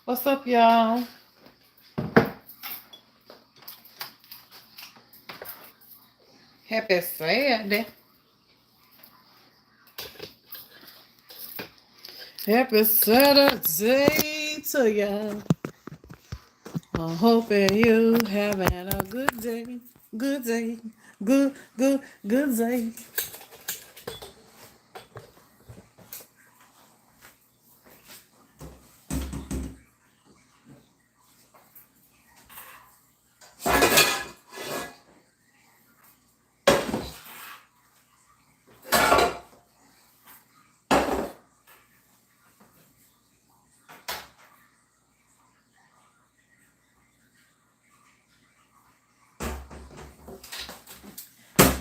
What's up, y'all? Happy Saturday. Happy Saturday to y'all. I'm hoping you having a good day. Good day. Good day.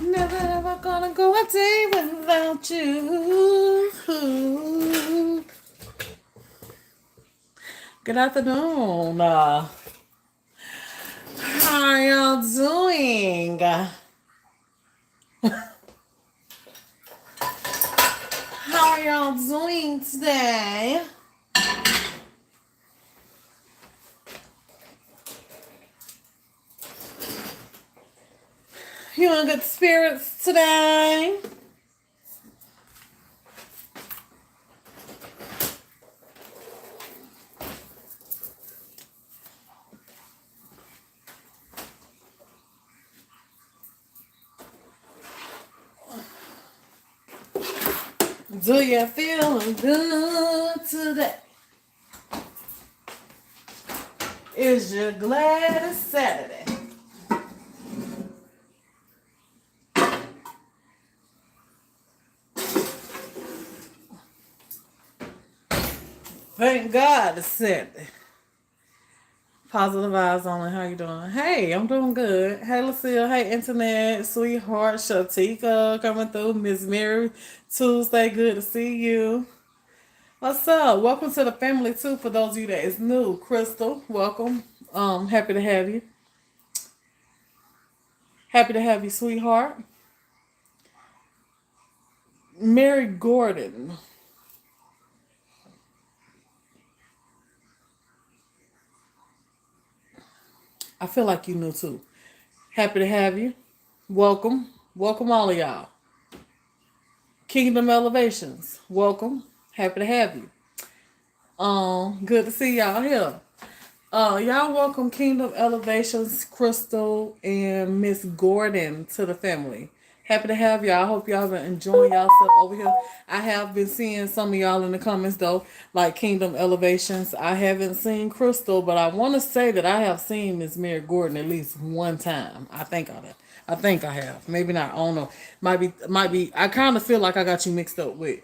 Never ever gonna go a day without you. Good afternoon. How are y'all doing? How are y'all doing today? You in good spirits today? Do you feel good today? Is you glad it's Saturday? Thank God it's Saturday. Positive vibes only. How you doing? Hey, I'm doing good. Hey, Lucille. Hey, Internet, sweetheart, Shatika coming through. Miss Mary, Tuesday. Good to see you. What's up? Welcome to the family too. For those of you that is new, Crystal, welcome. Happy to have you. Happy to have you, sweetheart. Mary Gordon. I feel like you knew too. Happy to have you. Welcome. Welcome all of y'all. Kingdom Elevations. Welcome. Happy to have you. Good to see y'all here. Y'all welcome Kingdom Elevations, Crystal and Miss Gordon to the family. Happy to have y'all. I hope y'all been enjoying yourself over here. I have been seeing some of y'all in the comments though, like Kingdom Elevations. I haven't seen Crystal, but I want to say that I have seen Miss Mary Gordon at least one time. I think I have. I think I have. Maybe not. I don't know. Might be. I kind of feel like I got you mixed up with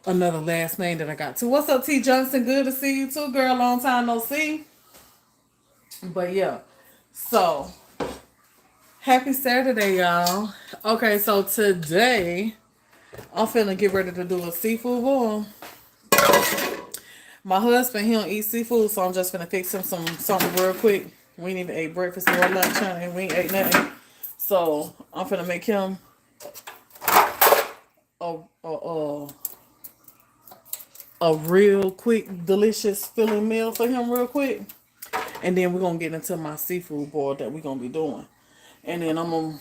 another last name that I got too. What's up, T Johnson? Good to see you too, girl. Long time no see. But yeah, so happy Saturday, y'all. Okay, so today I'm finna get ready to do a seafood boil. My husband, he don't eat seafood, so I'm just finna fix him something real quick. We need to eat breakfast or lunch, honey. We ain't ate nothing. So I'm finna make him a a a, a real quick, delicious filling meal for him real quick. And then we're gonna get into my seafood boil that we're gonna be doing. And then I'm gonna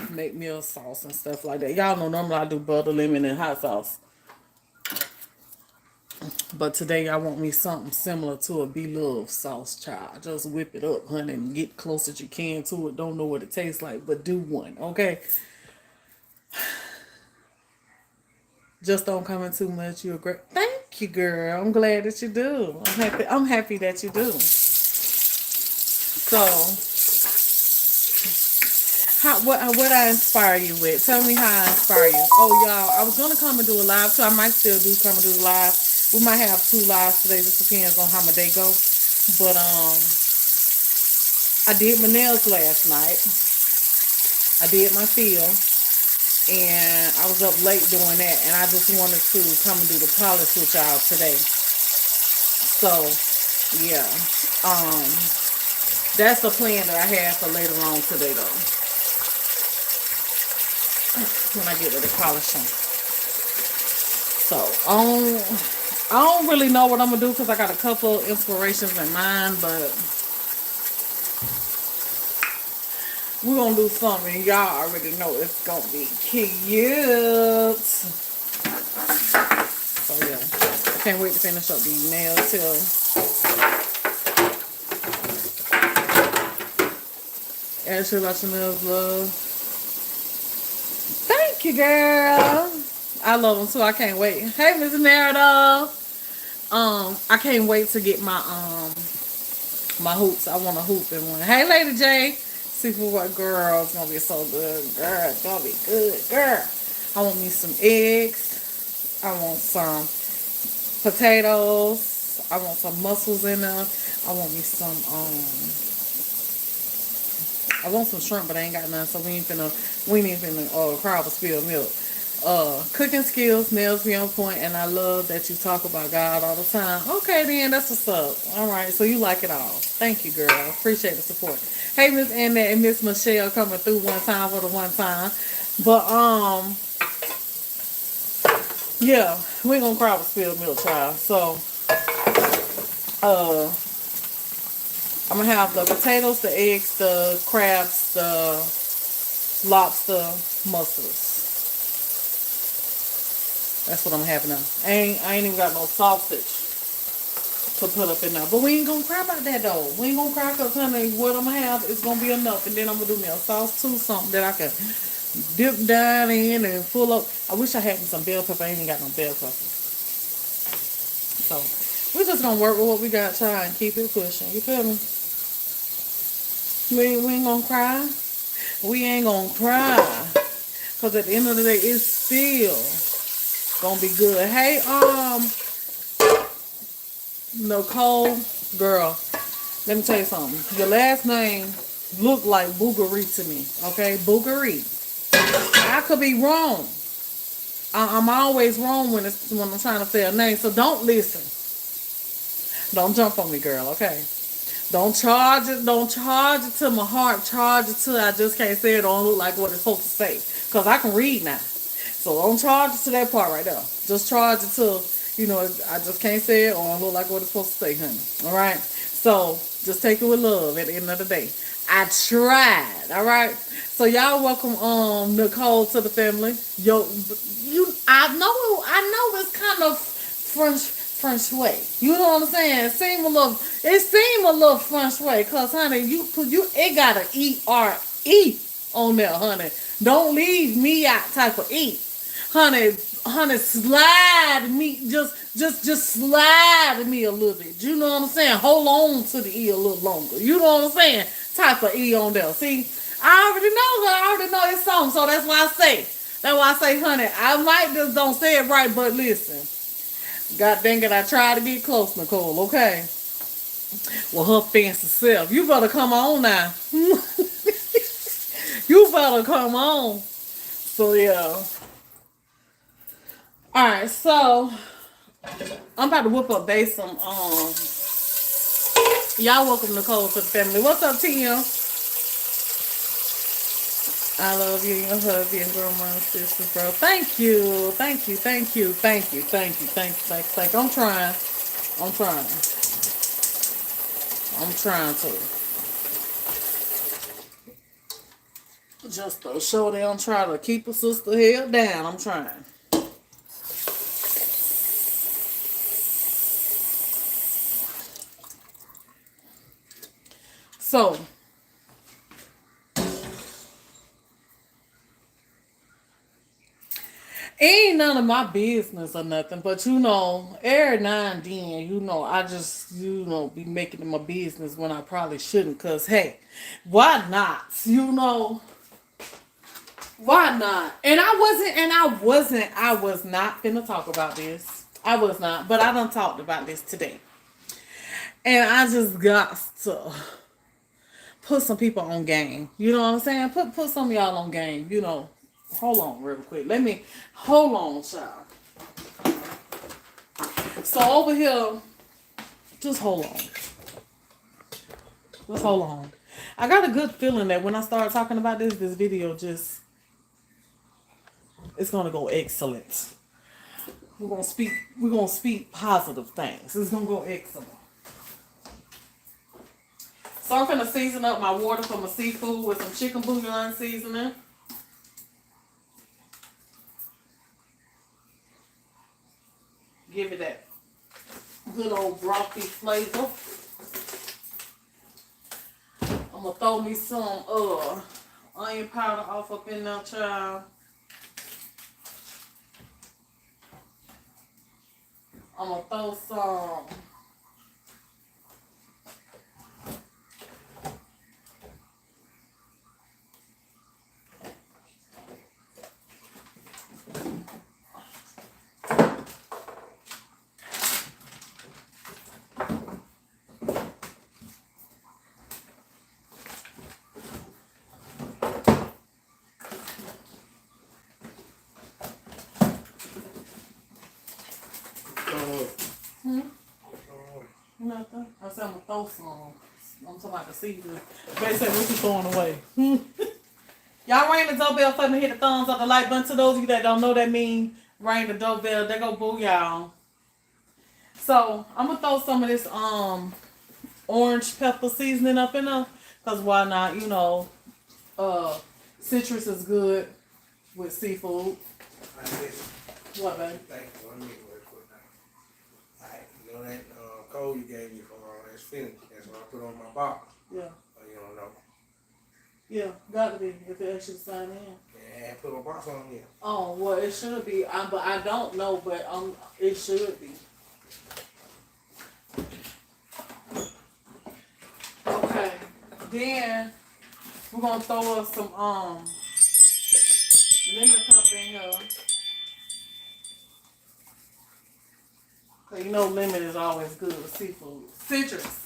make me a sauce and stuff like that. Y'all know normally I do butter, lemon, and hot sauce. But today I want me something similar to a beloved sauce, child. Just whip it up, honey, and get close as you can to it. Don't know what it tastes like, but do one, okay? Just don't come in too much. You're great. Thank you, girl. I'm glad that you do. I'm happy that you do. So what I inspire you with? Tell me how I inspire you. Oh y'all, I was gonna come and do a live, so I might still do come and do the live. We might have two lives today. Just depends on how my day go. But I did my nails last night. I did my feel, and I was up late doing that. And I just wanted to come and do the polish with y'all today. So yeah, um, that's the plan that I have for later on today though. When I get to the polishing. So on I don't really know what I'm gonna do because I got a couple inspirations in mind, but we're gonna do something. Y'all already know it's gonna be cute. So yeah, I can't wait to finish up these nails till Ashley about your nails, love. Thank you, girl. I love them too. I can't wait. Hey, Miss Narada. I can't wait to get my hoops. I want a hoop in one. Hey, Lady J. Seafood what girl? It's gonna be so good, girl. It's gonna be good, girl. I want me some eggs. I want some potatoes. I want some mussels in there. I want me some I want some shrimp, but I ain't got none, so we ain't finna cry over spilled milk. Cooking skills, nails be on point, and I love that you talk about God all the time. Okay, then that's what's up. All right, so you like it all. Thank you, girl. Appreciate the support. Hey, Miss Annette and Miss Michelle coming through one time for the one time, but yeah, we gonna cry with spilled milk, child. So uh, I'm gonna have the potatoes, the eggs, the crabs, the lobster, mussels. That's what I'm having now. I ain't even got no sausage to put up in there. But we ain't gonna cry about that though. We ain't gonna cry because, honey, what I'm gonna have is gonna be enough. And then I'm gonna do me a sauce too, something that I can dip down in and full up. I wish I had some bell pepper. I ain't even got no bell pepper. So we're just gonna work with what we got, try and keep it pushing. You feel me? We ain't gonna cry. We ain't gonna cry. Because at the end of the day, it's still gonna be good. Hey, Nicole, girl, let me tell you something. Your last name looked like Boogery to me. Okay, Boogery. I could be wrong. I'm always wrong when I'm trying to say a name. So don't listen. Don't jump on me, girl. Okay. Don't charge it. Don't charge it to my heart. Charge it to I just can't say it. Don't look like what it's supposed to say. Cause I can read now. So don't charge it to that part right there. Just charge it to, I just can't say it or don't look like what it's supposed to say, honey. All right. So just take it with love. At the end of the day, I tried. All right. So y'all welcome Nicole to the family. Yo, I know it's kind of French way. You know what I'm saying? It seem a little French way, cause honey, it got an ERE on there, honey. Don't leave me out type of E. Honey, slide me, just slide me a little bit. You know what I'm saying? Hold on to the E a little longer. You know what I'm saying? Type of E on there. See, I already know this song, so that's why I say, honey, I might just don't say it right, but listen. God dang it, I tried to get close, Nicole, okay? Well, her fancy self. You better come on now. You better come on. So, yeah. Alright, so I'm about to whip up base some, y'all welcome Nicole to the family. What's up, Tim? I love you, your hubby, and grandma and sisters, bro. Thank you. Thank you. Thank you. Thank you. Thank you. Thank you. Thank you. Thank you. I'm trying. I'm trying. I'm trying to. Just to show they don't try to keep a sister held down. I'm trying. So, ain't none of my business or nothing, but every now and then, I just, be making it my business when I probably shouldn't, cause hey, why not? Why not? And I was not finna talk about this. I was not, but I done talked about this today. And I just got to put some people on game. You know what I'm saying? Put some of y'all on game, Hold on real quick. Hold on, child. So over here, just hold on. Just hold on. I got a good feeling that when I start talking about this video it's gonna go excellent. We're gonna speak positive things. It's gonna go excellent. So I'm gonna season up my water for my seafood with some chicken bouillon seasoning. Give it that good old brothy flavor. I'm gonna throw me some onion powder off up in there, child. I'm gonna throw some nothing. I said I'm gonna throw some. I'm talking about the seasoning. Basically, what you throwing away? Y'all ring the doorbell for me. Hit the thumbs up, the like button. To those of you that don't know, that mean ring the doorbell. They go boo y'all. So I'm gonna throw some of this orange pepper seasoning up in there, cause why not? You know, citrus is good with seafood. What, baby? Thank you. Let me real quick now. Alright, you know that code you gave me for that's finished. That's what I put on my box. Yeah. Oh, you don't know? Yeah, got to be if it actually sign in. Yeah, I put a box on here. Oh well, it should be. But I don't know, but it should be. Okay. Then we're gonna throw us some lemon pepper in here. Cause you know lemon is always good with seafood. Citrus.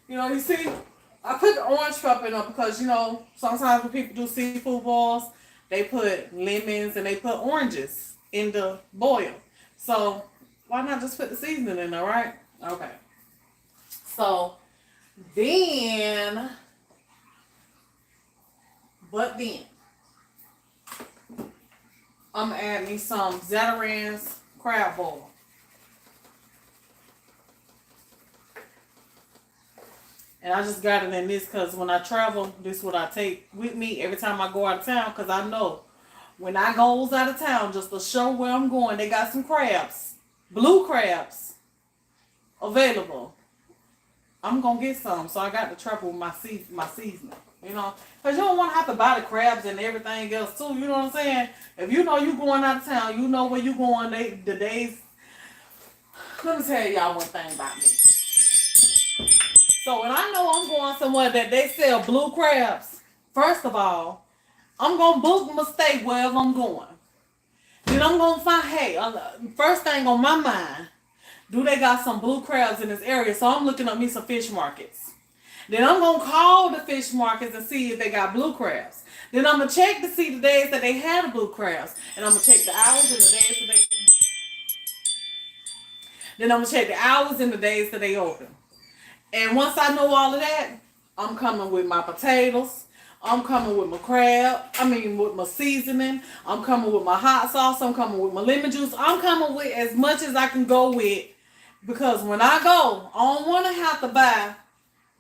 You know, you see, I put the orange pepper in there because, you know, sometimes when people do seafood boils, they put lemons and they put oranges in the boil. So why not just put the seasoning in there, right? Okay. So then, I'm gonna add me some Zatarain's crab boil. And I just got it in this because when I travel, this is what I take with me every time I go out of town. Because I know when I goes out of town, just to show where I'm going, they got some crabs, blue crabs, available. I'm going to get some. So I got to travel with my seasoning. You know, because you don't want to have to buy the crabs and everything else too. You know what I'm saying? If you know you going out of town, you know where you going. The days. Let me tell y'all one thing about me. So when I know I'm going somewhere that they sell blue crabs, first of all, I'm going to book my stay wherever I'm going. Then I'm going to find, hey, first thing on my mind, do they got some blue crabs in this area? So I'm looking up me some fish markets. Then I'm going to call the fish markets and see if they got blue crabs. Then I'm going to check to see the days that they had the blue crabs. And I'm going to check the hours and the days that they... Then I'm going to check the hours and the days that they open. And once I know all of that, I'm coming with my potatoes. I'm coming with my with my seasoning. I'm coming with my hot sauce. I'm coming with my lemon juice. I'm coming with as much as I can go with. Because when I go, I don't want to have to buy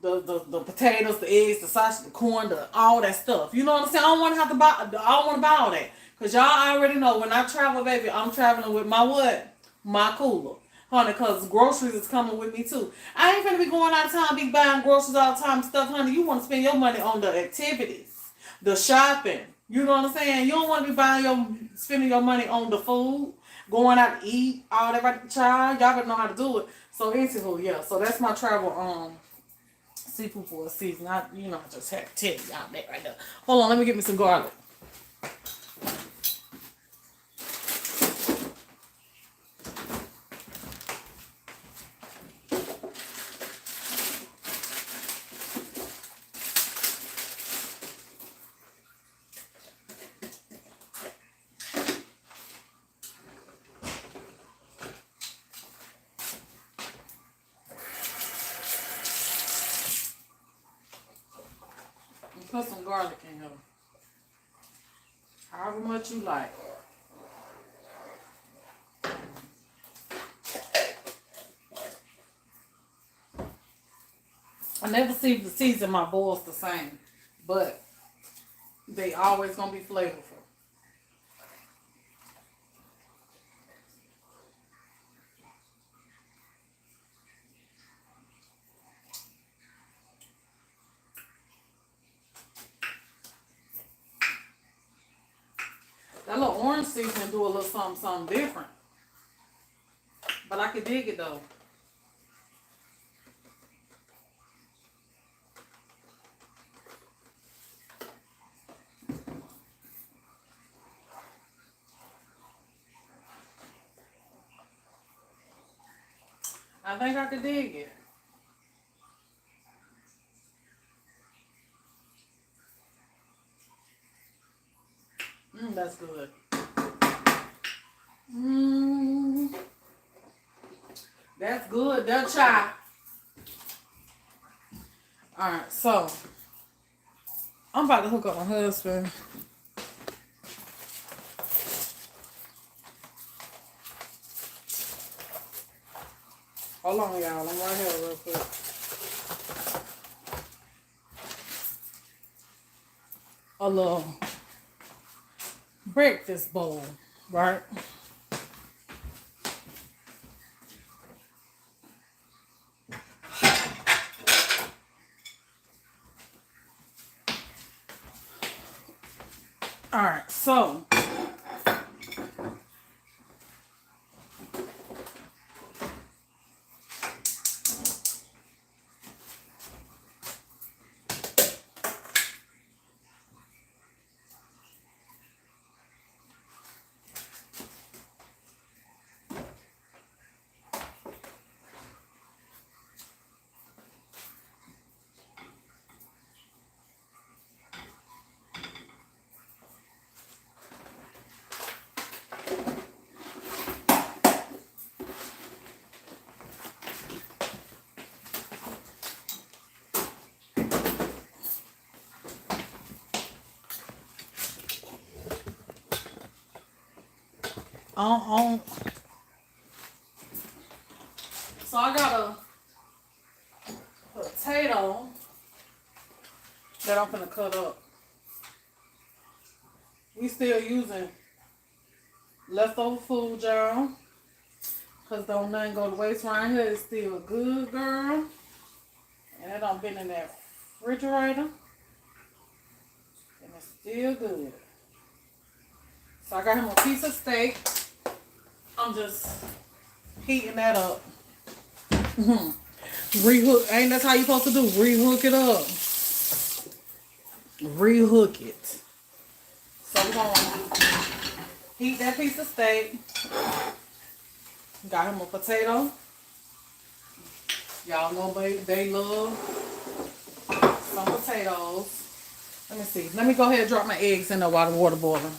the potatoes, the eggs, the sausage, the corn, all that stuff. You know what I'm saying? I don't want to have to buy, I don't want to buy all that. Because y'all already know when I travel, baby, I'm traveling with my what? My cooler. Honey, because groceries is coming with me too. I ain't finna be going out of town, be buying groceries all the time and stuff, honey. You want to spend your money on the activities, the shopping. You know what I'm saying? You don't want to be spending your money on the food, going out to eat, all that right, child. Y'all better know how to do it. So anywho, yeah. So that's my travel seafood for a season. I just had to tell y'all that right there. Hold on, let me get me some garlic. Put some garlic in here. However much you like. I never season my boils the same, but they always gonna be flavorful. That little orange seasoning do a little something different, but I can dig it though. I think I could dig it. That's good. Mmm, that's good. That chai. All right, so I'm about to hook up my husband. Hold on, y'all. I'm right here real quick. A little breakfast bowl, right? All right, so on so I got a potato that I'm gonna cut up. We still using leftover food, y'all, cause don't nothing go to waste around here. It's still good, girl, and it done been in that refrigerator, and it's still good. So I got him a piece of steak. I'm just heating that up. Rehook, ain't that's how you supposed to do? Rehook it up. Rehook it. So we're gonna heat that piece of steak. Got him a potato. Y'all know they love some potatoes. Let me see. Let me go ahead and drop my eggs in there while the water boiling.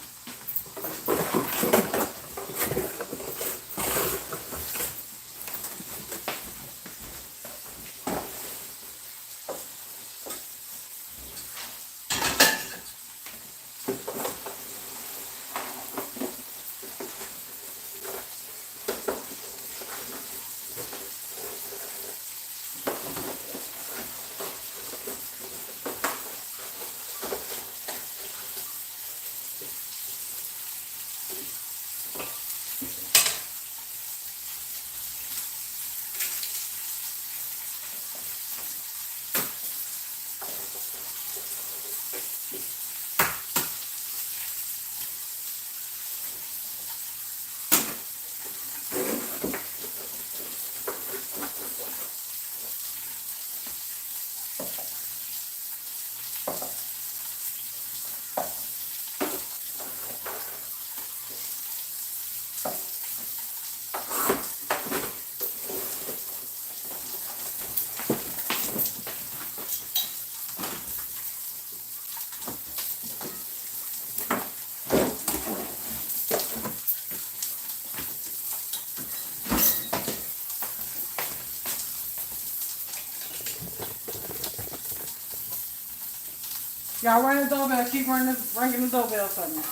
Y'all ring the doorbell. Keep ringing the doorbell for me.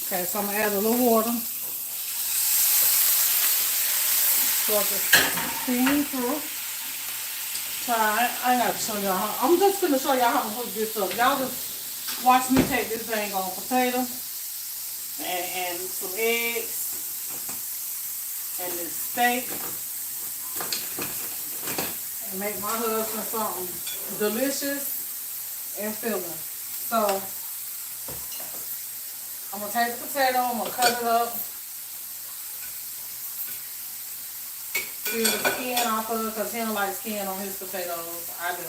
Okay, so I'm going to add a little water. So I just see me through. Try. I ain't got to show y'all how. I'm just gonna show y'all how to hook this up. Y'all just watch me take this thing on potato and some eggs and this steak and make my husband something delicious and filling. So I'm gonna take the potato. I'm gonna cut it up. Peel the skin off of it because he don't like skin on his potatoes. I do.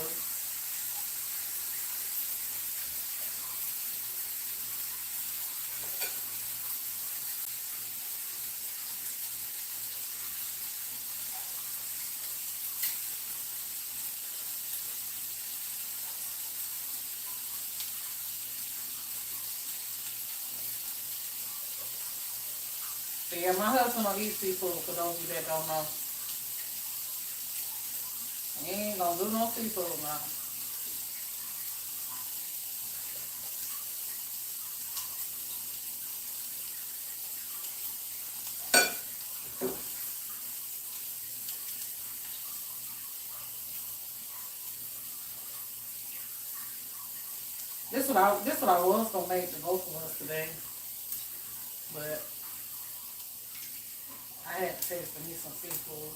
But yeah, my husband don't eat seafood, for those of you that don't know. He ain't gonna do no seafood now. This what I was gonna make the both of us today, but I had to taste me some seafood.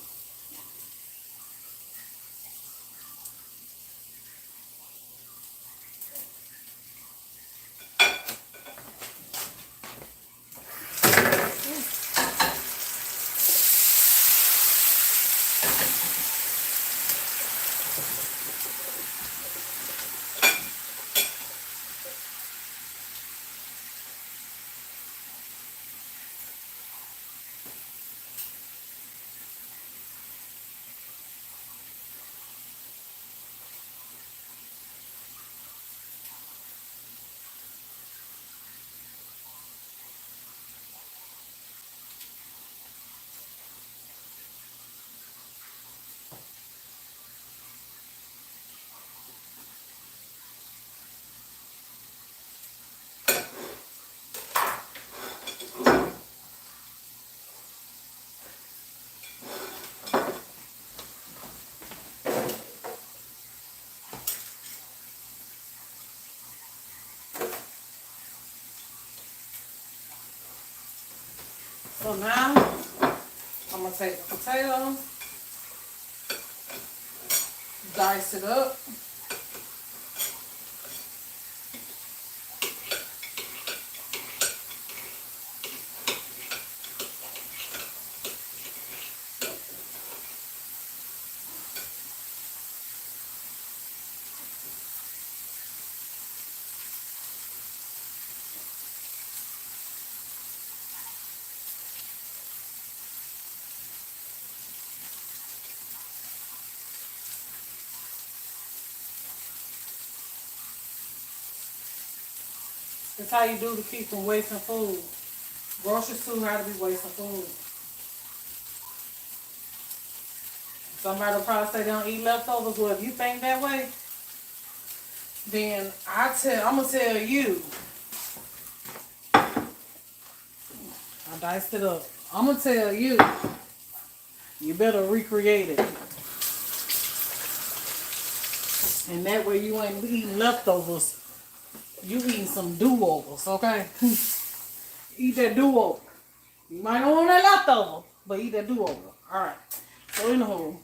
So now I'm gonna take the potato, dice it up. That's how you do to keep from wasting food. Groceries too how to be wasting food. Somebody will probably say they don't eat leftovers. Well, if you think that way, then I'm gonna tell you. I diced it up. I'm gonna tell you. You better recreate it. And that way you ain't eating leftovers. You eating some do-overs, okay? Eat that do-over. You might not want that leftover, but eat that do-over. Alright. So in the hole.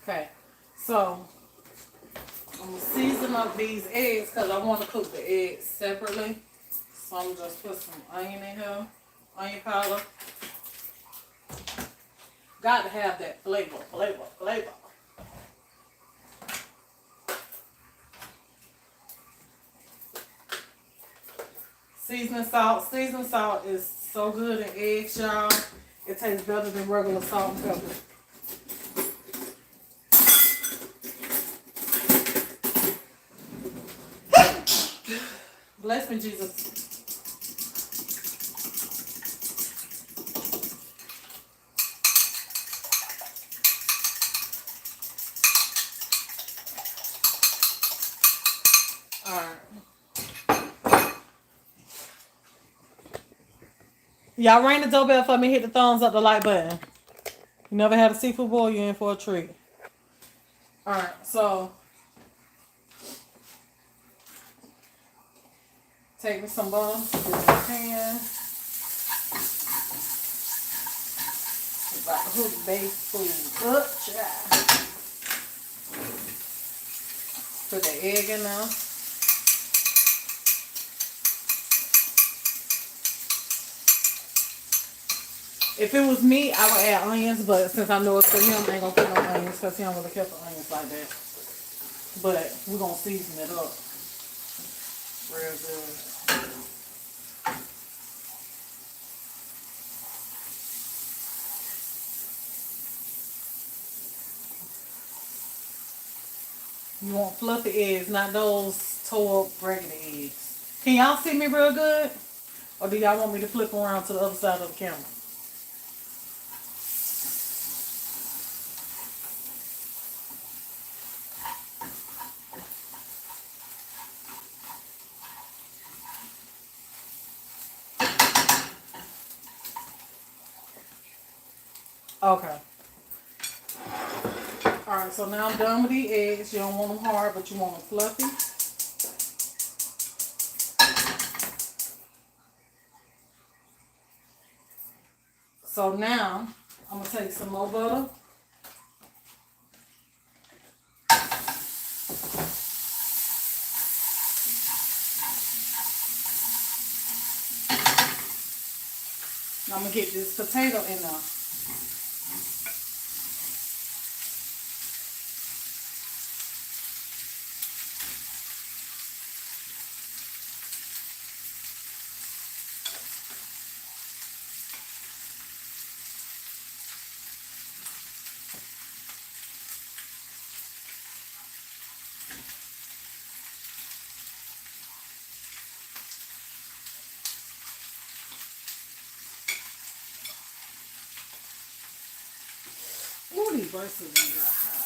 Okay, so I'm gonna season up these eggs because I want to cook the eggs separately. So I'm just put some onion in here, onion powder. Got to have that flavor. Seasoning salt. Seasoning salt is so good in eggs, y'all. It tastes better than regular salt and pepper. Bless me, Jesus. Alright. Y'all ring the doorbell for me. Hit the thumbs up, the like button. You never had a seafood boil, you're in for a treat. Alright, so take me some butter. Put it in the pan. About to hook baked food up, child. Put the egg in there. If it was me, I would add onions, but since I know it's for him, I ain't gonna put no onions because he don't really care for onions like that. But we're gonna season it up real good. You want fluffy eggs, not those tore up regular eggs. Can y'all see me real good? Or do y'all want me to flip around to the other side of the camera? Okay. Alright, so now I'm done with the eggs. You don't want them hard, but you want them fluffy. So now, I'm going to take some more butter. And I'm going to get this potato in there. Ooh, these bracelets ain't got hot.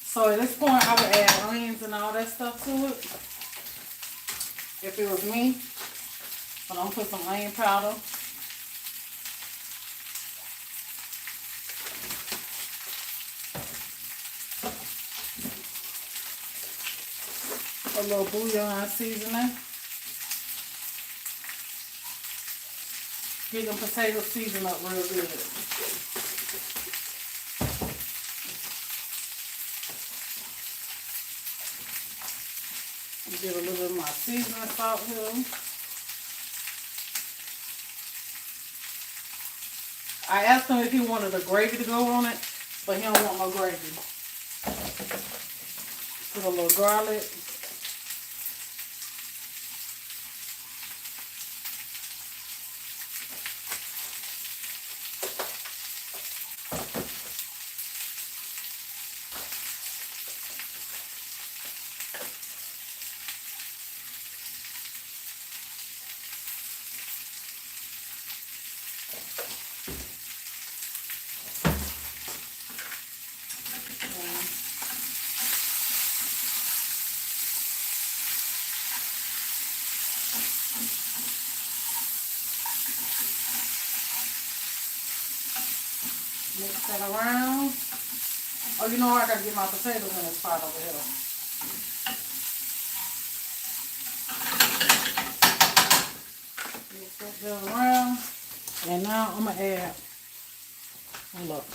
So at this point, I would add onions and all that stuff to it. If it was me, but I'm gonna put some onion powder. A little bouillon seasoning. Get them potatoes seasoned up real good. Get a little bit of my seasoning salt here. I asked him if he wanted a gravy to go on it, but he don't want no gravy. Put a little garlic. Mix that around. Oh, you know I gotta get my potatoes in this pot over here. Mix that good around. And now I'm gonna add, look.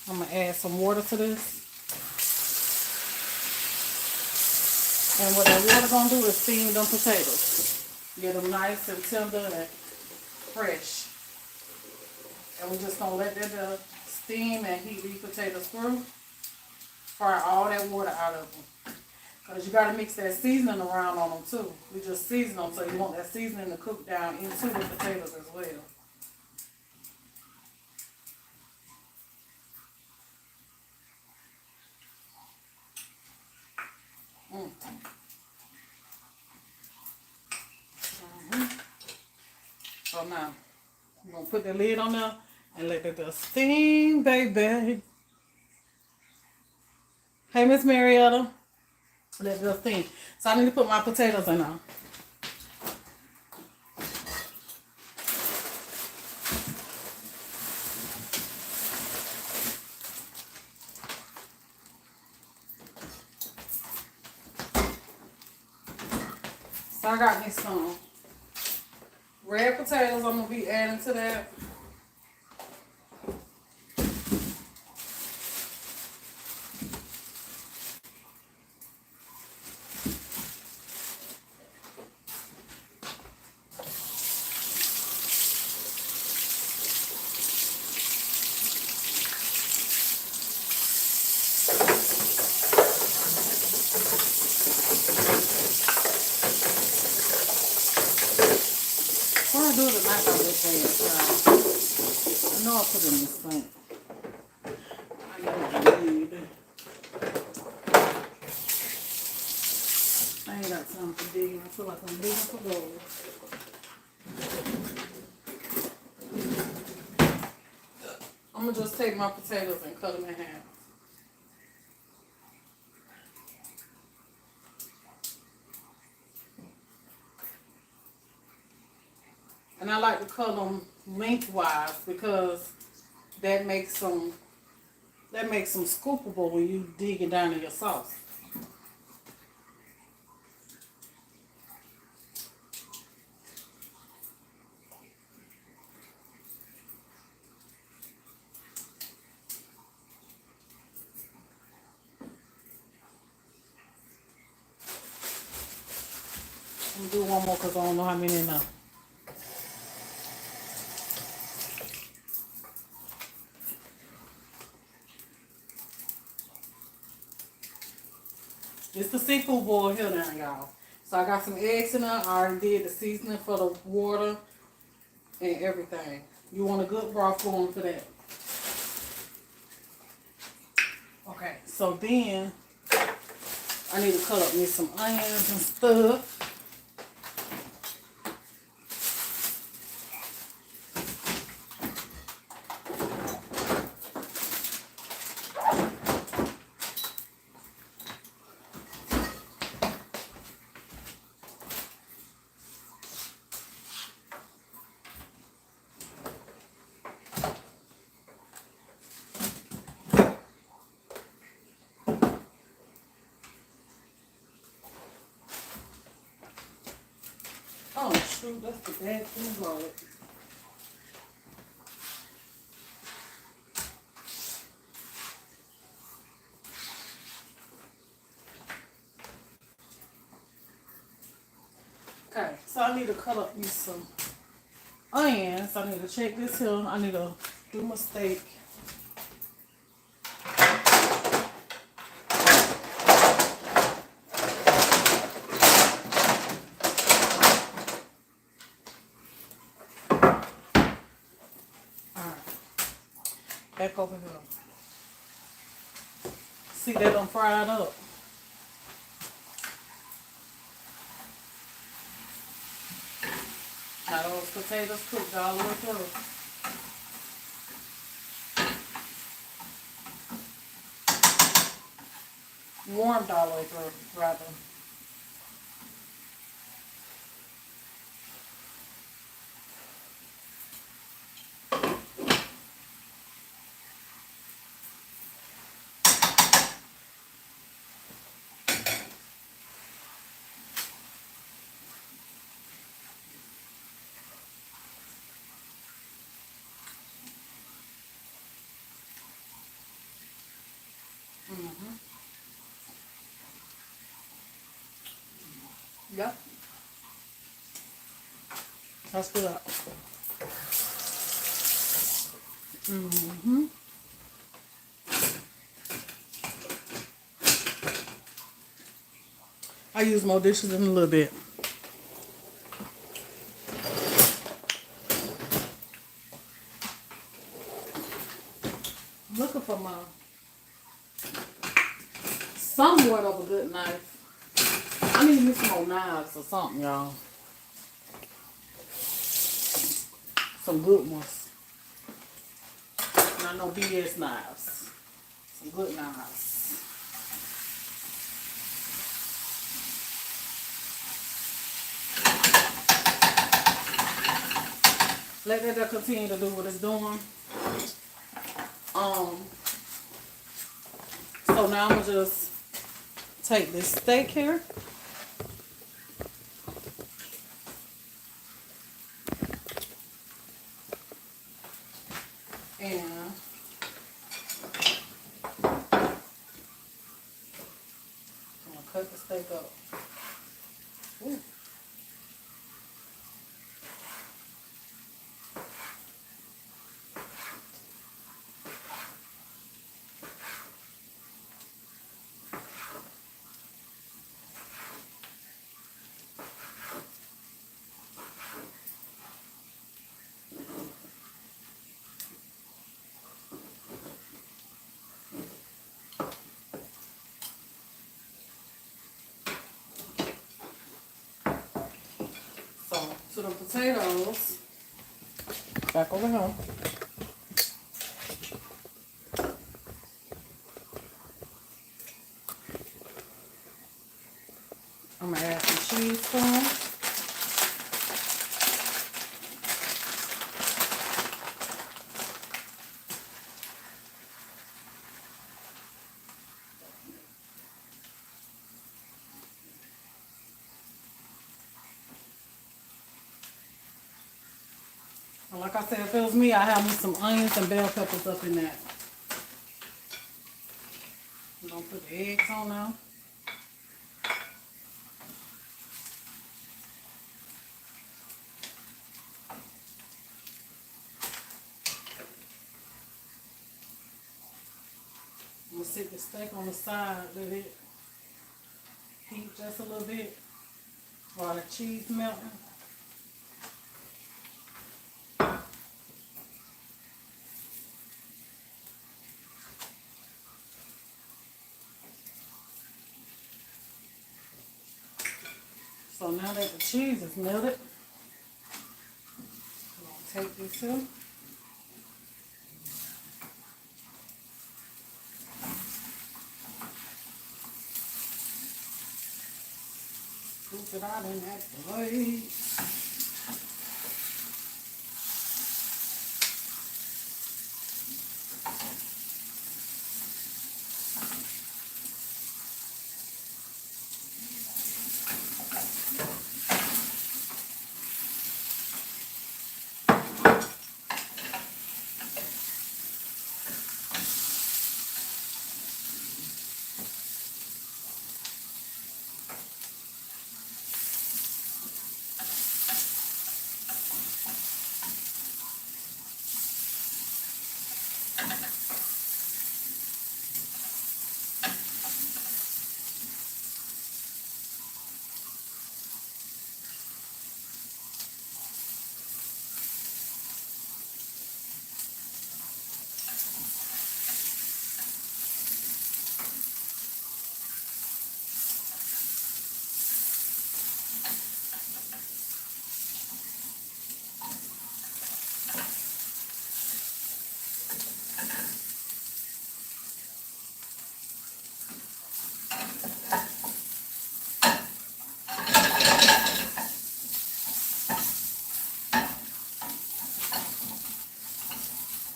I'm gonna add some water to this. And what that water gonna do is steam them potatoes. Get them nice and tender and fresh. And we're just gonna let that steam and heat these potatoes through. Fry all that water out of them. Because you gotta mix that seasoning around on them too. We just season them, so you want that seasoning to cook down into the potatoes as well. So now, I'm gonna put the lid on there and let that steam, baby. Hey, Miss Marietta. Let that steam. So I need to put my potatoes in now. So I got me some red potatoes I'm gonna be adding to that. What I do with the knife on this thing, I know I put it in the sink. I ain't got time for digging. I feel like I'm digging for gold. I'm gonna just take my potatoes and cut them in half. And I like to cut them lengthwise because that makes them scoopable when you dig it down in your sauce. I'm gonna do one more because I don't know how many now. It's the seafood boil here now, y'all. So I got some eggs in there. I already did the seasoning for the water and everything. You want a good broth going for that. Okay, so then I need to cut up me some onions and stuff. Oh shoot, that's the bad thing about it. Okay, so I need to cut up me some onions. I need to check this here. I need to do my steak. Back over here. See that I'm fried up. Now those potatoes cooked all the way through. Warmed all the way through, rather. Yep. That's good. Mm-hmm. I use more dishes in a little bit. I'm looking for my somewhat of a good knife. I need to get some more knives or something, y'all. Some good ones. Not no BS knives. Some good knives. Let that continue to do what it's doing. So now I'm gonna just take this steak here. And I'm gonna cut the steak up. Ooh. So to the potatoes, back over here. I'm gonna add some cheese to them. And like I said, if it was me, I'd have me some onions and bell peppers up in that. I'm gonna put the eggs on now. I'm gonna sit the steak on the side, let it heat just a little bit while the cheese melting. So now that the cheese is melted, I'm gonna take this here. Scoop it out in that plate.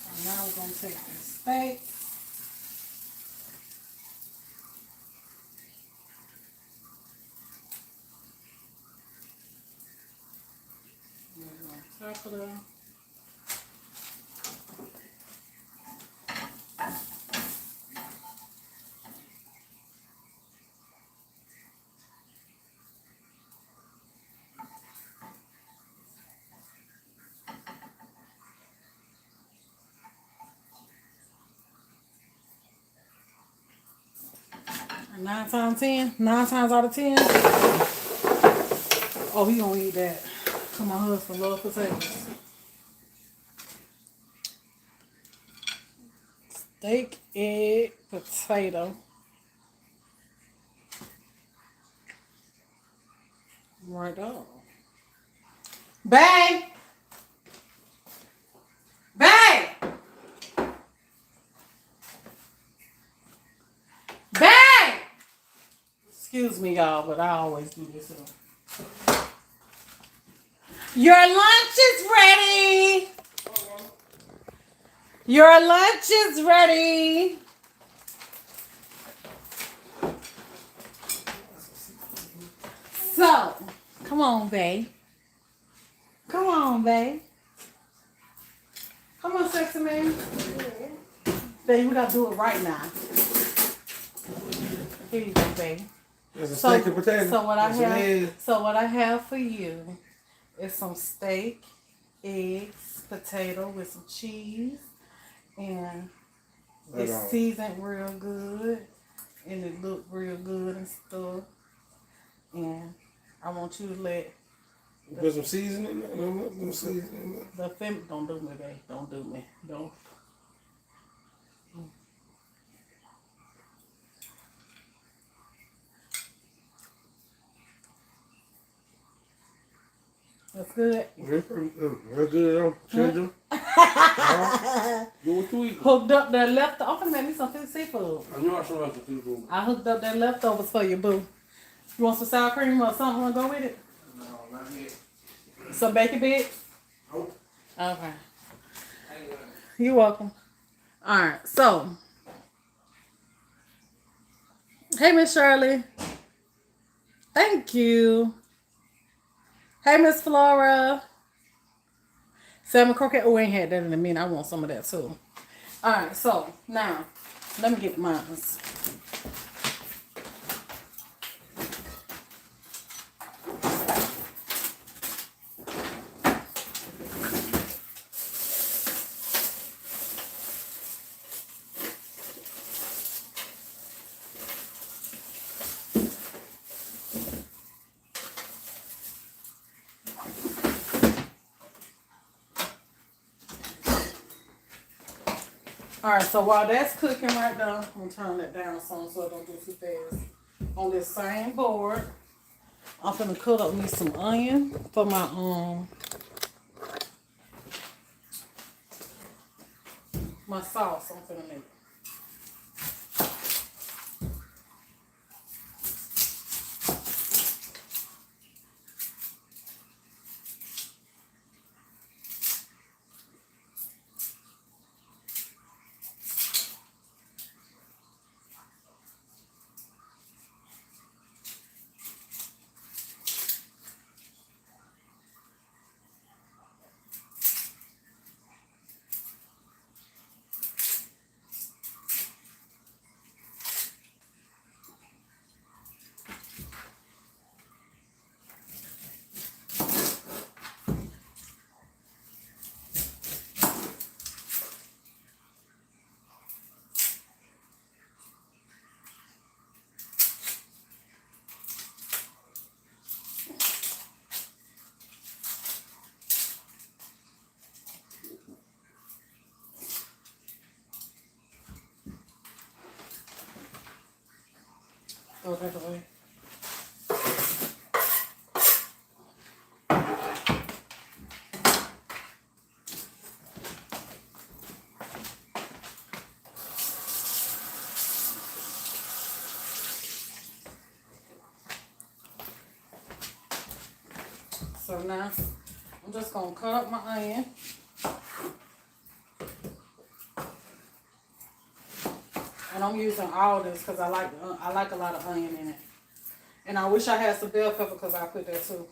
And now we're gonna take this steak. We're gonna top it up. 9 times 10? 9 times out of 10? Oh, he gonna eat that. Cause my husband love potatoes. Steak, egg, potato. Right on. Babe! Babe! Babe! Excuse me, y'all, but I always do this. Your lunch is ready! Your lunch is ready! So, come on, babe. Come on, babe. Come on, sexy man. Babe, we gotta do it right now. Here you go, babe. There's a steak and potato. So what I have for you is some steak, eggs, potato with some cheese, and it's seasoned real good, and it looked real good and stuff. And I want you to let put some seasoning. Some seasoning. Don't do me, babe. Don't do me. Don't. That's good. Real good, Ginger. Do what you eat. Hooked up that leftover. I'm gonna make me some seafood. I know I should have some seafood. I hooked up that leftovers for you, boo. You want some sour cream or something? Want to go with it? No, not yet. Some bacon bits? Nope. Okay. You're welcome. All right. So, hey, Miss Shirley. Thank you. Hey, Miss Flora. Salmon croquette. Oh, I ain't had that in a minute. I want some of that too. All right. So now, let me get mine. All right, so while that's cooking right now, I'm gonna turn that down some so it don't get too fast. On this same board, I'm gonna cut up me some onion for my sauce. I'm gonna make. Throw that away. So now I'm just gonna cut up my onion. And I'm using all this because I like a lot of onion in it. And I wish I had some bell pepper because I put that too.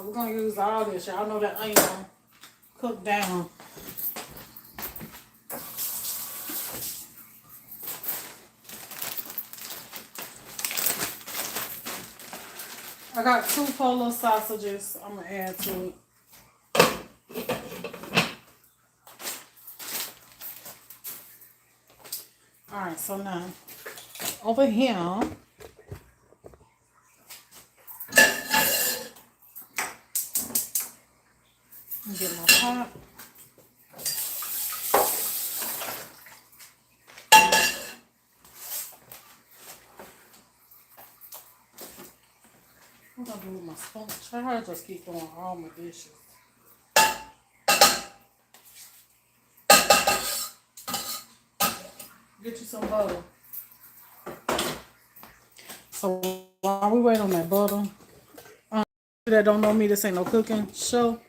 So we're gonna use all this. Y'all know that onion gonna cook down. I got 2 Polo sausages I'm gonna add to it. Alright, so now over here, get my pot. What am I do with my sponge? I just keep doing all my dishes. Get you some butter. So while we wait on that butter, that don't know me, this ain't no cooking show.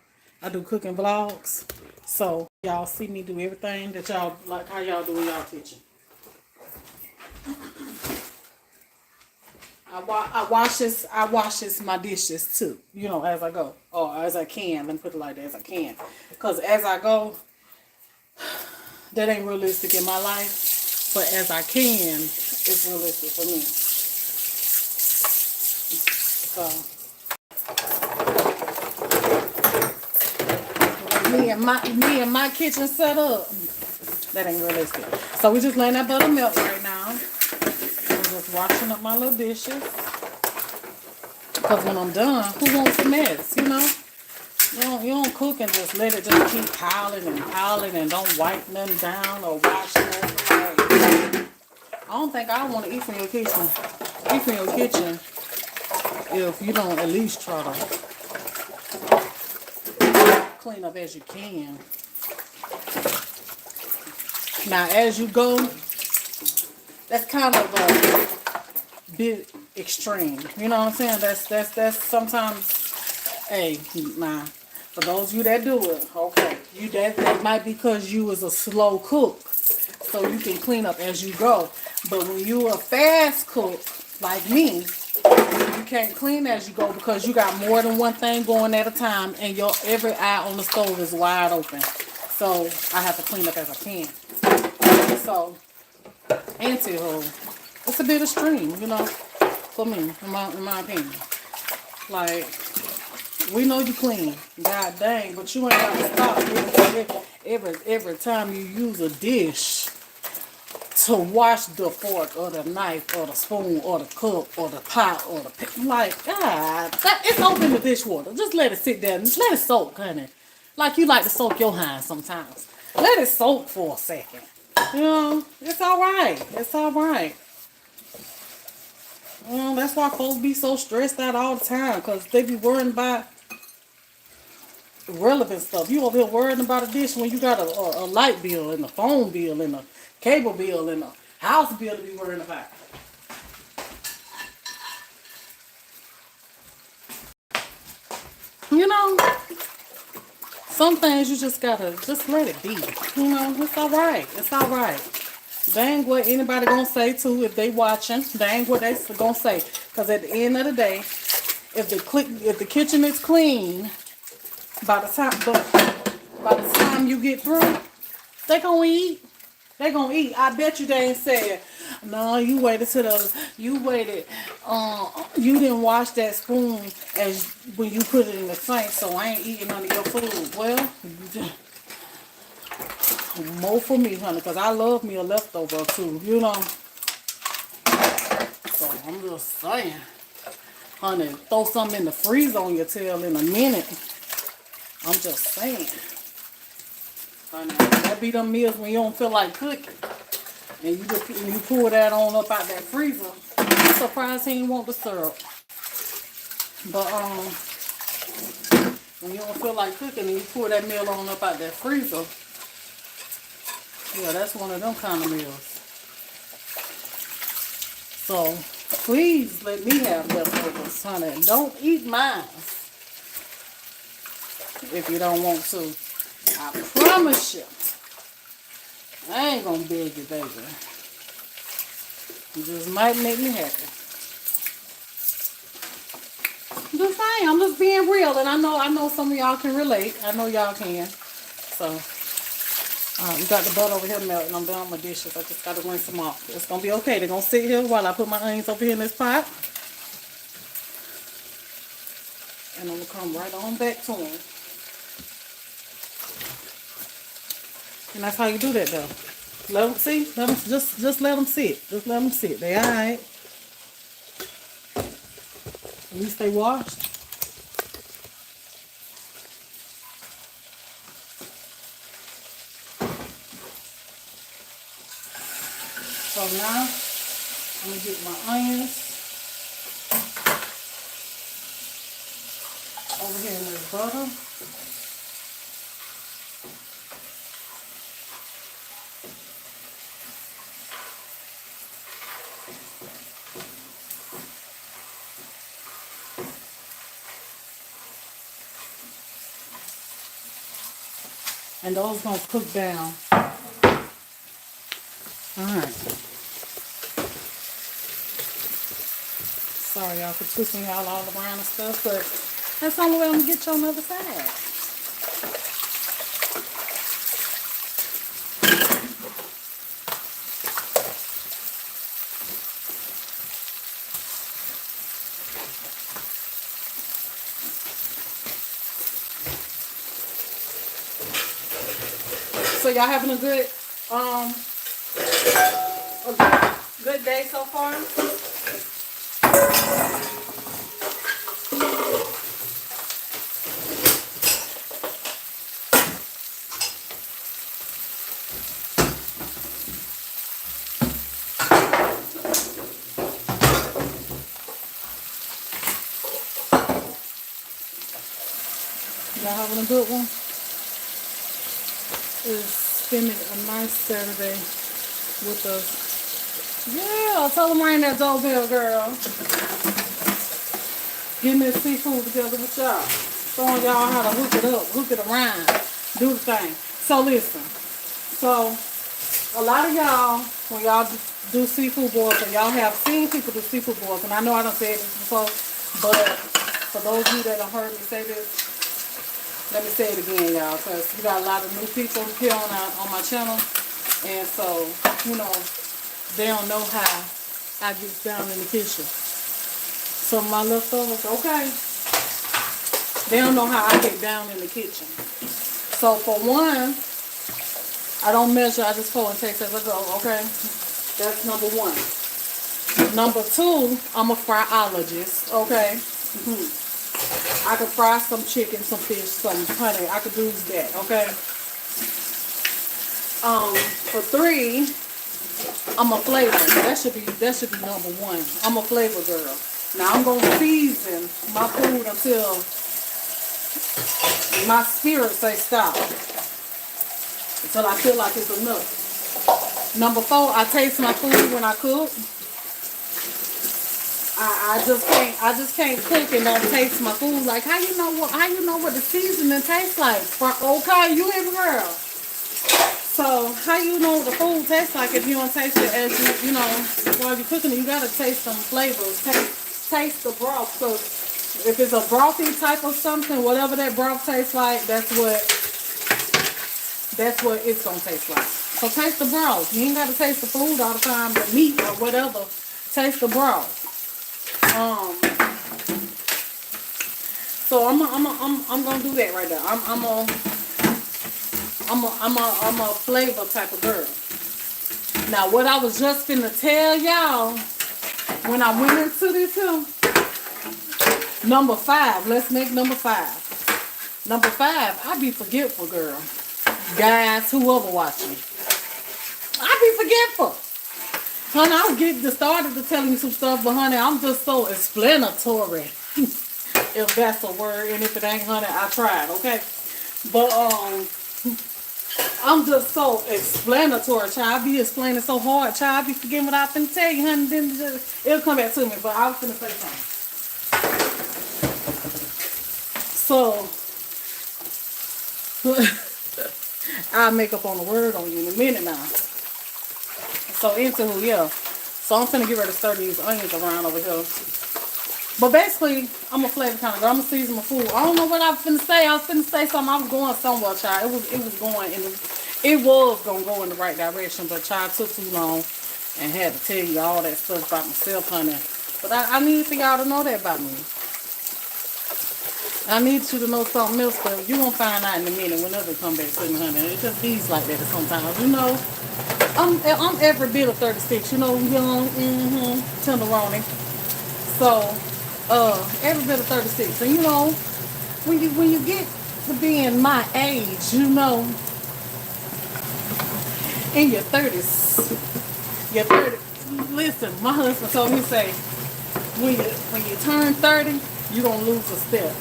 I do cooking vlogs. So y'all see me do everything that y'all like how y'all do in y'all kitchen. I wash this my dishes too, you know, as I go. Or as I can. Let me put it like that, as I can. Because as I go, that ain't realistic in my life. But as I can, it's realistic for me. So me and my kitchen set up, that ain't realistic. So we just letting that butter melt right now. I'm just washing up my little dishes. Because when I'm done, who wants a mess, you know? You don't cook and just let it just keep piling and don't wipe nothing down or wash nothing. Like, I don't think I want to eat from your kitchen. Eat from your kitchen if you don't at least try to clean up as you can. Now, as you go, that's kind of a bit extreme. You know what I'm saying? That's sometimes, hey, nah. For those of you that do it, okay, that might be because you was a slow cook, so you can clean up as you go. But when you a fast cook like me, you can't clean as you go because you got more than one thing going at a time, and your every eye on the stove is wide open. So I have to clean up as I can. So anywho, it's a bit extreme, you know, for me, in my opinion. Like, we know you clean, god dang, but you ain't got to stop every time you use a dish to wash the fork or the knife or the spoon or the cup or the pot or the like, God, it's open the dishwater. Just let it sit there and let it soak, honey. Like you like to soak your hands sometimes. Let it soak for a second. You know, it's all right. It's all right. That's why folks be so stressed out all the time, because they be worrying about relevant stuff. You over here worrying about a dish when you got a light bill and a phone bill and a cable bill and a house bill to be worrying about. You know, some things you just gotta just let it be. You know, it's all right. It's all right. They ain't what anybody gonna say too if they watching. They ain't what they gonna say. Because at the end of the day, if the kitchen is clean, by the time you get through, they gonna eat. They gonna eat. I bet you they ain't said, no, you waited you didn't wash that spoon as when you put it in the sink, so I ain't eating none of your food. Well, more for me, honey, because I love me a leftover too, you know. So I'm just saying, honey, throw something in the freezer on your tail in a minute. I'm just saying. Honey, that be them meals when you don't feel like cooking. And you pull that on up out that freezer. I'm surprised he didn't want the syrup. But when you don't feel like cooking and you pull that meal on up out that freezer, yeah, that's one of them kind of meals. So please let me have leftovers, honey. Don't eat mine if you don't want to. I promise you, I ain't gonna beg you, baby. You just might make me happy. Just thing. I'm just being real, and I know some of y'all can relate. I know y'all can. So, we got the butter over here melting. I'm done with my dishes. I just gotta rinse them off. It's gonna be okay. They're gonna sit here while I put my onions over here in this pot, and I'm gonna come right on back to them. And that's how you do that, though. Let them see. Let them just let them sit. Just let them sit. They all right. At least they washed. So now I'm gonna get my onions over here in this butter. And those gonna cook down. Alright. Sorry y'all for twisting y'all all around and stuff, but that's the only way I'm gonna get you on the other side. So y'all having a good good day so far? Y'all having a good one? Is spending a nice Saturday with us. Yeah, tell them ring that doorbell, girl. Getting this seafood together with y'all. Showing y'all how to hook it up, hook it around, do the thing. So listen, so a lot of y'all, when y'all do seafood boils, and y'all have seen people do seafood boils, and I know I done said this before, but for those of you that have heard me say this, let me say it again, y'all, because we got a lot of new people here on my channel, and so, you know, they don't know how I get down in the kitchen. Some of my leftovers, okay, they don't know how I get down in the kitchen. So for one, I don't measure, I just pour and taste as I go, okay? That's number one. Number two, I'm a fryologist, okay? I could fry some chicken, some fish, some honey. I could do that, okay? For three, I'm a flavor. That should be number one. I'm a flavor girl. Now I'm gonna season my food until my spirit say stop. Until I feel like it's enough. Number four, I taste my food when I cook. I just can't cook and don't taste my food. Like how you know what the seasoning tastes like? Okay, you in the girl. So how you know what the food tastes like if you don't taste it as you know while you're cooking it? You gotta taste some flavors. Taste the broth. So if it's a brothy type of something, whatever that broth tastes like, that's what it's gonna taste like. So taste the broth. You ain't gotta taste the food all the time, the meat or whatever. Taste the broth. So I'm gonna do that right there. I'm a flavor type of girl. Now what I was just finna tell y'all when I went into this here, number five. Let's make number five. Number five, I be forgetful, girl. Guys, whoever watching, I be forgetful. Honey, I'll get started to telling you some stuff, but honey, I'm just so explanatory. If that's a word, and if it ain't, honey, I tried, okay? But I'm just so explanatory, child. I be explaining so hard, child. I be forgetting what I finna tell you, honey. Then it'll come back to me, but I was finna say something. So I'll make up on the word on you in a minute now. So into yeah. So I'm finna get ready to stir these onions around over here. But basically, I'm a flavor kind of girl. I'm gonna season my food. I don't know what I was finna say. I was finna say something. I was going somewhere, child. It was going in the, it was gonna go in the right direction, but child took too long and had to tell you all that stuff about myself, honey. But I need for y'all to know that about me. I need you to know something else, but you gonna find out in a minute whenever it come back to me, honey. It just bees like that sometimes, you know. I'm every bit of 36, you know, young, tenderoni. So, every bit of 36. And you know, when you get to being my age, you know, in your 30s, your 30, listen, my husband told me, say, when you turn 30, you gonna lose a step.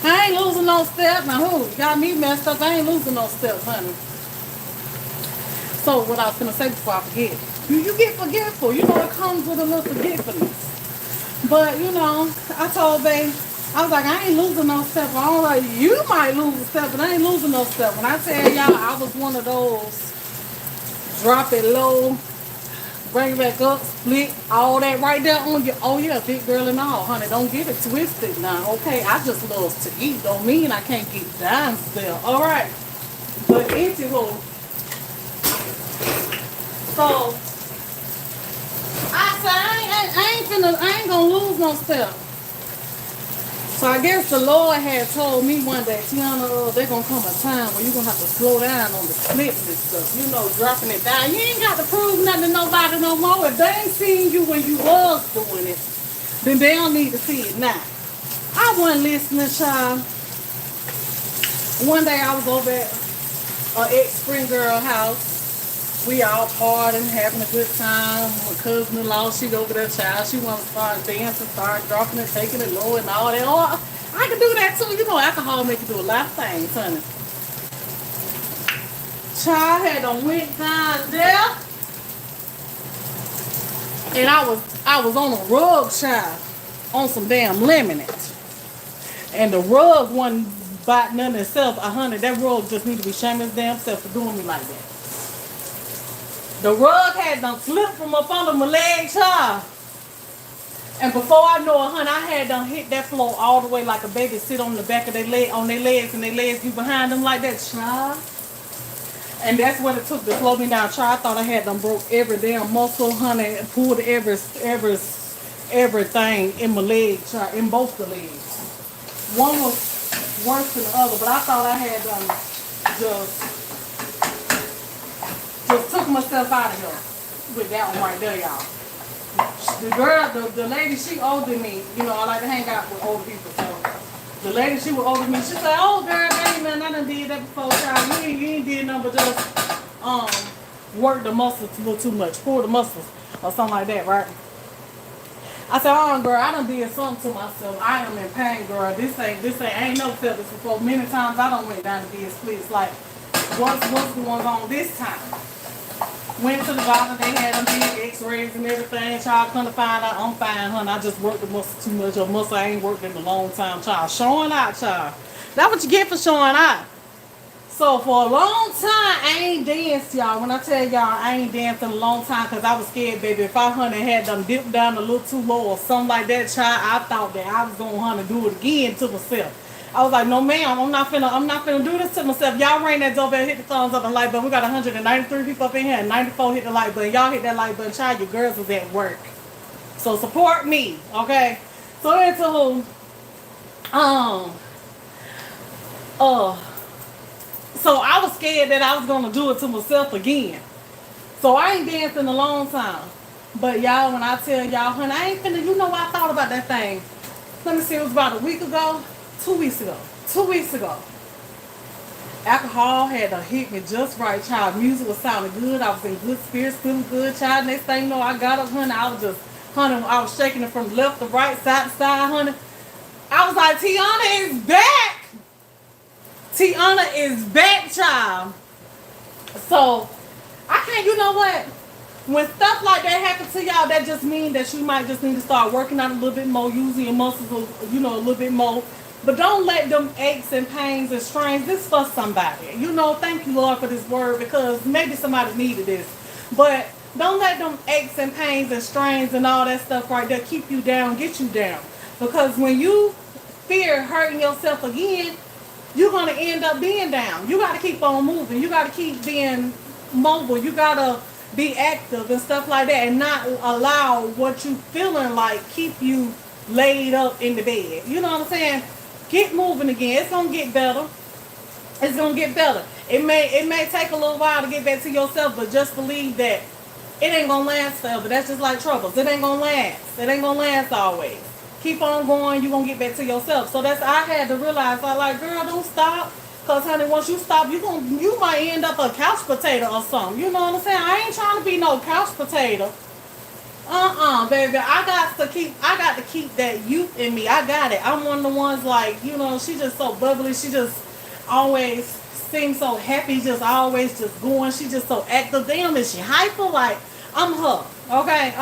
I ain't losing no step. Now who got me messed up? I ain't losing no steps, honey. So what I was gonna say before I forget, you get forgetful. You know it comes with a little forgetfulness. But you know, I told babe, I was like, I ain't losing no step. I don't like you might lose a step, but I ain't losing no step. When I tell y'all, I was one of those drop it low, bring it back up, split, all that right there on you. Oh yeah, big girl and all, honey. Don't get it twisted now, okay? I just love to eat. Don't mean I can't get down still. All right. But anywho, so I said I ain't gonna lose no step. So I guess the Lord had told me one day, Tiana, there gonna come a time where you're gonna have to slow down on the splitting and stuff. You know, dropping it down. You ain't got to prove nothing to nobody no more. If they ain't seen you when you was doing it, then they don't need to see it now. I wasn't listening, child. One day I was over at an ex-spring girl house. We all partying, having a good time. My cousin-in-law, she over there, child. She want to start dancing, start dropping it, taking it low and all that. Oh, I can do that too. You know, alcohol make you do a lot of things, honey. Child had done went down there, and I was on a rug, child, on some damn lemonade, and the rug wasn't about none itself. Honey, that rug just need to be shaming his damn self for doing me like that. The rug had done slipped from up under my legs, child. And before I know it, honey, I had done hit that floor all the way like a baby sit on the back of their leg, on their legs, and their legs be behind them like that, child. And that's what it took to slow me down, child. I thought I had done broke every damn muscle, honey, and pulled everything in my leg, child, in both the legs. One was worse than the other, but I thought I had done just took myself out of here with that one right there, y'all. The girl, the lady, she older than me. You know, I like to hang out with older people. So the lady, she was older than me. She said, "Oh, girl, baby, man, I done did that before, child. You ain't did nothing but just work the muscles a little too much, pull the muscles or something like that, right?" I said, "Oh, girl, I done did something to myself. I am in pain, girl. This ain't. I ain't never felt this before. Many times I done went down to bed splits. Like, what's going on this time?" Went to the doctor, they had them big x-rays and everything. Child, couldn't find out I'm fine, honey. I just worked the muscle too much. Or muscle I ain't worked in a long time, child. Showing out, child. That's what you get for showing out. So for a long time, I ain't danced, y'all. When I tell y'all I ain't danced in a long time because I was scared, baby. If I, honey, had them dipped down a little too low or something like that, child, I thought that I was going to, honey, do it again to myself. I was like, no, ma'am, I'm not finna do this to myself. Y'all ring that doorbell, hit the thumbs up and like button. We got 193 people up in here and 94 hit the like button. Y'all hit that like button, child. Your girls was at work. So support me, okay? So into who? So I was scared that I was gonna do it to myself again. So I ain't danced in a long time. But y'all, when I tell y'all, honey, I ain't finna, you know what I thought about that thing. Let me see, it was about a week ago. 2 weeks ago. 2 weeks ago. Alcohol had to hit me just right, child. Music was sounding good. I was in good spirits, feeling good, child. Next thing you know, I got up, honey. I was shaking it from left to right, side to side, honey. I was like, Tiana is back. Tiana is back, child. So, I can't, you know what? When stuff like that happens to y'all, that just means that you might just need to start working out a little bit more, using your muscles, you know, a little bit more. But don't let them aches and pains and strains, this for somebody. You know, thank you, Lord, for this word, because maybe somebody needed this. But Don't let them aches and pains and strains and all that stuff right there keep you down, get you down. Because when you fear hurting yourself again, you're going to end up being down. You got to keep on moving. You got to keep being mobile. You got to be active and stuff like that, and not allow what you feeling like keep you laid up in the bed. You know what I'm saying? Get moving again. It's going to get better. It's going to get better. It may take a little while to get back to yourself, but just believe that it ain't going to last forever. That's just like troubles. It ain't going to last. It ain't going to last always. Keep on going, you're going to get back to yourself. So that's, I had to realize, I like, girl, don't stop. Because, honey, once you stop, you might end up a couch potato or something. You know what I'm saying? I ain't trying to be no couch potato. Baby. I got to keep that youth in me. I got it. I'm one of the ones, like, you know, she just so bubbly. She just always seems so happy, just always just going. She just so active. Damn, is she hyper? Like, I'm her. Okay,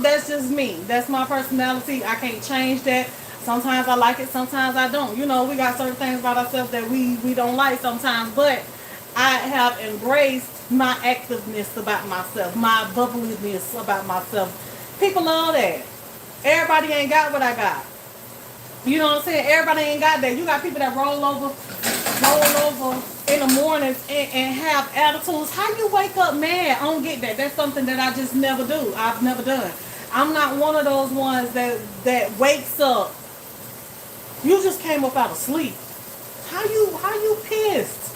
that's just me. That's my personality. I can't change that. Sometimes I like it, sometimes I don't. You know, we got certain things about ourselves that we don't like sometimes, but I have embraced my activeness about myself, my bubbliness about myself. People love that. Everybody ain't got what I got. You know what I'm saying? Everybody ain't got that. You got people that roll over in the mornings and have attitudes. How you wake up mad? I don't get that. That's something that I just never do. I've never done. I'm not one of those ones that wakes up. You just came up out of sleep. How you pissed?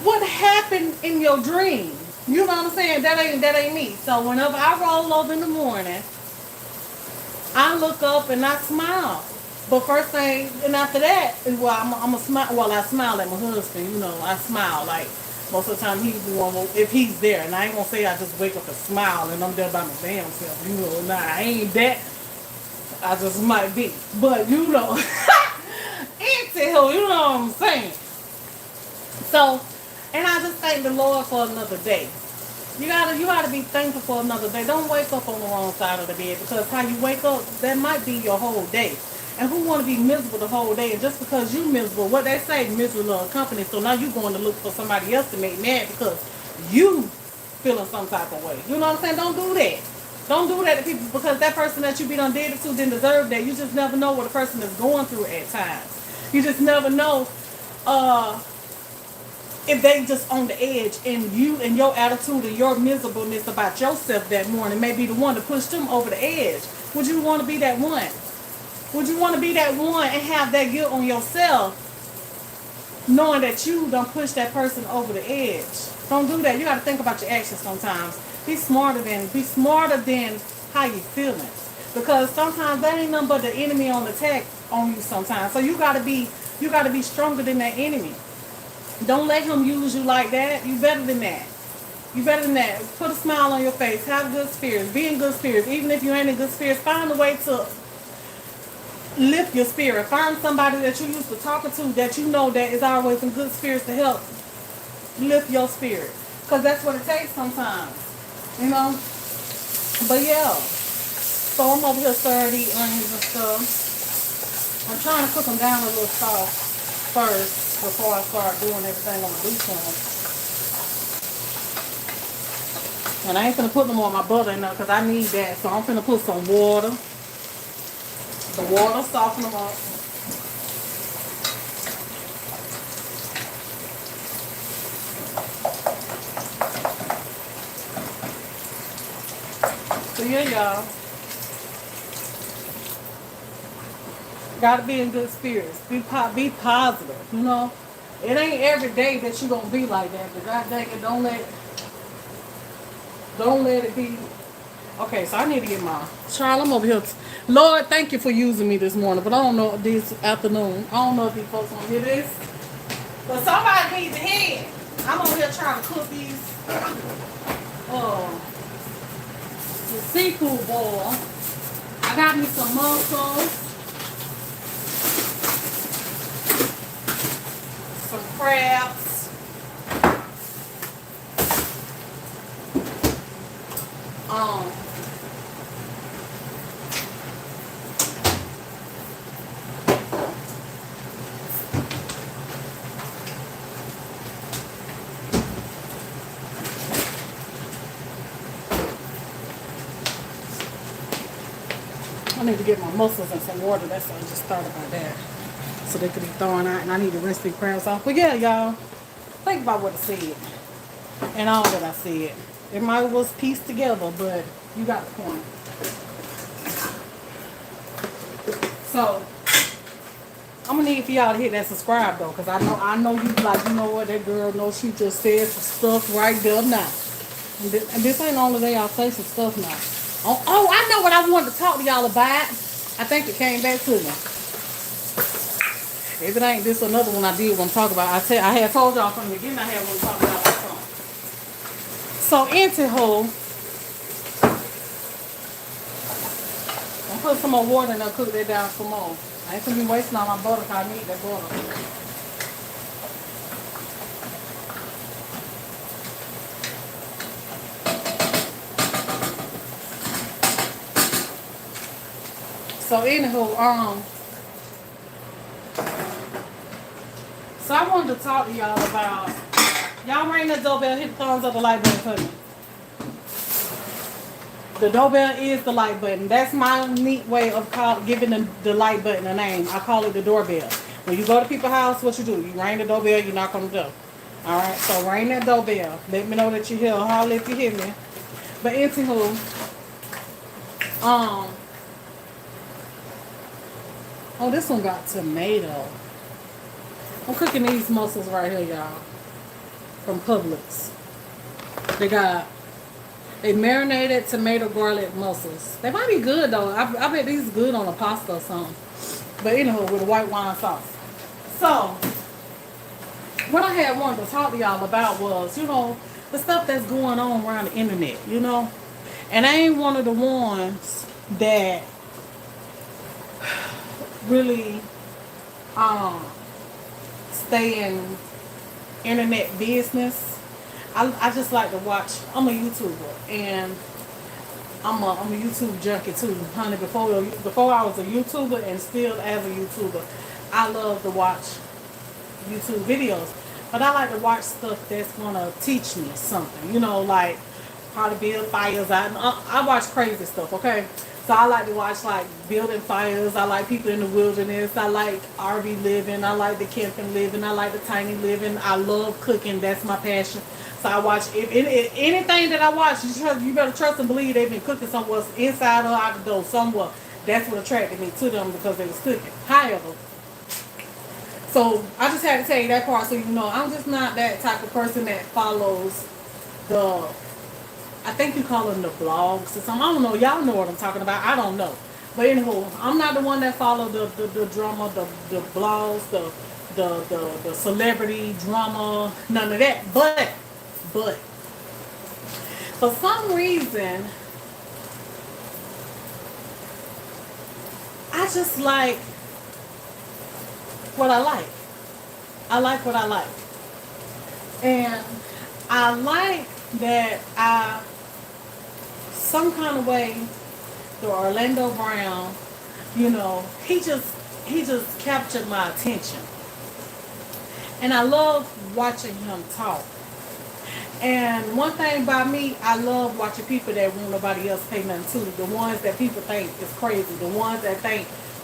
What happened in your dream? You know what I'm saying? That ain't me. So whenever I roll over in the morning, I look up and I smile. But first thing, and after that, well, I'm a smile. Well, I smile at my husband. You know, I smile. Like, most of the time, he's the one, if he's there. And I ain't gonna say I just wake up and smile and I'm there by my damn self. You know, nah, I ain't that. I just might be. But, you know, until, you know what I'm saying. So, and I just thank the Lord for another day. You gotta be thankful for another day. Don't wake up on the wrong side of the bed, because how you wake up, that might be your whole day. And who want to be miserable the whole day? And just because you miserable, what they say, misery love company. So now you going to look for somebody else to make mad because you feeling some type of way. You know what I'm saying? Don't do that. Don't do that to people, because that person that you be done did it to didn't deserve that. You just never know what a person is going through at times. You just never know if they just on the edge, and you and your attitude and your miserableness about yourself that morning may be the one to push them over the edge. Would you want to be that one? Would you want to be that one and have that guilt on yourself, knowing that you don't push that person over the edge? Don't do that. You got to think about your actions sometimes. Be smarter than how you feeling, because sometimes that ain't nothing but the enemy on attack on you sometimes. So you got to be stronger than that enemy. Don't let him use you like that. You better than that. You better than that. Put a smile on your face. Have good spirits. Be in good spirits. Even if you ain't in good spirits, find a way to lift your spirit. Find somebody that you used to talking to that you know that is always in good spirits to help lift your spirit. Because that's what it takes sometimes. You know? But yeah. So I'm over here stirring these onions and stuff. I'm trying to cook them down a little soft first before I start doing everything I'm going to do to them. And I ain't finna put them on my butter in there because I need that. So I'm finna put some water. The water soften them up. So yeah, y'all. Gotta be in good spirits. Be positive, you know. It ain't every day that you gonna be like that, but God dang it, don't let it be. Okay, so I need to get my Charles, I'm over here. Lord, thank you for using me this morning, but I don't know this afternoon. I don't know if these folks want to hear this, but somebody needs to hear it. I'm over here trying to cook these the seafood boil. I got me some mussels, some crabs. I need to get my mussels in some water. That's what I just thought about that. So they could be thrown out, and I need to rinse these crabs off. But yeah, y'all, think about what I said and all that I said. It might was pieced together, but you got the point. So I'm gonna need for y'all to hit that subscribe though, cause I know you like, you know what, that girl knows, she just said some stuff right there now. And this ain't the only day I'll say some stuff now. Oh, I know what I wanted to talk to y'all about. I think it came back to me. If it ain't this another one I did want to talk about. I had told y'all from the beginning I had one to talk about something. So anywho, I'm put some more water in there, cook that down some more. I ain't gonna be wasting all my butter because I need that butter. So anywho, so I wanted to talk to y'all about, y'all ring the doorbell, hit the thumbs up, the like button for me. The doorbell is the like button. That's my neat way of giving the like button a name. I call it the doorbell. When you go to people's house, what you do? You ring the doorbell, you knock on the door. Alright, so ring that doorbell. Let me know that you're here. Holler if you hear me. But anywho, oh, this one got tomato. I'm cooking these mussels right here, y'all. From Publix. They marinated tomato garlic mussels. They might be good though. I bet these good on a pasta or something. But anyway, with a white wine sauce. So, what I had wanted to talk to y'all about was, you know, the stuff that's going on around the internet, you know. And I ain't one of the ones that really stay in internet business. I just like to watch. I'm a YouTuber and I'm a YouTube junkie too, honey. Before I was a YouTuber and still as a YouTuber, I love to watch YouTube videos. But I like to watch stuff that's gonna teach me something. You know, like how to build fires. I watch crazy stuff. Okay. So I like to watch like building fires. I like people in the wilderness. I like RV living. I like the camping living. I like the tiny living. I love cooking. That's my passion. So I watch if anything that I watch. You better trust and believe they've been cooking somewhere inside or out the door somewhere. That's what attracted me to them because they was cooking. However, so I just had to tell you that part so you know I'm just not that type of person that follows the. I think you call them the blogs or something. I don't know. Y'all know what I'm talking about. I don't know. But anyway, I'm not the one that follow the drama, the blogs, the celebrity drama, none of that. But for some reason, I just like what I like. I like what I like. And I like that some kind of way, the Orlando Brown, you know, he just captured my attention. And I love watching him talk. And one thing about me, I love watching people that won't nobody else pay nothing to. The ones that people think is crazy. The ones that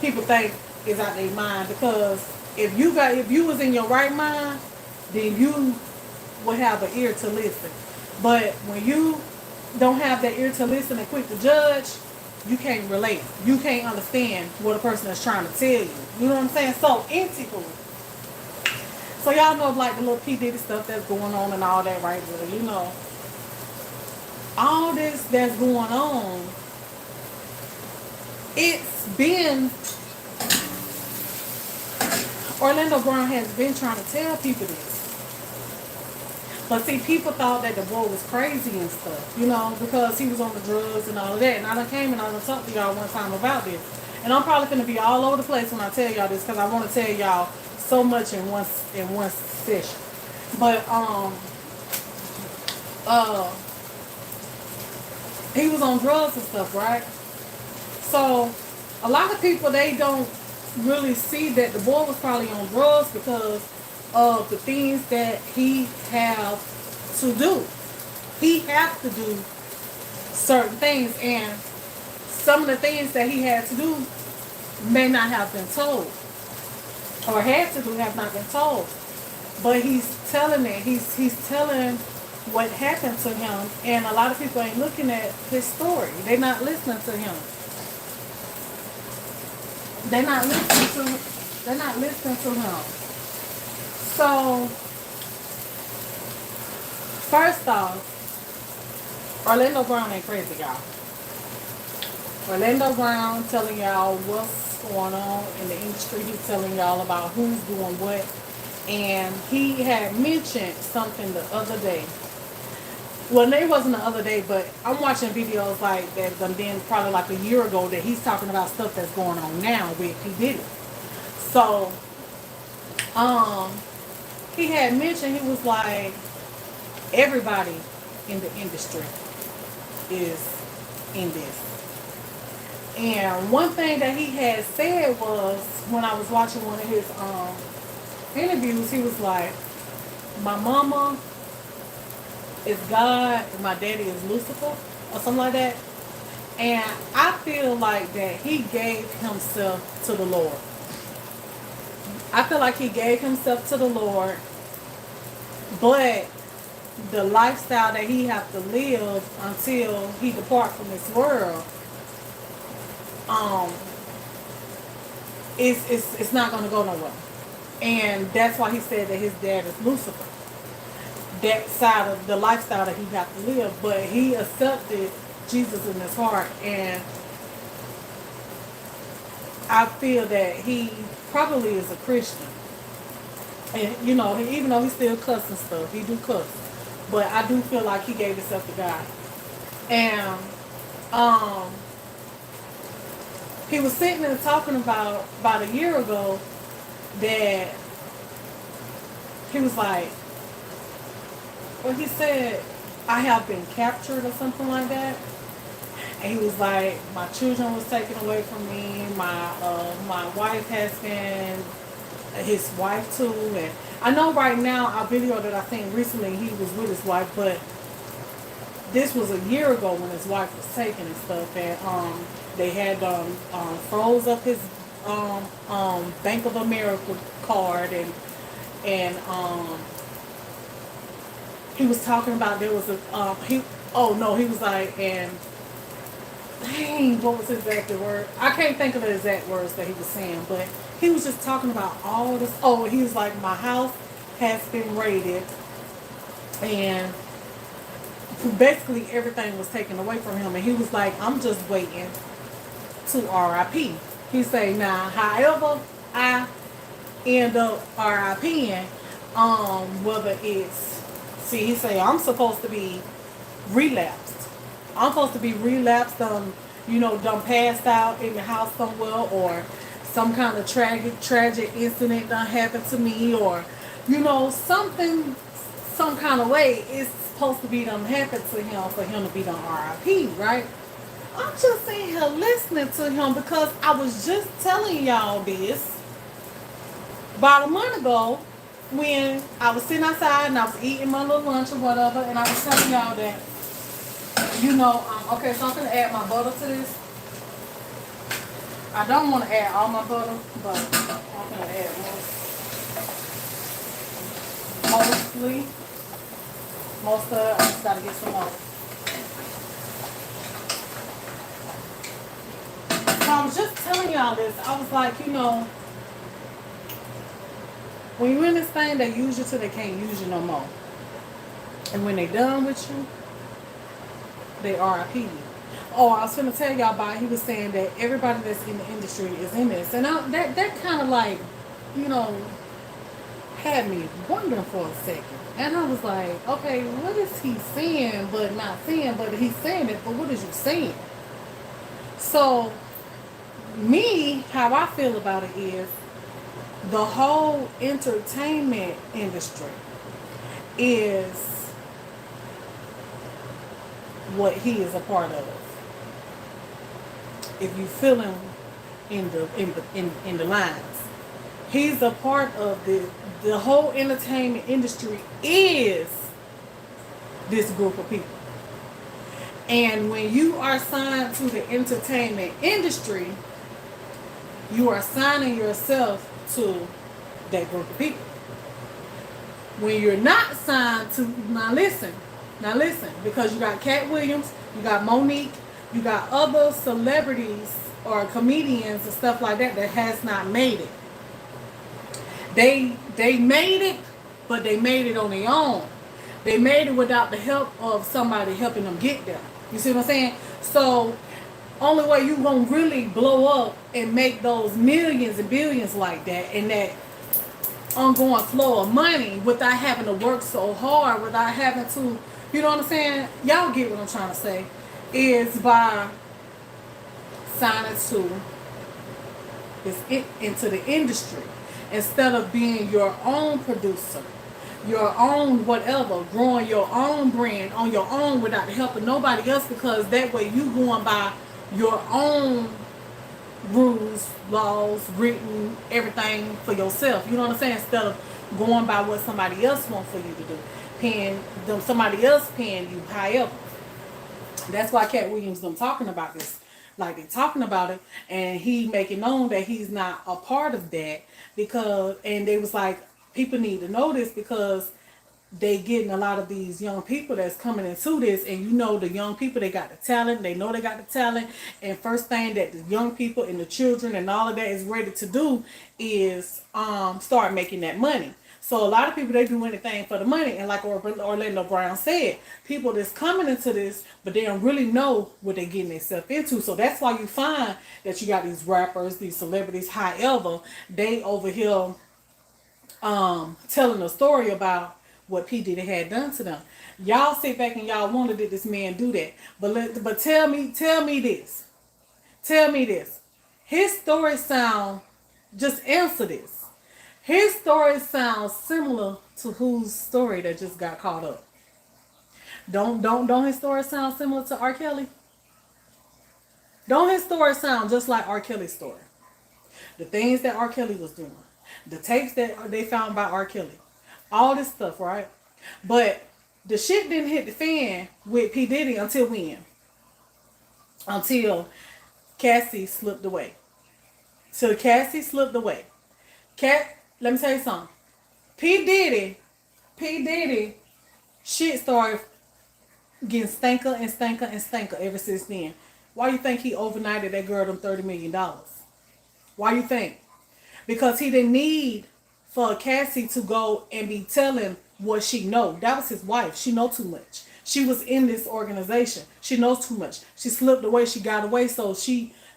people think is out their mind. Because if you was in your right mind, then you would have an ear to listen. But when you don't have that ear to listen and quick to judge, you can't relate. You can't understand what a person is trying to tell you. You know what I'm saying? So, anywho. So y'all know like the little P. Diddy stuff that's going on and all that right there, you know. All this that's going on, it's been, Orlando Brown has been trying to tell people this. But see, people thought that the boy was crazy and stuff, you know, because he was on the drugs and all of that. And I done came and I done talked to y'all one time about this. And I'm probably going to be all over the place when I tell y'all this because I want to tell y'all so much in one session. But he was on drugs and stuff, right? So a lot of people, they don't really see that the boy was probably on drugs because of the things that he have to do. He has to do certain things, and some of the things that he had to do may not have been told, or had to do have not been told. But he's telling it. He's telling what happened to him, and a lot of people ain't looking at his story. They're not listening to him. They're not listening to. They're not listening to him. So first off, Orlando Brown ain't crazy, y'all. Orlando Brown telling y'all what's going on in the industry. He's telling y'all about who's doing what. And he had mentioned something the other day. Well, it wasn't the other day, but I'm watching videos like that then probably like a year ago that he's talking about stuff that's going on now with P. Diddy. So, he had mentioned, he was like, everybody in the industry is in this. And one thing that he had said was, when I was watching one of his interviews, he was like, my mama is God and my daddy is Lucifer, or something like that. And I feel like that he gave himself to the Lord. I feel like he gave himself to the Lord, but the lifestyle that he have to live until he depart from this world, it's not going to go nowhere. And that's why he said that his dad is Lucifer. That side of the lifestyle that he have to live, but he accepted Jesus in his heart, and I feel that he probably is a Christian. And you know, even though he still cuss and stuff, he do cuss, but I do feel like he gave himself to God. And he was sitting there talking about a year ago that he was like, well, he said, I have been captured or something like that. And he was like, my children was taken away from me. My wife has been, his wife too. And I know right now, a video that I think recently he was with his wife, but this was a year ago when his wife was taken and stuff. And they had froze up his Bank of America card, and he was talking about there was a he was like, and dang, what was his exact word? I can't think of the exact words that he was saying, but he was just talking about all this. Oh, he was like, my house has been raided, and basically everything was taken away from him, and he was like, I'm just waiting to RIP. He say, now, however I end up RIPing, whether it's, see, he say, I'm supposed to be relapsed. I'm supposed to be relapsed, done passed out in the house somewhere, or some kind of tragic incident done happened to me, or, something, some kind of way it's supposed to be done happen to him for him to be done RIP, right? I'm just sitting here listening to him because I was just telling y'all this about a month ago when I was sitting outside and I was eating my little lunch or whatever, and I was telling y'all that, okay, so I'm going to add my butter to this. I don't want to add all my butter, but I'm going to add most of it. I just got to get some more. So I was just telling y'all this. I was like, when you're in this thing, they use you till they can't use you no more. And when they done with you, they RIP you. Oh, I was going to tell y'all about, he was saying that everybody that's in the industry is in this. And that kind of like, had me wondering for a second. And I was like, okay, what is he saying but not saying? But he's saying it, but what is you saying? So, me, how I feel about it is, the whole entertainment industry is what he is a part of. If you feel him in the lines, he's a part of the whole entertainment industry is this group of people. And when you are signed to the entertainment industry, you are signing yourself to that group of people. When you're not signed to, now listen, because you got Cat Williams, you got Monique, you got other celebrities or comedians and stuff like that that has not made it. They made it, but they made it on their own. They made it without the help of somebody helping them get there. You see what I'm saying? So only way you gonna really blow up and make those millions and billions like that and that ongoing flow of money without having to work so hard, without having to, you know what I'm saying? Y'all get what I'm trying to say, is by signing to into the industry instead of being your own producer, your own whatever, growing your own brand on your own without the help of nobody else, because that way you going by your own rules, laws, written, everything for yourself. You know what I'm saying? Instead of going by what somebody else wants for you to do, paying them, somebody else paying you however. That's why Cat Williams them talking about this. Like they talking about it, and he making known that he's not a part of that, because, and they was like, people need to know this because they getting a lot of these young people that's coming into this, and you know the young people, they got the talent, they know they got the talent, and first thing that the young people and the children and all of that is ready to do is start making that money. So a lot of people, they do anything for the money, and like Orlando Brown said, people that's coming into this, but they don't really know what they're getting themselves into. So that's why you find that you got these rappers, these celebrities, however, they over here telling a story about what P Diddy had done to them. Y'all sit back and y'all wonder, did this man do that? But tell me this. Tell me this. His story sound, just answer this. His story sounds similar to whose story that just got caught up. Don't his story sound similar to R. Kelly? Don't his story sound just like R. Kelly's story? The things that R. Kelly was doing, the tapes that they found by R. Kelly, all this stuff, right? But the shit didn't hit the fan with P. Diddy until when? Until Cassie slipped away. So Cassie slipped away. Let me tell you something. P. Diddy, shit started getting stanker and stanker and stanker ever since then. Why you think he overnighted that girl them $30 million? Why you think? Because he didn't need for Cassie to go and be telling what she know. That was his wife. She know too much. She was in this organization. She knows too much. She slipped away. She got away. So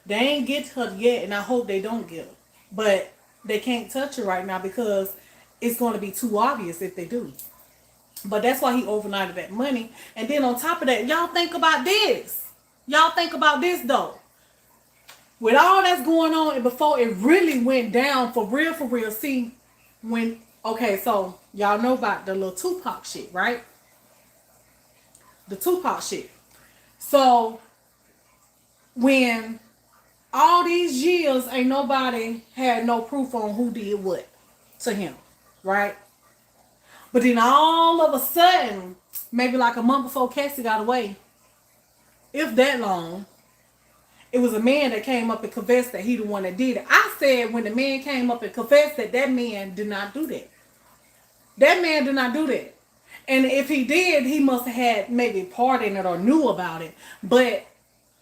they ain't get her yet, and I hope they don't get her. But they can't touch her right now because it's going to be too obvious if they do. But that's why he overnighted that money. And then on top of that, y'all think about this. Y'all think about this though. With all that's going on, and before it really went down for real, see, when, okay, so y'all know about the little Tupac shit, right? The Tupac shit. So when all these years ain't nobody had no proof on who did what to him, right? But then all of a sudden, maybe like a month before Cassie got away, if that long, it was a man that came up and confessed that he the one that did it. I said when the man came up and confessed that man did not do that. That man did not do that. And if he did, he must have had maybe part in it or knew about it. But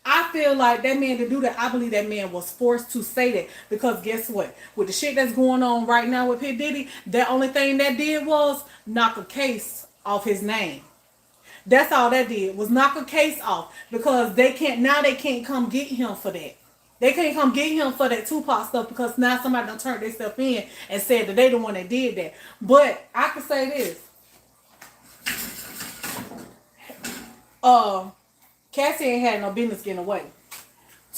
I feel like that man to do that, I believe that man was forced to say that. Because guess what? With the shit that's going on right now with P. Diddy, the only thing that did was knock a case off his name. That's all that did, was knock a case off. Because they can't come get him for that. They can't come get him for that Tupac stuff because now somebody done turned their stuff in and said that they the one that did that. But I can say this. Cassie ain't had no business getting away.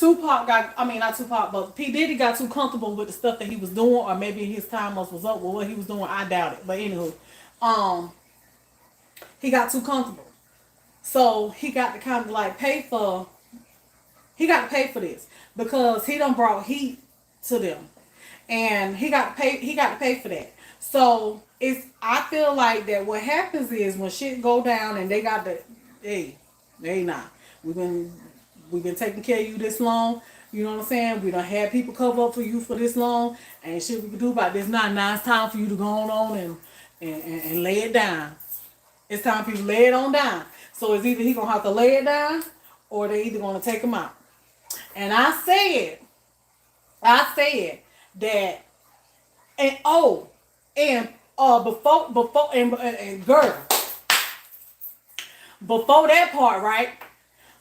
Not Tupac, but P. Diddy got too comfortable with the stuff that he was doing, or maybe his time was up with what he was doing. I doubt it. But anywho, he got too comfortable. So he got to kind of like pay for this because he done brought heat to them. And he got to pay for that. So I feel like that what happens is when shit go down and they got the, hey, they not. We've been taking care of you this long. You know what I'm saying? We done had people cover up for you for this long. Ain't shit we can do about this now. Now it's time for you to go on and lay it down. It's time for you to lay it on down. So it's either he gonna have to lay it down or they either gonna take him out. And I said that, and oh, and before and girl, before that part, right?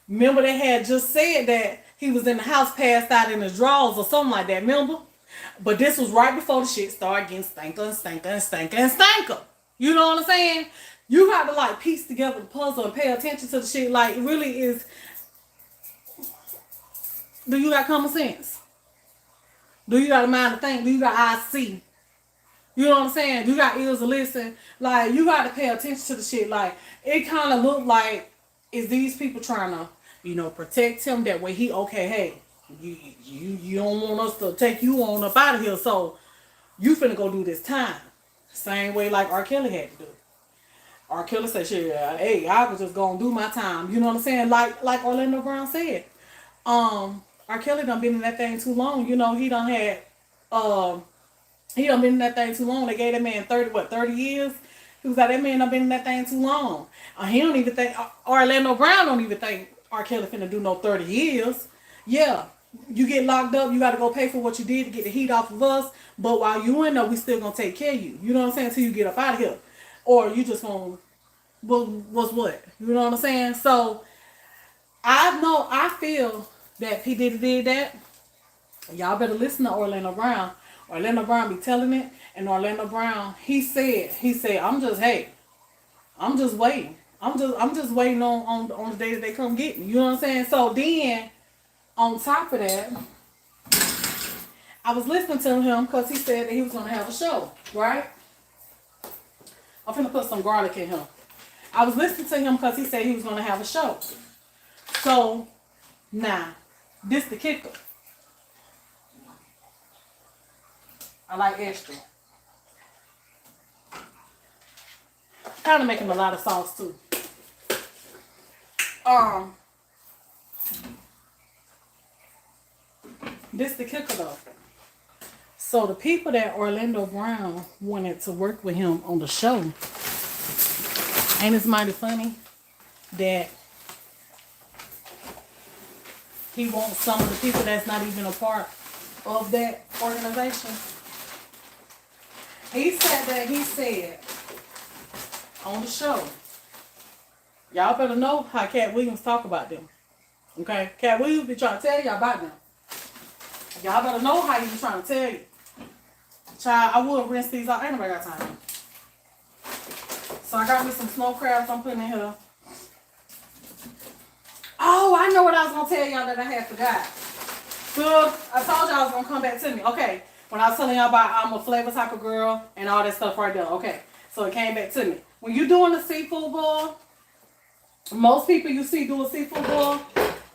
Remember they had just said that he was in the house passed out in his drawers or something like that, remember? But this was right before the shit started getting stanker and stanker and stanker and stanker. You know what I'm saying? You got to like piece together the puzzle and pay attention to the shit. Like, it really is. Do you got common sense? Do you got a mind to think? Do you got eyes to see? You know what I'm saying? You got ears to listen. Like, you got to pay attention to the shit. Like, it kind of looked like, is these people trying to, protect him that way? He, okay, hey, you don't want us to take you on up out of here, so you finna go do this time. Same way like R. Kelly had to do. R. Kelly said, shit, hey, I was just gonna do my time. You know what I'm saying? Like Orlando Brown said. R. Kelly done been in that thing too long. He done had, he done been in that thing too long. They gave that man 30 years? He was like, that man done been in that thing too long. He don't even think, Orlando Brown don't even think R. Kelly finna do no 30 years. Yeah, you get locked up, you gotta go pay for what you did to get the heat off of us. But while you in there, we still gonna take care of you. You know what I'm saying? Until you get up out of here. Or you just gonna, what's what? You know what I'm saying? So, I feel that P. Diddy did that. Y'all better listen to Orlando Brown. Orlando Brown be telling it. And Orlando Brown, he said, I'm just waiting. I'm just waiting on the day that they come get me. You know what I'm saying? So then, on top of that, I was listening to him because he said that he was going to have a show, right? I'm finna put some garlic in him. I was listening to him because he said he was going to have a show. So, now, this the kicker. I like extra. Kind of making a lot of sauce too. This the kicker though. So the people that Orlando Brown wanted to work with him on the show, ain't it's mighty funny that he wants some of the people that's not even a part of that organization. He said on the show, y'all better know how Cat Williams talk about them. Okay? Cat Williams be trying to tell y'all about them. Y'all better know how he be trying to tell you. Child, I would rinse these out. Ain't nobody got time. So I got me some snow crabs I'm putting in here. Oh, I know what I was going to tell y'all that I had forgot. So, I told y'all I was going to come back to me. Okay. When I was telling y'all about I'm a flavor type of girl and all that stuff right there. Okay. So it came back to me. When you're doing a seafood boil, most people you see do a seafood boil,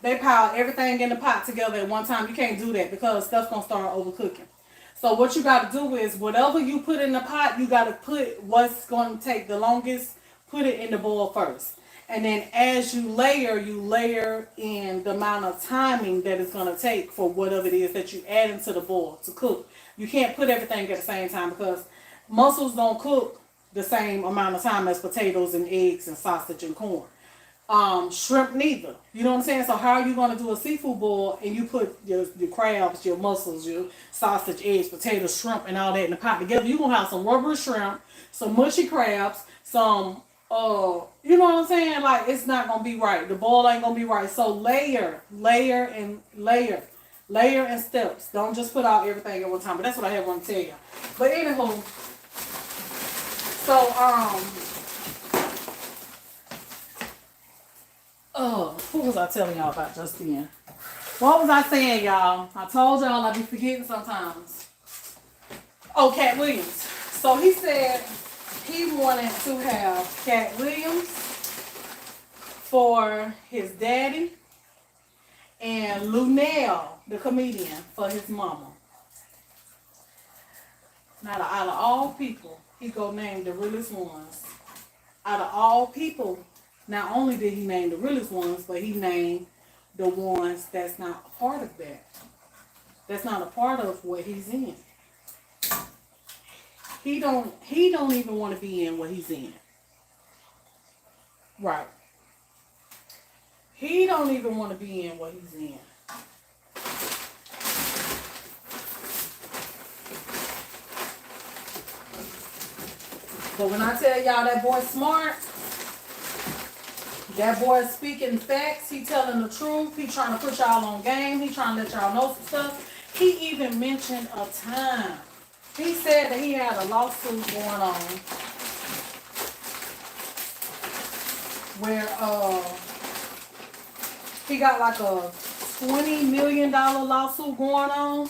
they pile everything in the pot together at one time. You can't do that because stuff's going to start overcooking. So what you got to do is whatever you put in the pot, you got to put what's going to take the longest, put it in the boil first. And then as you layer in the amount of timing that it's going to take for whatever it is that you add into the boil to cook. You can't put everything at the same time because mussels don't cook the same amount of time as potatoes and eggs and sausage and corn. Shrimp neither. You know what I'm saying? So how are you going to do a seafood boil and you put your crabs, your mussels, your sausage, eggs, potatoes, shrimp, and all that in the pot together? You're going to have some rubber shrimp, some mushy crabs, some, you know what I'm saying? Like, it's not going to be right. The boil ain't going to be right. So layer and steps. Don't just put out everything at one time. But that's what I have want to tell you. But anywho, so, what was I telling y'all about just then? What was I saying, y'all? I told y'all I be forgetting sometimes. Oh, Cat Williams. So he said he wanted to have Cat Williams for his daddy and Lunell, the comedian, for his mama. Now, out of all people, he go name the realest ones. Out of all people, Not only did he name the realest ones, but he named the ones that's not a part of that. That's not a part of what he's in. He don't even want to be in what he's in. Right. He don't even want to be in what he's in. But when I tell y'all that boy's smart, that boy's speaking facts, he telling the truth, he trying to put y'all on game, he trying to let y'all know some stuff. He even mentioned a time. He said that he had a lawsuit going on where he got like a $20 million lawsuit going on.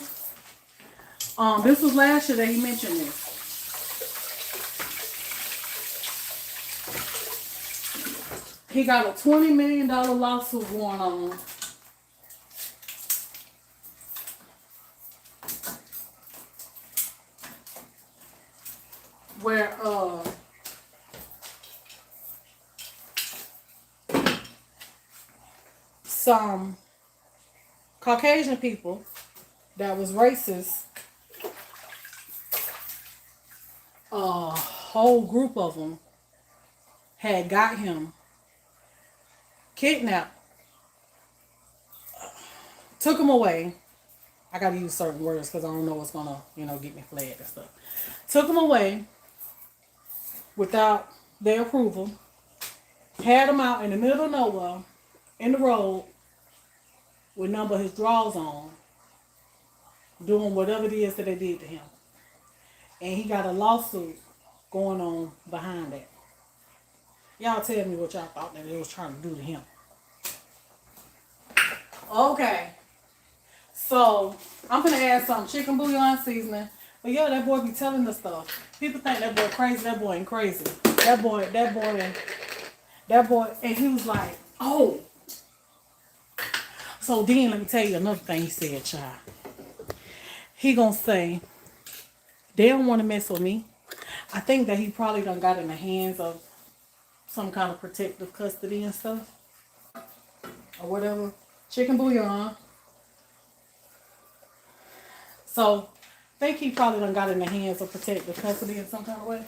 This was last year that he mentioned this. He got a $20 million lawsuit going on. Where some Caucasian people that was racist, a whole group of them had got him kidnapped, took him away. I gotta use certain words because I don't know what's gonna, get me flagged and stuff. Took him away without their approval. Had him out in the middle of nowhere, in the road, with none but his drawers on, doing whatever it is that they did to him. And he got a lawsuit going on behind that. Y'all tell me what y'all thought that they was trying to do to him. Okay. So, I'm going to add some chicken bouillon seasoning. But yeah, that boy be telling us stuff. People think that boy crazy. That boy ain't crazy. That boy, and he was like, oh. So then, let me tell you another thing he said, child. He gonna say, they don't want to mess with me. I think that he probably done got in the hands of some kind of protective custody and stuff. Or whatever. Chicken bouillon. So, I think he probably done got in the hands of protective custody in some kind of way.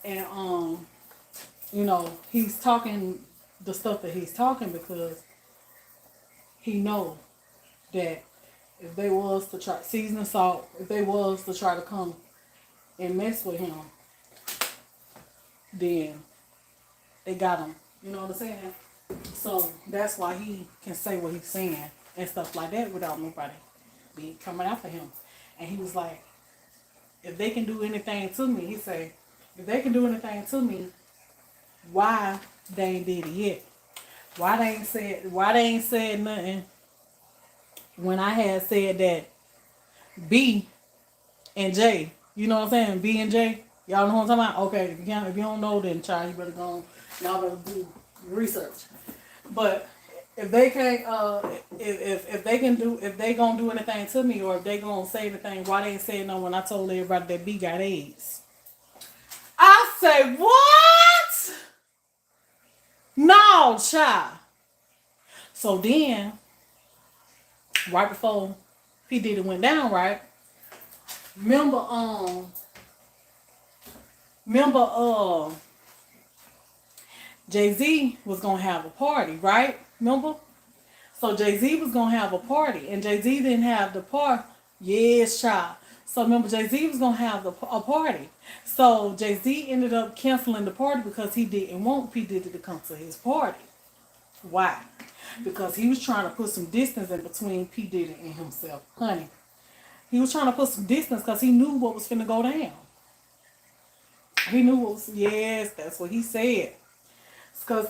And, he's talking the stuff that he's talking because he know that if they was to try, season and salt, if they was to try to come and mess with him, then they got him. You know what I'm saying? So that's why he can say what he's saying and stuff like that without nobody be coming after him. And he was like, if they can do anything to me, he say, if they can do anything to me, why they ain't did it yet? Why they ain't said nothing when I had said that B and J, you know what I'm saying? B and J, y'all know what I'm talking about? Okay, if you don't know, then child, you better go on, y'all better do research. But if they can't, if they gonna do anything to me, or if they gonna say anything, why they ain't saying no when I told everybody that B got AIDS? I say, what? No, child. So then, right before P. Diddy went down, right? Remember, Jay-Z was gonna have a party, right? Remember? So Jay-Z was gonna have a party, and Jay-Z didn't have the party. Yes, child. So remember, Jay-Z was gonna have a party. So Jay-Z ended up canceling the party because he didn't want P. Diddy to come to his party. Why? Because he was trying to put some distance in between P. Diddy and himself. Honey, he was trying to put some distance because he knew what was finna go down. He knew what was, yes, that's what he said.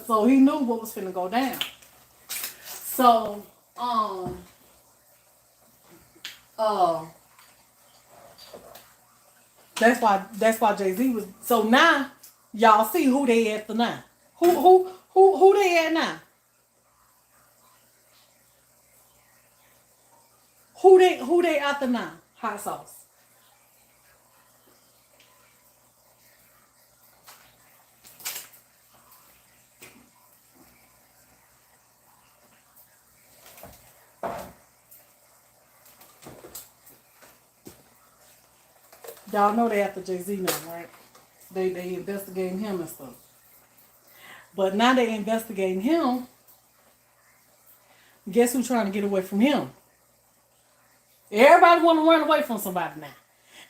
So he knew what was finna go down. So, that's why Jay-Z was, so now, y'all see who they at now. Who they at now? Who they after now? Hot sauce. Y'all know they after Jay-Z now, right? They investigating him and stuff. But now they investigating him. Guess who's trying to get away from him? Everybody want to run away from somebody now.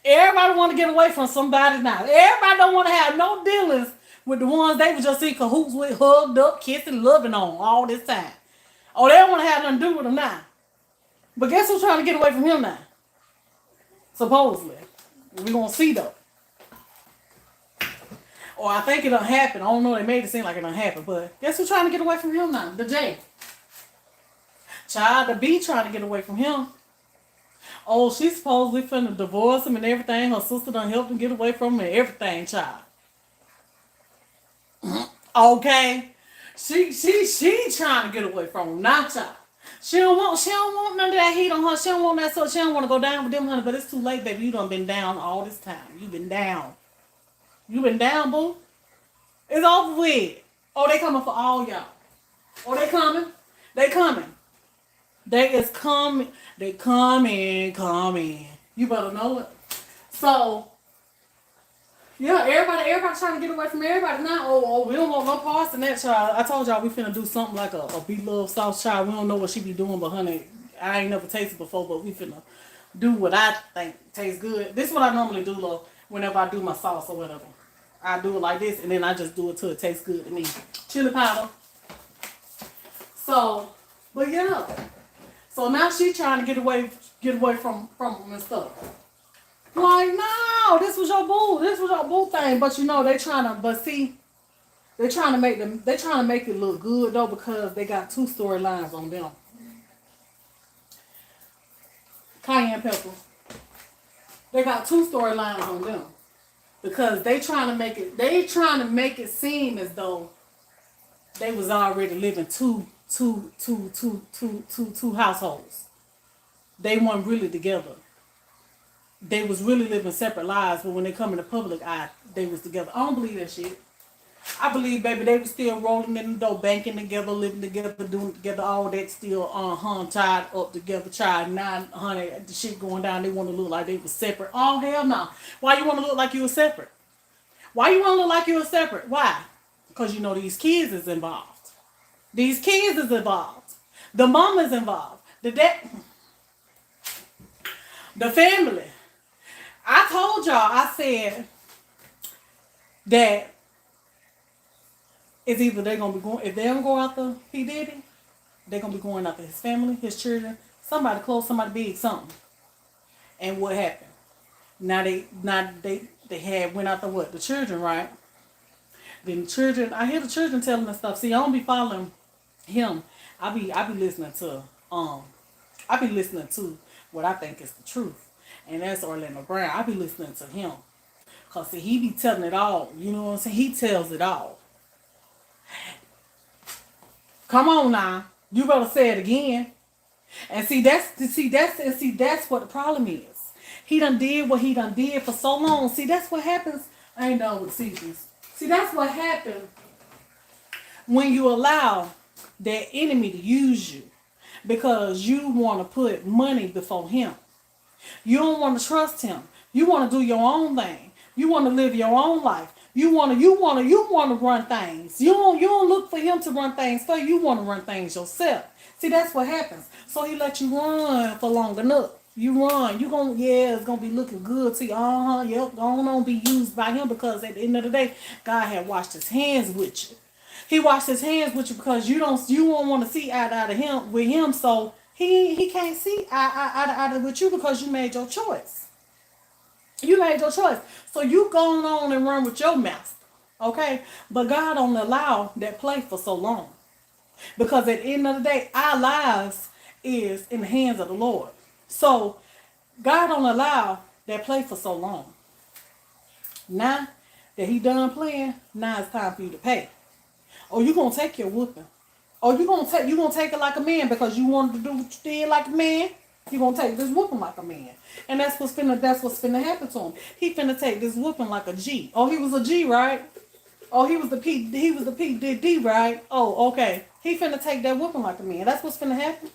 Everybody want to get away from somebody now. Everybody don't want to have no dealings with the ones they was just in cahoots with, hugged up, kissing, loving on all this time. Oh, they don't want to have nothing to do with them now. But guess who's trying to get away from him now? Supposedly. We're going to see though. Or I think it done happened. I don't know. They made it seem like it done happened. But guess who's trying to get away from him now? The J. Child, the B trying to get away from him. Oh, she's supposedly finna divorce him and everything. Her sister done helped him get away from him and everything, child. Okay. She trying to get away from him, not child. She don't want none of that heat on her. She don't want that stuff. She don't want to go down with them, honey. But it's too late, baby. You done been down all this time. You been down. You been down, boo. It's over with. Oh, they coming for all y'all. Oh, they coming. They coming. They is coming. They coming. You better know it. So, yeah, everybody trying to get away from everybody now. Oh, we don't want no parts in that, child. I told y'all we finna do something like a Be Love sauce, child. We don't know what she be doing, but honey, I ain't never tasted before, but we finna do what I think tastes good. This is what I normally do, though, whenever I do my sauce or whatever. I do it like this, and then I just do it till it tastes good to me. Chili powder. So, but yeah. So now she trying to get away from him and stuff. Like, no, this was your boo thing. But you know, they trying to make it look good though, because they got two storylines on them. Cayenne pepper. They got two storylines on them. Because they trying to make it seem as though they was already living two households. They weren't really together. They was really living separate lives, but when they come in the public eye, they was together. I don't believe that shit. I believe, baby, they was still rolling in the dough, banking together, living together, doing together, all that still tied up together, child. Now, honey, the shit going down, they want to look like they was separate. Oh, hell no. Why you want to look like you were separate? Why you want to look like you were separate? Why? Because you know these kids is involved. These kids is involved. The mom is involved. The dad, the family. I told y'all, I said that it's either they're going to be going, if they don't go after P. Diddy, they're going to be going after his family, his children, somebody close, somebody big, something. And what happened? Now they had went after what? The children, right? Then the children, I hear the children telling them stuff. See, I don't be following him. I be listening to what I think is the truth. And that's Orlando Brown. I be listening to him. Cause see, he be telling it all. You know what I'm saying? He tells it all. Come on now. You better say it again. And that's what the problem is. He done did what he done did for so long. See, that's what happens. I ain't done with seasons. See, that's what happens when you allow that enemy to use you. Because you want to put money before him. You don't want to trust him. You want to do your own thing. You want to live your own life. You want to run things. You don't look for him to run things for you. You want to run things yourself. See, that's what happens. So he let you run for long enough. You run. It's gonna be looking good to you. Yep, don't be used by him, because at the end of the day, God had washed his hands with you. He washed his hands with you because you won't want to see eye to eye with him, so he can't see eye to eye with you because you made your choice. You made your choice. So you going on and run with your master. Okay? But God don't allow that play for so long. Because at the end of the day, our lives is in the hands of the Lord. So God don't allow that play for so long. Now that he done playing, now it's time for you to pay. Or you gonna take your whooping. Or you gonna take it like a man because you wanted to do what you did like a man. You gonna take this whooping like a man. And that's what's finna happen to him. He finna take this whooping like a G. Oh, he was a G, right? Oh, he was the P D, right? Oh, okay. He finna take that whooping like a man. That's what's finna happen.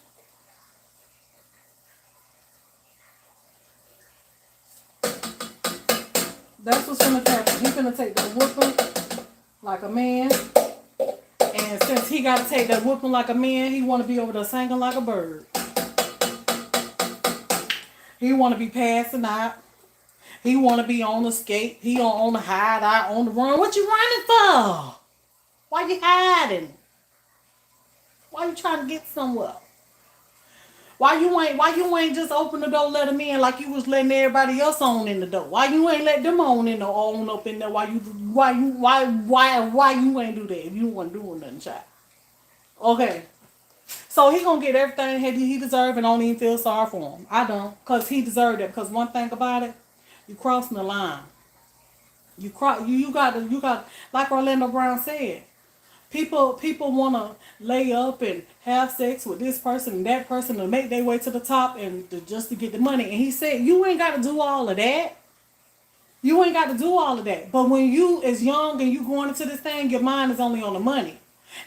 That's what's gonna happen. He gonna take that whooping like a man. And since he gotta take that whooping like a man, he wanna be over there singing like a bird. He wanna be passing out. He wanna be on the skate. He on the hideout, on the run. What you running for? Why you hiding? Why you trying to get somewhere? Why you ain't just open the door, let them in like you was letting everybody else on in the door? Why you ain't let them on in the on up in there? Why you ain't do that if you wasn't doing nothing, child? Okay. So he gonna get everything he deserve and don't even feel sorry for him. I don't, cause he deserved it. Because one thing about it, you crossing the line. You got like Orlando Brown said. People wanna lay up and have sex with this person and that person to make their way to the top and just to get the money. And he said, you ain't got to do all of that. You ain't got to do all of that. But when you is young and you going into this thing, your mind is only on the money.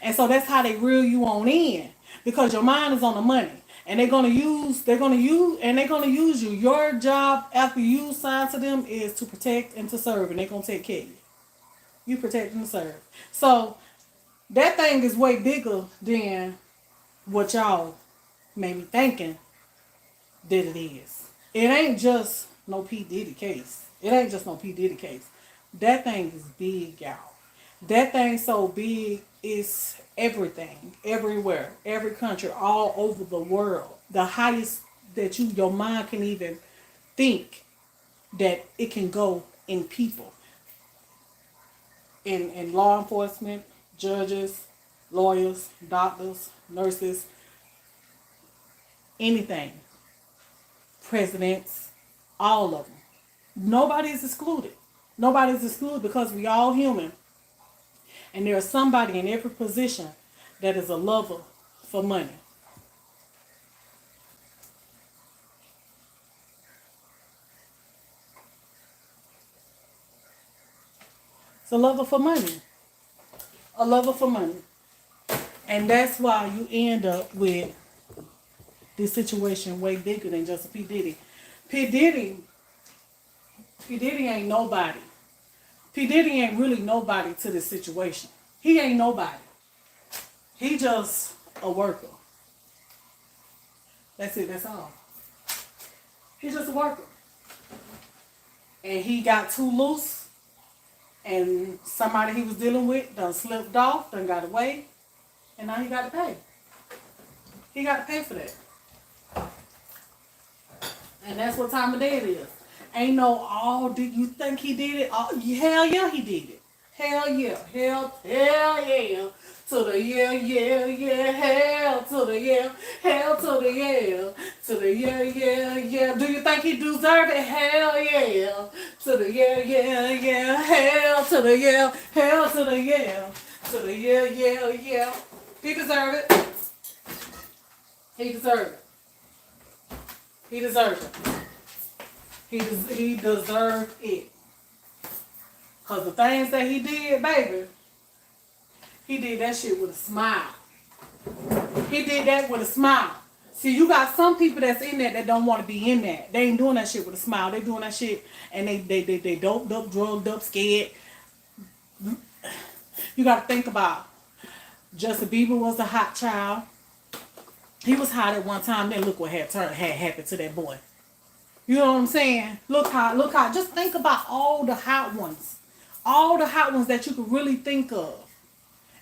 And so that's how they reel you on in. Because your mind is on the money. And they're gonna use you. Your job after you sign to them is to protect and to serve, and they're gonna take care of you. You protect and serve. So that thing is way bigger than what y'all may be thinking that it is. It ain't just no P. Diddy case. It ain't just no P. Diddy case. That thing is big, y'all. That thing so big, it's everything, everywhere, every country, all over the world. The highest that your mind can even think that it can go in people. In law enforcement, judges, lawyers, doctors, nurses, anything, presidents, all of them. Nobody is excluded. Nobody is excluded because we all human. And there's somebody in every position that is a lover for money. It's a lover for money. A lover for money. And that's why you end up with this situation way bigger than just P. Diddy. P. Diddy, P. Diddy ain't nobody. P. Diddy ain't really nobody to this situation. He ain't nobody. He just a worker. That's it, that's all. He's just a worker. And he got too loose, and somebody he was dealing with done slipped off, done got away, and now he got to pay. He got to pay for that. And that's what time of day it is. Ain't no, oh, did you think he did it? Oh, hell yeah, he did it. Hell yeah. Hell yeah. To the yeah. Hell to the yeah. Hell to the yeah. To the yeah. Do you think he deserve it? Hell yeah. To the yeah. Hell to the yeah. Hell to the yeah. To the yeah. He deserve it. He deserve it. He deserved it. He deserved it. Because the things that he did, baby, he did that shit with a smile. He did that with a smile. See, you got some people that's in there that don't want to be in that. They ain't doing that shit with a smile. They doing that shit and they doped up, drugged up, scared. You got to think about Justin Bieber was a hot child. He was hot at one time. Then look what had happened to that boy. You know what I'm saying? Look how. Just think about all the hot ones. All the hot ones that you could really think of.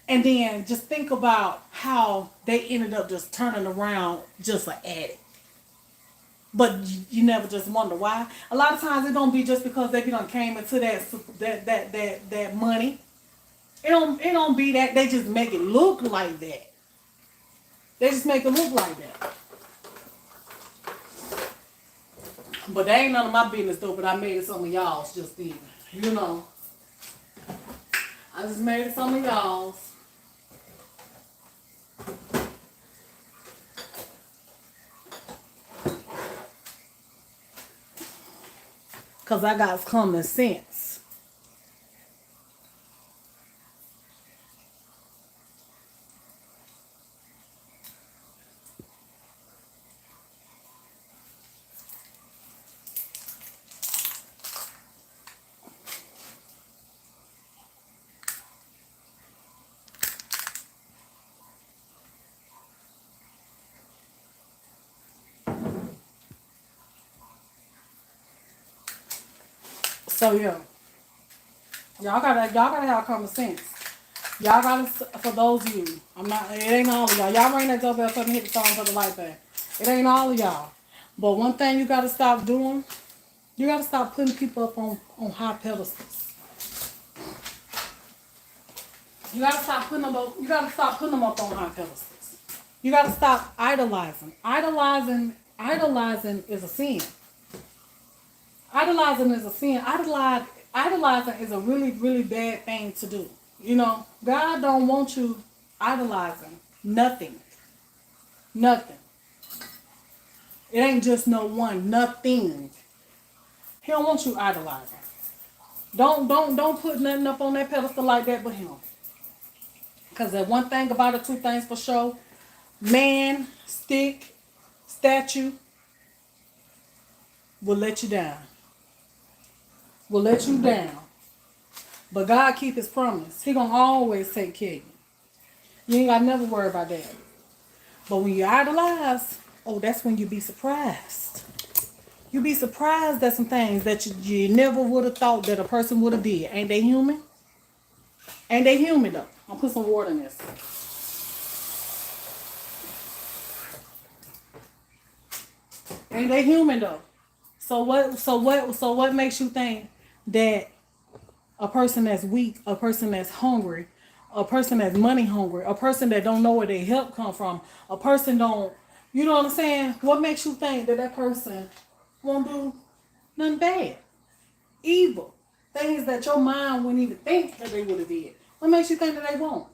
And then just think about how they ended up just turning around just an addict. But you never just wonder why. A lot of times it don't be just because they done came into that money. It don't be that. They just make it look like that. They just make it look like that. But that ain't none of my business though, but I made it some of y'all's just then. You know. I just made it some of y'all's. Because I got common sense. So yeah, y'all gotta have common sense. Y'all gotta, for those of you, I'm not, it ain't all of y'all. Y'all ring that doorbell for me, hit the phone for the light back. It ain't all of y'all. But one thing you gotta stop doing, you gotta stop putting people up on high pedestals. You gotta stop putting them up, on high pedestals. You gotta stop idolizing. Idolizing is a sin. Idolizing is a sin. Idolizing is a really, really bad thing to do. You know, God don't want you idolizing nothing. Nothing. It ain't just no one. Nothing. He don't want you idolizing. Don't put nothing up on that pedestal like that but him. Because that one thing about it, two things for sure. Man, stick, statue will let you down. Will let you down. But God keep his promise. He gonna always take care of you. You ain't gotta never worry about that. But when you idolize, oh, that's when you be surprised. You be surprised at some things that you never would have thought that a person would have did. Ain't they human? Ain't they human though? I'll put some water in this. Ain't they human though? So what makes you think that a person that's weak, a person that's hungry, a person that's money hungry, a person that don't know where their help come from, a person don't, you know what I'm saying? What makes you think that that person won't do nothing bad, evil, things that your mind wouldn't even think that they would have did? What makes you think that they won't?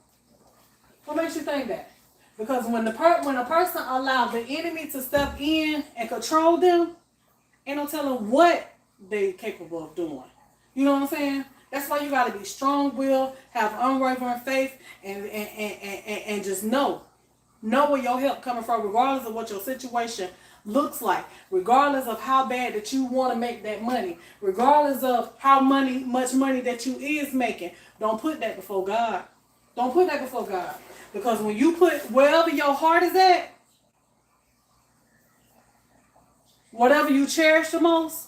What makes you think that? Because when a person allows the enemy to step in and control them, ain't no telling what they're capable of doing. You know what I'm saying? That's why you gotta be strong-willed, have unwavering faith, and just know where your help coming from, regardless of what your situation looks like, regardless of how bad that you want to make that money, regardless of how much money that you is making. Don't put that before God. Don't put that before God, because when you put wherever your heart is at, whatever you cherish the most.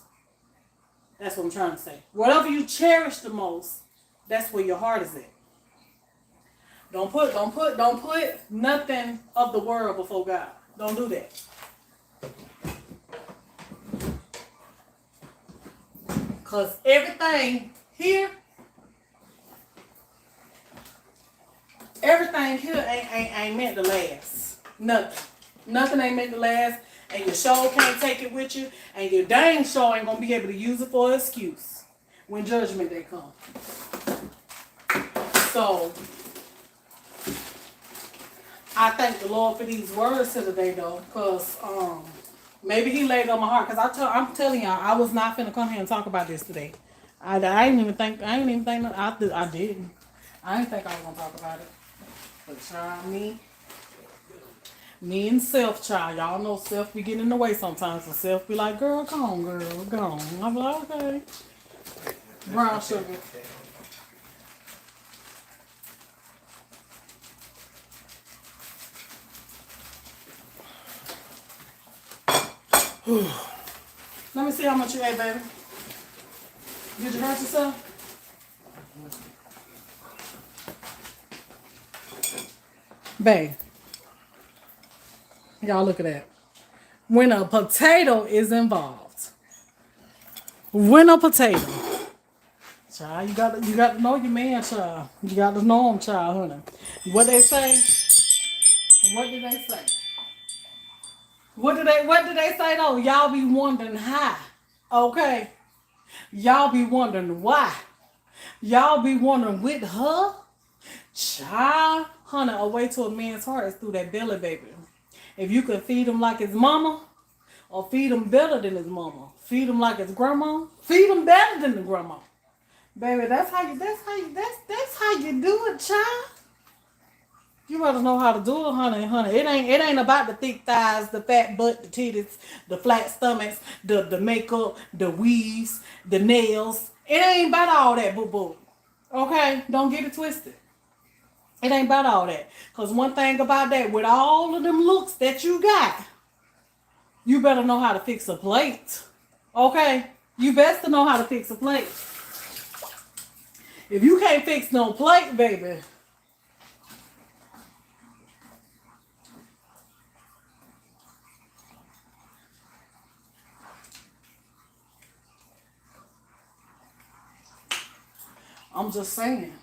That's what I'm trying to say. Whatever you cherish the most, that's where your heart is at. Don't put nothing of the world before God. Don't do that. Cause everything here ain't meant to last. Nothing ain't meant to last. And your show can't take it with you, and your dang show ain't gonna be able to use it for an excuse when judgment day comes. So I thank the Lord for these words today, though, because maybe He laid on my heart. Because I'm telling y'all, I was not finna come here and talk about this today. I didn't even think. I didn't. I didn't think I was gonna talk about it. But child, me and self, child. Y'all know self be getting in the way sometimes. So self be like, girl, come on, girl, go on. I'm like, okay. Brown sugar. Let me see how much you ate, baby. Did you hurt yourself? Babe. Y'all look at that. When a potato is involved. When a potato. Child, you got to know your man, child. You got to know him, child, honey. What they say? What did they say? What did they say though? Y'all be wondering how. Okay. Y'all be wondering why. Y'all be wondering with her. Child, honey, a way to a man's heart is through that belly, baby. If you could feed him like his mama, or feed him better than his mama, feed him like his grandma, feed him better than the grandma. Baby, that's how you do it, child. You better know how to do it, honey. It ain't about the thick thighs, the fat butt, the titties, the flat stomachs, the makeup, the weaves, the nails. It ain't about all that, boo-boo. Okay? Don't get it twisted. It ain't about all that. Because one thing about that, with all of them looks that you got, you better know how to fix a plate. Okay? You best to know how to fix a plate. If you can't fix no plate, baby. I'm just saying.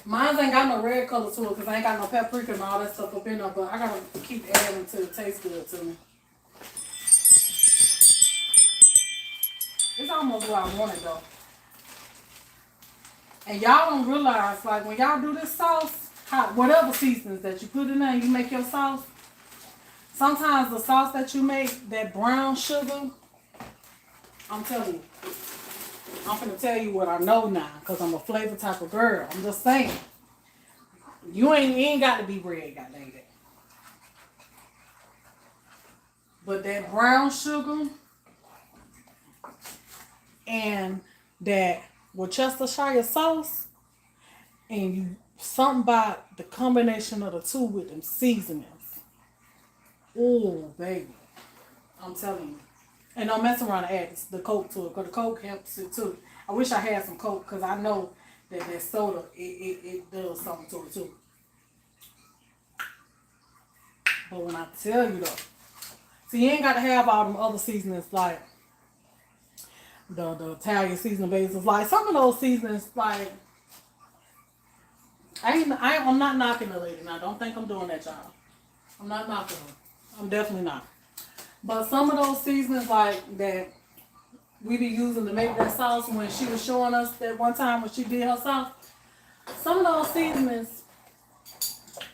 Mine ain't got no red color to it because I ain't got no paprika and all that stuff up in there, but I gotta keep adding until it tastes good to me. It's almost what I wanted though. And y'all don't realize, like when y'all do this sauce, whatever seasonings that you put in there and you make your sauce, sometimes the sauce that you make, that brown sugar, I'm telling you, I'm finna tell you what I know now, because I'm a flavor type of girl. I'm just saying. You ain't got to be red, goddamn it. But that brown sugar and that Worcestershire sauce, and you something about the combination of the two with them seasonings. Oh, baby. I'm telling you. And don't mess around and add the Coke to it, because the Coke helps it too. I wish I had some Coke, because I know that soda, it does something to it too. But when I tell you though, so you ain't got to have all them other seasonings like the Italian seasoning bases. Like some of those seasonings, like I'm not knocking the lady now. Don't think I'm doing that, y'all. I'm not knocking her. I'm definitely not. But some of those seasonings like that we be using to make that sauce, when she was showing us that one time when she did her sauce, some of those seasonings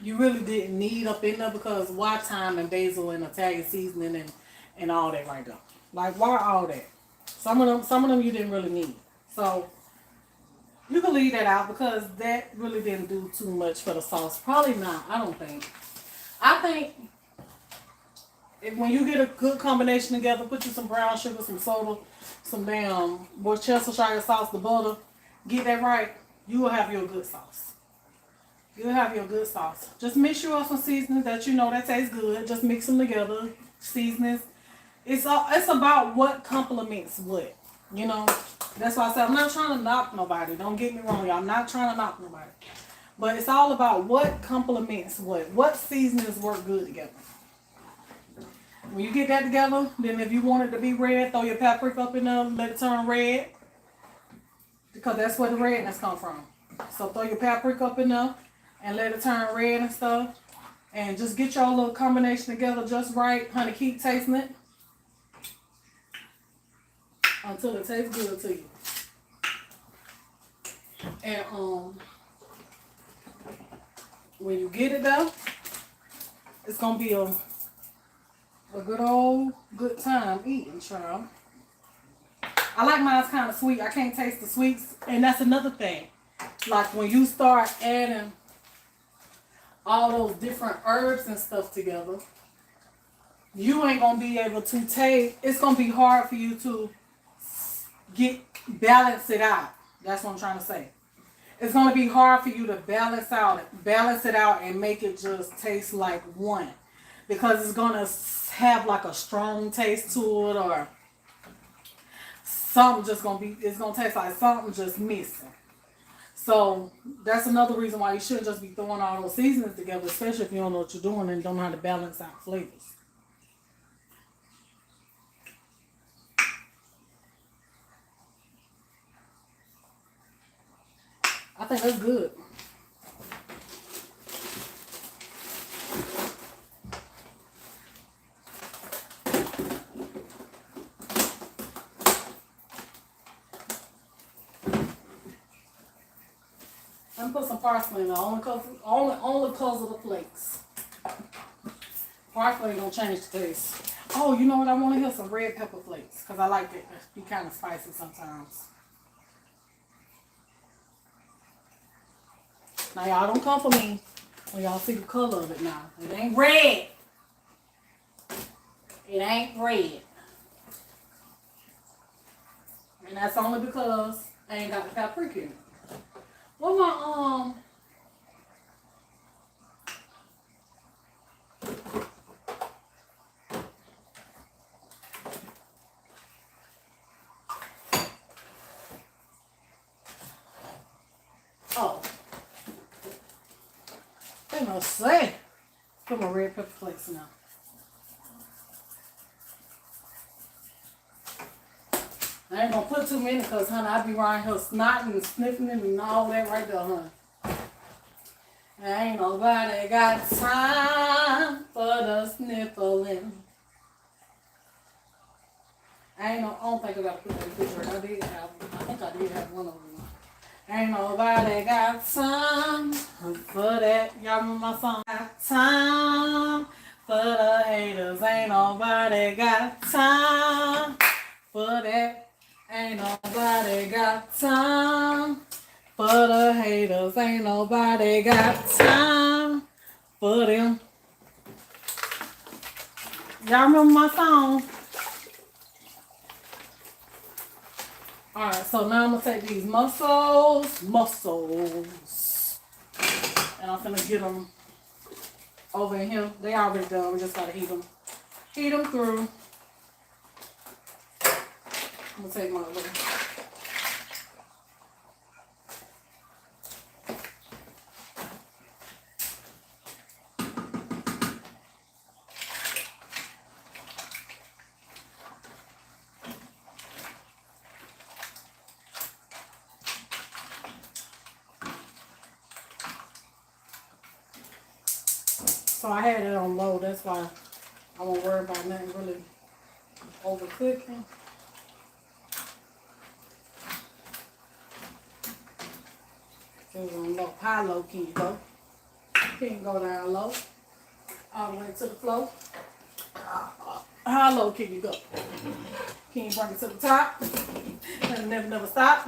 you really didn't need up in there, because why thyme and basil and Italian seasoning and all that right there. Like why all that? Some of them you didn't really need. So you can leave that out, because that really didn't do too much for the sauce. Probably not. I don't think. I think when you get a good combination together, put you some brown sugar, some soda, some damn Worcestershire sauce, the butter, get that right, you will have your good sauce. You'll have your good sauce. Just mix you up some seasonings that you know that tastes good. Just mix them together. Seasonings. It's about what complements what. You know. That's why I said I'm not trying to knock nobody. Don't get me wrong, y'all. I'm not trying to knock nobody. But it's all about what complements what. What seasonings work good together. When you get that together, then if you want it to be red, throw your paprika up in there, let it turn red. Because that's where the redness come from. So throw your paprika up in there and let it turn red and stuff. And just get your little combination together just right. Honey, keep tasting it until it tastes good to you. And when you get it though, it's gonna be a good time eating, child. I like mine kind of sweet. I can't taste the sweets, and that's another thing. Like when you start adding all those different herbs and stuff together, you ain't gonna be able to taste. It's gonna be hard for you to balance it out. That's what I'm trying to say. It's gonna be hard for you to balance it out and make it just taste like one, because it's gonna have like a strong taste to it, or something it's gonna taste like something just missing. So that's another reason why you shouldn't just be throwing all those seasonings together, especially if you don't know what you're doing and don't know how to balance out flavors. I think that's good. Let me put some parsley in there, only cause of the flakes. Parsley ain't gonna change the taste. Oh, you know what? I want to hear some red pepper flakes, because I like it to be kind of spicy sometimes. Now y'all don't come for me when y'all see the color of it now. It ain't red. It ain't red. And that's only because I ain't got the paprika in it. What my to say. Put my red pepper flakes in now. I ain't gonna put too many because, honey, I be around here snotting and sniffing and all that right there, honey. Ain't nobody got time for the sniffling. I don't think I gotta put that in the picture. I think I did have one of them. Ain't nobody got time for that. Y'all remember my song? Got time for the haters. Ain't nobody got time for that. Ain't nobody got time for the haters. Ain't nobody got time for them. Y'all remember my song? Alright, so now I'm going to take these mussels, and I'm going to get them over in here. They already done. We just got to heat them through. I'm going to take my little... So I had it on low, that's why I won't worry about nothing really overcooking. It was on low. How low can you go? Can you go down low? All the way to the floor. How low can you go? Can you bring it to the top? And never stop.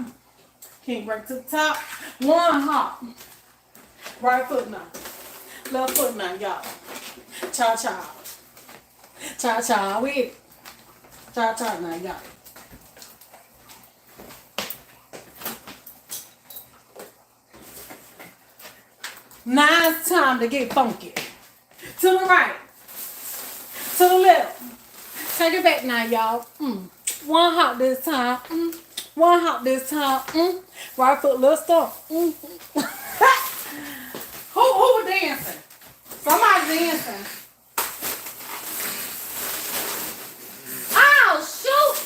Can you bring it to the top? One hop. Right foot now. Left foot now, y'all. Cha-cha. Cha-cha with it. Cha-cha now, y'all. Now it's time to get funky. To the right. To the left. Take it back now, y'all. One hop this time. One hop this time. Right foot, little stomp. Who was dancing? Somebody dancing. Oh, shoot.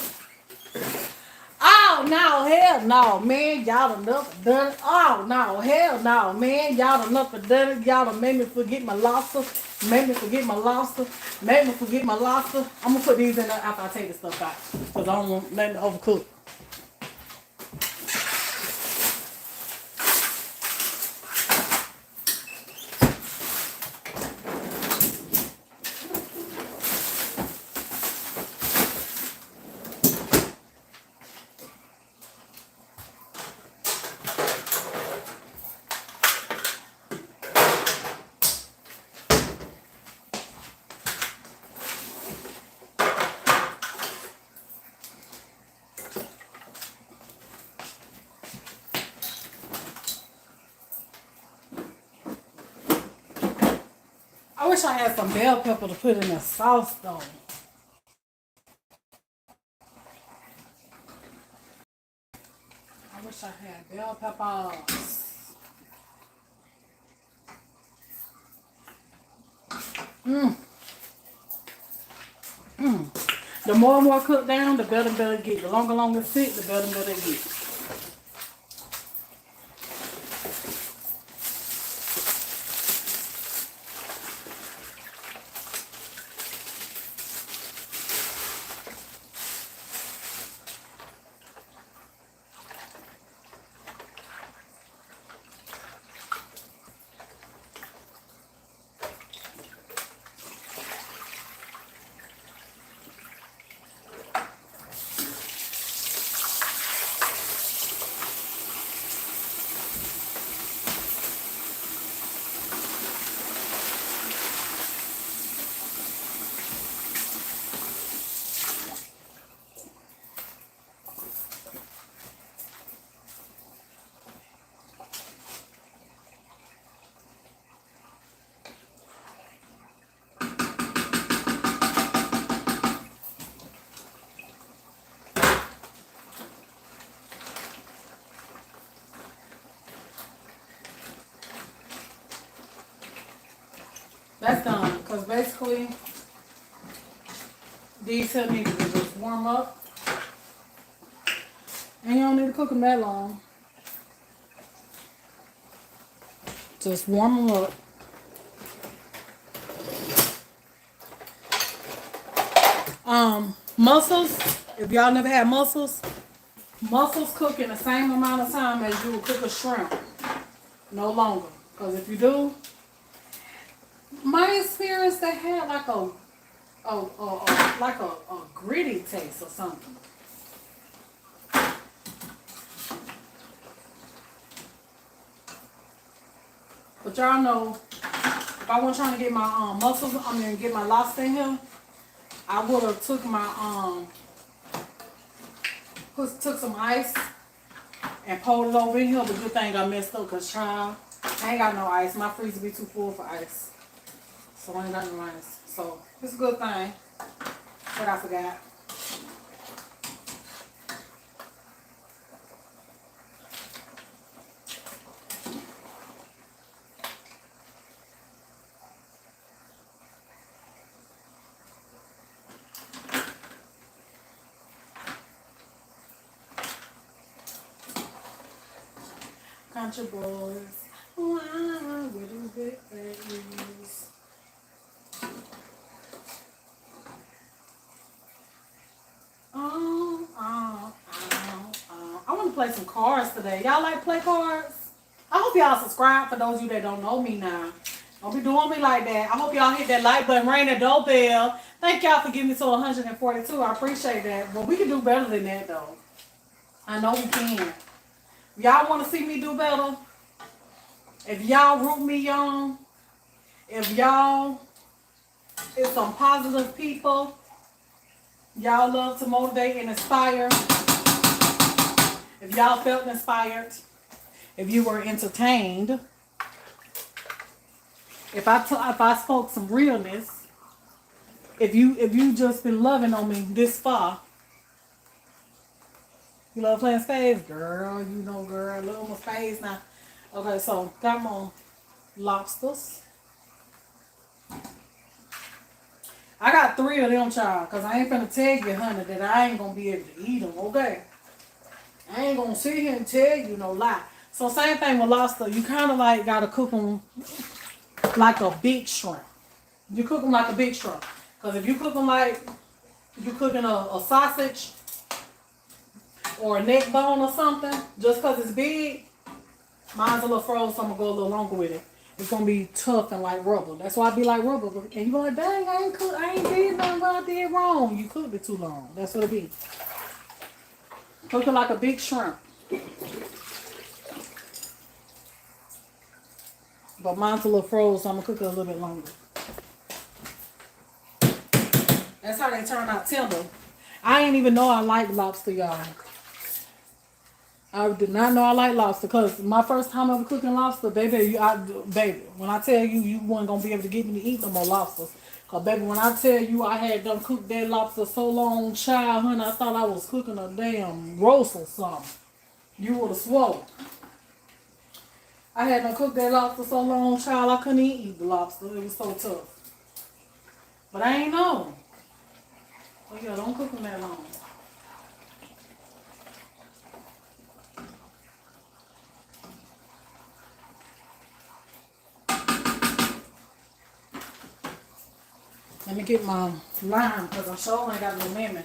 Oh, no, hell no, man. Y'all done it. Oh, no, hell no, man. Y'all done it. Y'all done made me forget my lobster. Made me forget my lobster. Made me forget my lobster. I'm going to put these in there after I take this stuff out. Because I don't want nothing to overcook. I wish I had some bell pepper to put in the sauce though. I wish I had bell peppers. The more and more cooked down, the better and better it get. The longer it sit, the better and better it get. That's done. Because basically, these here need to just warm up. And you don't need to cook them that long. Just warm them up. Mussels, if y'all never had mussels cook in the same amount of time as you would cook a shrimp. No longer. Because if you do, my experience, they had like a gritty taste or something. But y'all know, if I wasn't trying to get my mussels, get my lobster in here, I would have took my took some ice and poured it over in here. But good thing I messed up, cause child, I ain't got no ice. My freezer be too full for ice, so I ain't got no ice. So it's a good thing. But I forgot. Country boys, why with these big babies? I want to play some cards today. Y'all like to play cards? I hope y'all subscribe for those of you that don't know me now. Don't be doing me like that. I hope y'all hit that like button, ring that doorbell. Thank y'all for getting me to 142. I appreciate that. But we can do better than that, though. I know we can. Y'all want to see me do better? If y'all root me on, if y'all is some positive people, y'all love to motivate and inspire, if y'all felt inspired, if you were entertained, if I spoke some realness, if you just been loving on me this far, you love playing spades, girl. You know, girl, love my spades now. Okay, so got my lobsters. I got 3 of them, child, because I ain't finna tell you, honey, that I ain't gonna be able to eat them, okay? I ain't gonna sit here and tell you no lie. So same thing with lobster. You kind of like gotta cook them like a big shrimp. You cook them like a big shrimp. Because if you cook them like you cooking a sausage or a neck bone or something, just because it's big, mine's a little frozen, so I'm going to go a little longer with it. It's going to be tough and like rubber. That's why I be like rubber. And you be like, dang, I ain't did nothing what I did wrong. You cooked it too long. That's what it be. Cooking like a big shrimp. But mine's a little frozen, so I'm going to cook it a little bit longer. That's how they turn out tender. I ain't even know I like lobster, y'all. I did not know I like lobster because my first time ever cooking lobster, baby, when I tell you, you weren't going to be able to get me to eat no more lobsters. Because, baby, when I tell you I had done cooked that lobster so long, child, honey, I thought I was cooking a damn roast or something. You would have swore. I had done cooked that lobster so long, child, I couldn't even eat the lobster. It was so tough. But I ain't know. Oh, yeah, don't cook them that long. Let me get my lime because I'm sure I ain't got no lemon.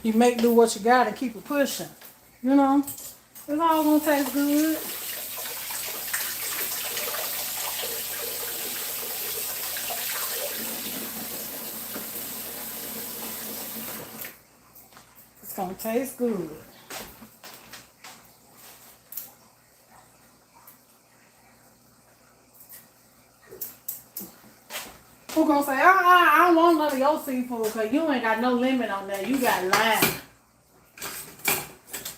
You make do what you got and keep it pushing. You know, it's all gonna taste good. It's gonna taste good. Who gonna say, I don't want none of your seafood because you ain't got no lemon on there. You got lime.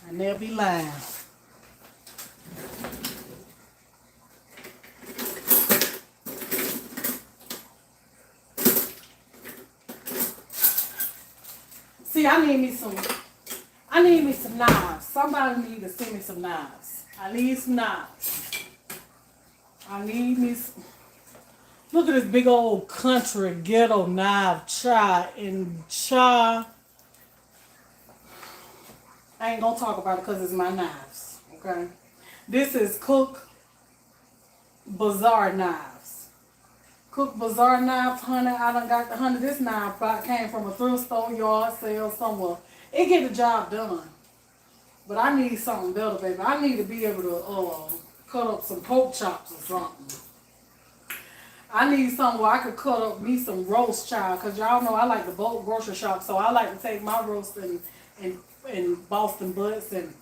And there'll be lime. See, I need me some knives. Somebody need to send me some knives. I need some knives. I need me some. Look at this big old country ghetto knife chai and chai. I ain't gonna talk about it because it's my knives. Okay. This is Cook Bazaar knives. Cook Bazaar knives, honey. I done got the honey. This knife came from a thrift store, yard sale, somewhere. It get the job done. But I need something better, baby. I need to be able to cut up some pork chops or something. I need something where I could cut up me some roast, child. Because y'all know I like to bulk grocery shop. So I like to take my roast and Boston butts and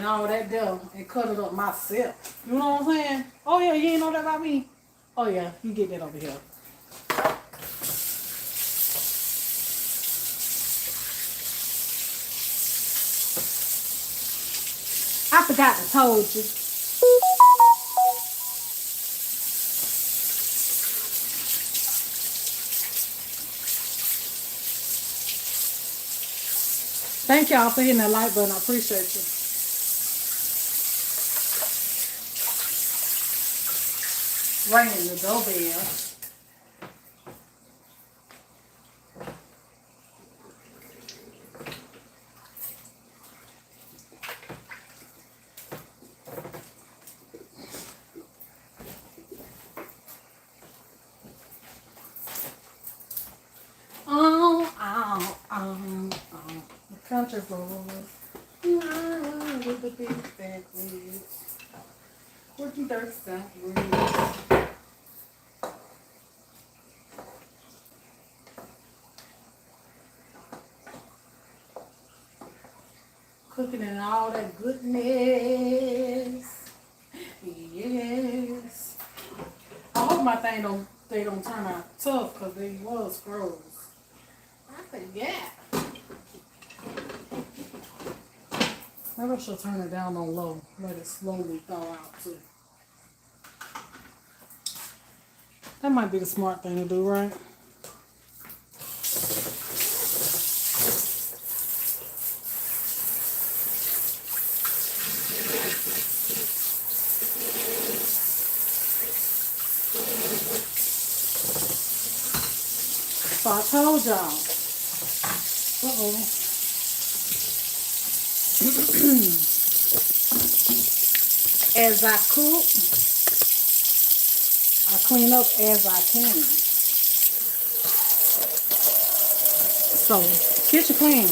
all that there and cut it up myself. You know what I'm saying? Oh, yeah, you ain't know that about me? Oh, yeah, you get that over here. I forgot to told you. Thank y'all for hitting that like button. I appreciate you. Ringing the doorbell. The country roads. With the big fat wheels. Working dirt south wheels. Cooking and all that goodness. Yes. I hope my thing they don't turn out tough because they was froze. I forget. Maybe I should turn it down on low. Let it slowly thaw out too. That might be the smart thing to do, right? So I told y'all. As I cook, I clean up as I can. So, kitchen clean.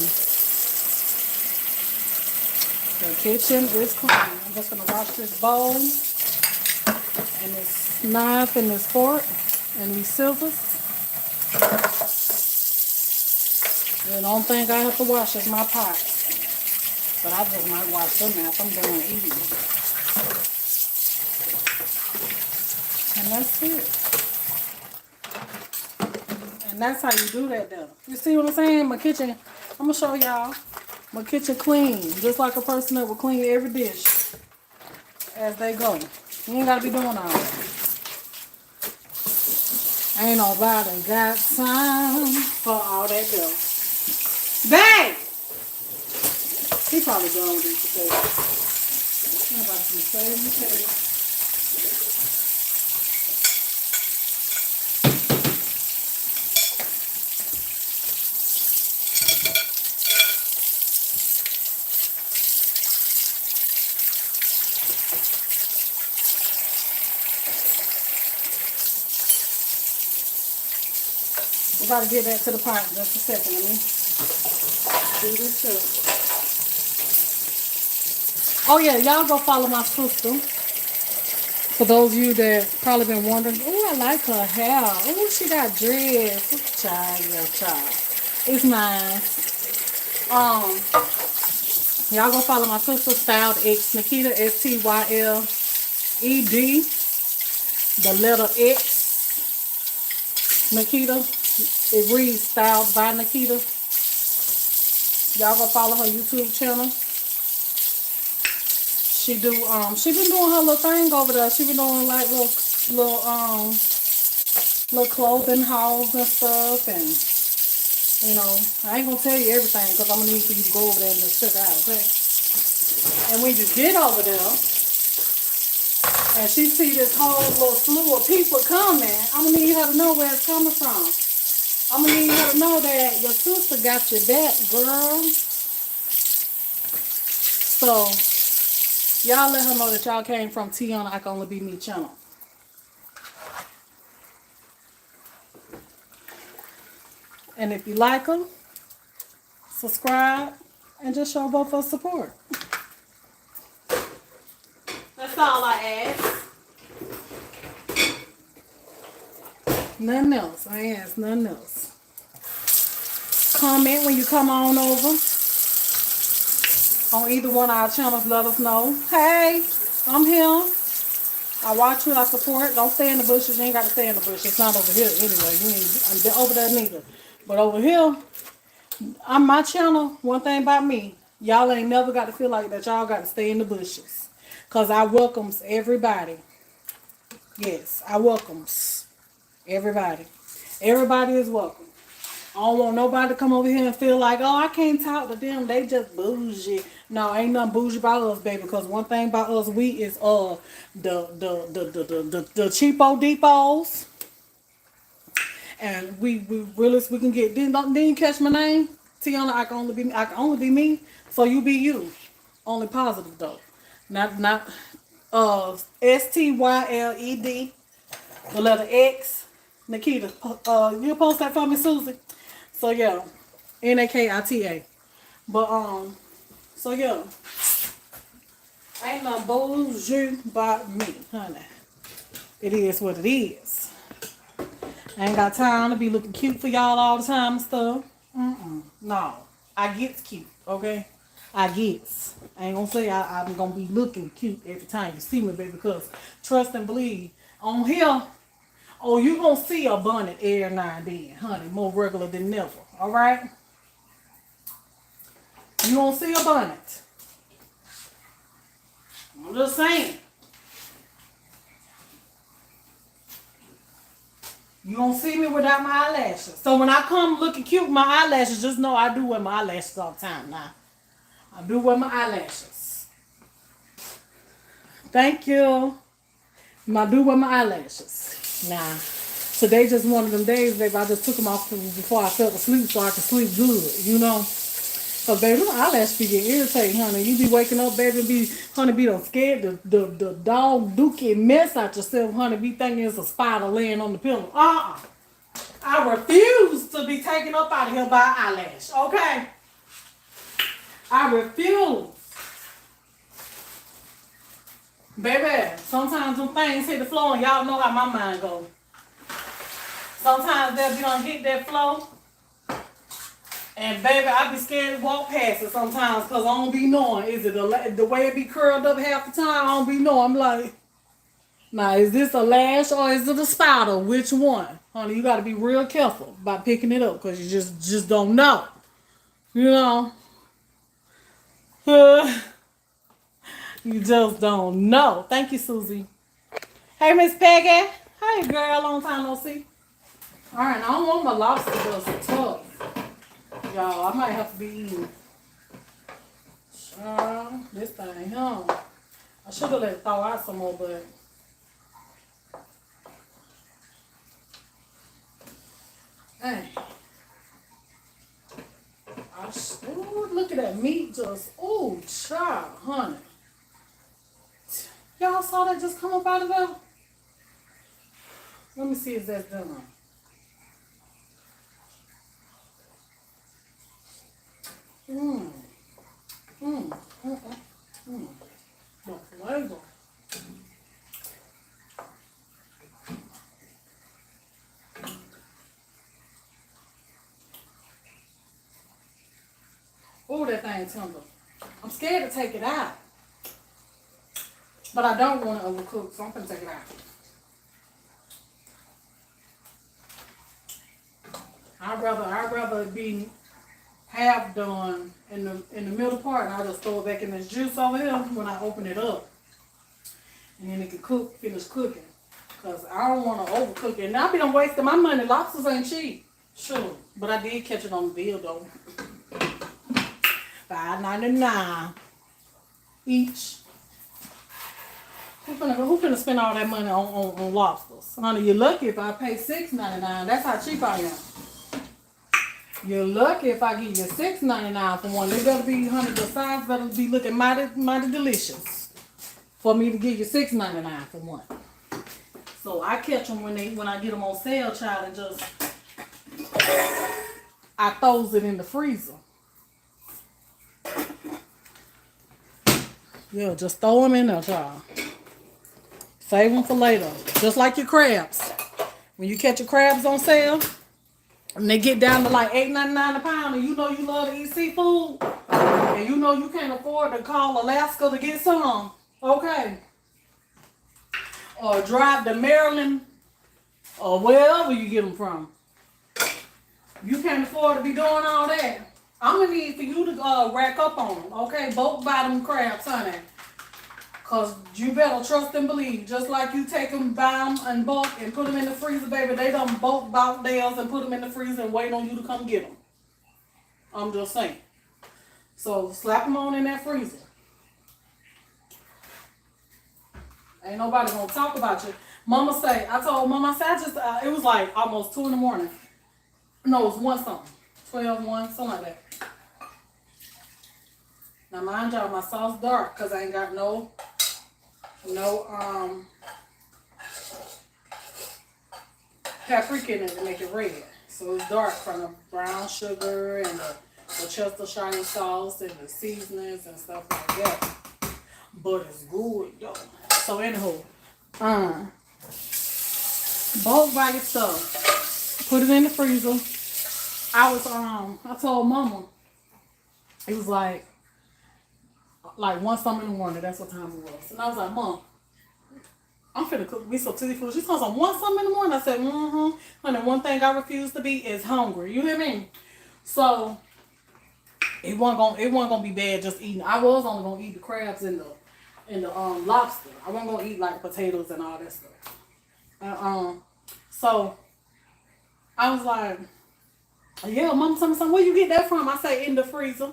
The kitchen is clean. I'm just going to wash this bowl and this knife and this fork and these scissors. And the only thing I have to wash is my pots. But I just might wash them now if I'm done eating. And that's it. And that's how you do that though. You see what I'm saying? My kitchen, I'm going to show y'all. My kitchen clean. Just like a person that will clean every dish as they go. You ain't got to be doing all that. Ain't nobody got time for all that though. Bang! He probably done with these potatoes. I'm about to save potatoes. We gotta get back to the pot in just a second. Let me do this too. Oh yeah, y'all go follow my sister. For those of you that probably been wondering, oh, I like her hair. Oh, she got dreads. Child, yeah, child. It's nice. Y'all go follow my sister, Styled X Nikita, STYLED. The letter X, Nikita. It reads Styled by Nikita. Y'all go follow her YouTube channel. She been doing her little thing over there. She been doing like little clothing hauls and stuff, and You know, I ain't gonna tell you everything because I'm gonna need for you to go over there and just check it out, okay? And when you get over there and she see this whole little slew of people coming, I'm gonna need her to know where it's coming from. I'm gonna need her to know that your sister got your back, girl. So y'all let her know that y'all came from Tiana I Can Only Be Me channel. And if you like her, subscribe and just show both of us support. That's all I ask. Nothing else. I ain't ask nothing else. Comment when you come on over on either one of our channels. Let us know. Hey, I'm here. I watch you. I support. Don't stay in the bushes. You ain't got to stay in the bushes. It's not over here anyway. You ain't over there neither. But over here, on my channel, one thing about me, y'all ain't never got to feel like that y'all got to stay in the bushes. Because I welcomes everybody. Yes, I welcomes everybody. Everybody is welcome. I don't want nobody to come over here and feel like, oh, I can't talk to them. They just bougie. No, ain't nothing bougie about us, baby. Because one thing about us, we is the cheapo depots. And we really we can get. Didn't you catch my name? Tiana, I can only be me. So you be you. Only positive though. Not STYLED. The letter X. Nikita, you post that for me, Susie. So yeah, NAKITA. But so yeah, ain't no bougie about me, honey. It is what it is. I ain't got time to be looking cute for y'all all the time and stuff. No, I gets cute, okay? I gets. I ain't gonna say I'm gonna be looking cute every time you see me, baby, because trust and believe on here. Oh, you gonna see a bonnet every now and then, honey, more regular than never. All right? You gonna see a bonnet. I'm just saying. You gonna see me without my eyelashes. So when I come looking cute with my eyelashes, just know I do wear my eyelashes all the time now. I do wear my eyelashes. Thank you. I do wear my eyelashes. Nah. Today just one of them days, baby. I just took them off before I fell asleep so I could sleep good, you know? Cause baby, my eyelashes be getting irritating, honey. You be waking up, baby, be done scared the dog dookie mess out yourself, honey. Be thinking it's a spider laying on the pillow. I refuse to be taken up out of here by an eyelash, okay? I refuse. Baby, sometimes them things hit the floor and y'all know how my mind goes. Sometimes they'll be on hit that floor. And baby, I be scared to walk past it sometimes because I don't be knowing. Is it the way it be curled up half the time? I don't be knowing. I'm like, now is this a lash or is it a spider? Which one? Honey, you got to be real careful about picking it up because you just don't know. You know? You just don't know. Thank you, Susie. Hey, Miss Peggy. Hey, girl. Long time no see. All right, I don't want my lobster just tough. Y'all, I might have to be eating. This thing, huh? I should have let it thaw out some more, but hey. Ooh, look at that meat just, ooh, child, honey. Y'all saw that just come up out of there? Let me see if that's done. The flavor. Oh, that thing tender. I'm scared to take it out. But I don't want to overcook, so I'm going to take it out. I'd rather it be half done in the middle part, and I'll just throw it back in this juice over here when I open it up. And then it can finish cooking. Because I don't want to overcook it. And I'll be done wasting my money. Lobsters ain't cheap. Sure. But I did catch it on the bill though. $5.99 each. Who finna spend all that money on lobsters? Honey, you're lucky if I pay $6.99. That's how cheap I am. You're lucky if I give you $6.99 for one. They better be, honey, the size better be looking mighty delicious for me to give you $6.99 for one. So I catch them when I get them on sale, child, and just I throws it in the freezer. Yeah, just throw them in there, child. Save them for later. Just like your crabs. When you catch your crabs on sale, and they get down to like $8.99 a pound, and you know you love to eat seafood, and you know you can't afford to call Alaska to get some, okay? Or drive to Maryland, or wherever you get them from. You can't afford to be doing all that. I'm gonna need for you to rack up on them, okay? Bulk buy them crabs, honey. Cause you better trust and believe. Just like you take them, buy them in bulk and put them in the freezer, baby. They done bulk bought theirs and put them in the freezer and wait on you to come get them. I'm just saying. So slap them on in that freezer. Ain't nobody gonna talk about you. I told Mama, I said, it was like almost 2 in the morning. No, it was 1 something. 12, 1, something like that. Now mind y'all, my sauce dark because I ain't got no paprika in it to make it red. So it's dark from the brown sugar and the Worcestershire sauce and the seasonings and stuff like that. But it's good though. So anywho, bulk buy your stuff. Put it in the freezer. I told Mama, it was like 1 something in the morning. That's what time it was. And I was like, Mom, I'm finna cook me some seafood. She told me 1 something in the morning. I said, Honey, one thing I refuse to be is hungry. You hear me? So it wasn't gonna be bad just eating. I was only gonna eat the crabs and the lobster. I wasn't gonna eat like potatoes and all that stuff. So I was like, yeah, Mama told me something. Where you get that from? I say in the freezer.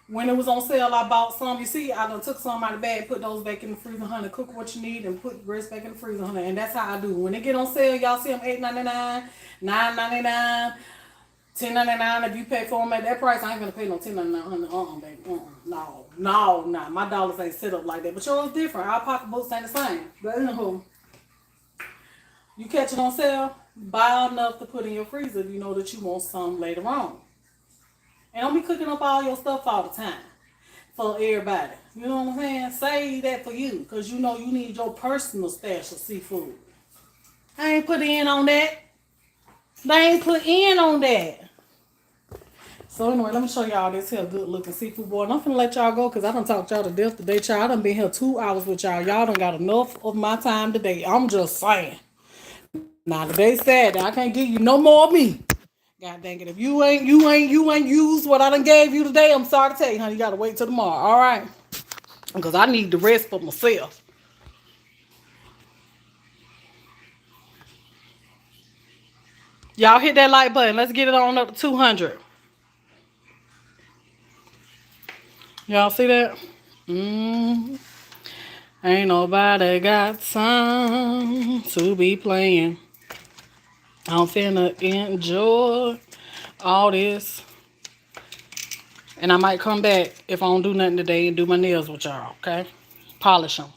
When it was on sale, I bought some. You see, I done took some out of the bag, put those back in the freezer, honey. Cook what you need and put the rest back in the freezer, honey. And that's how I do. When they get on sale, y'all see them $8.99, $9.99, $10.99. If you pay for them at that price, I ain't gonna pay no $10.99, honey. Baby. No. My dollars ain't set up like that. But yours different. Our pocketbooks ain't the same. But anywho, you catch it on sale, buy enough to put in your freezer if you know that you want some later on. And don't be cooking up all your stuff all the time for everybody. You know what I'm saying? Save that for you because you know you need your personal stash of seafood. I ain't put in on that. They ain't put in on that. So anyway, let me show y'all this here good looking seafood boy. And I'm finna let y'all go because I done talked y'all to death today, child. I done been here 2 hours with y'all. Y'all done got enough of my time today. I'm just saying. Now today's Saturday. I can't give you no more of me. God dang it. If you ain't used what I done gave you today, I'm sorry to tell you, honey. You gotta wait till tomorrow, alright? Because I need the rest for myself. Y'all hit that like button. Let's get it on up to 200. Y'all see that? Ain't nobody got time to be playing. I'm finna enjoy all this. And I might come back if I don't do nothing today and do my nails with y'all, okay? Polish them.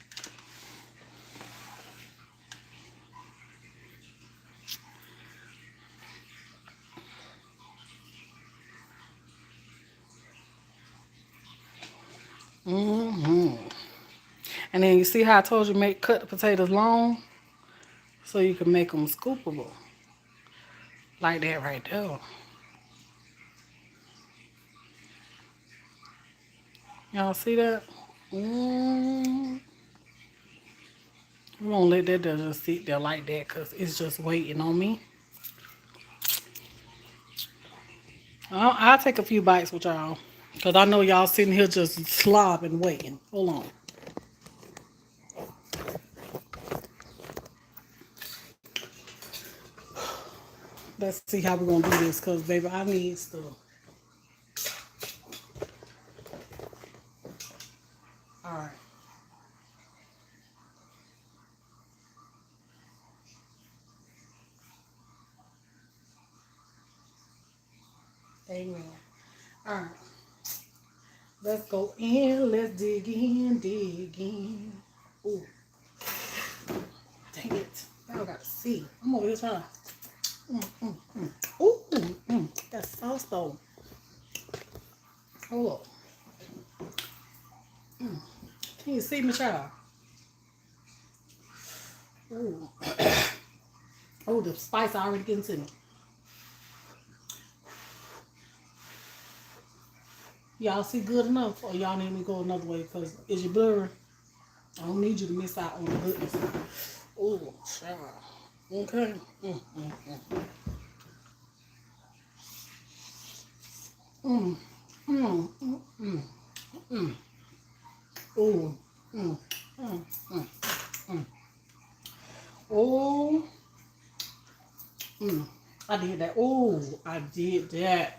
And then you see how I told you cut the potatoes long so you can make them scoopable. Like that right there. Y'all see that? We won't let that just sit there like that because it's just waiting on me. I'll take a few bites with y'all because I know y'all sitting here just slobbing waiting. Hold on. Let's see how we're gonna do this, cause baby, I need stuff. All right. Amen. All right. Let's go in. Let's dig in. Dig in. Ooh, dang it! Now I gotta see. I'm over here trying. Ooh, that's sauce though. Hold up. Can you see me, child? Ooh. Oh, the spice already getting to me. Y'all see good enough, or y'all need me to go another way? Cause is you blurry? I don't need you to miss out on the goodness. Oh, child. Okay. Oh. Oh. I did that. Oh, I did that.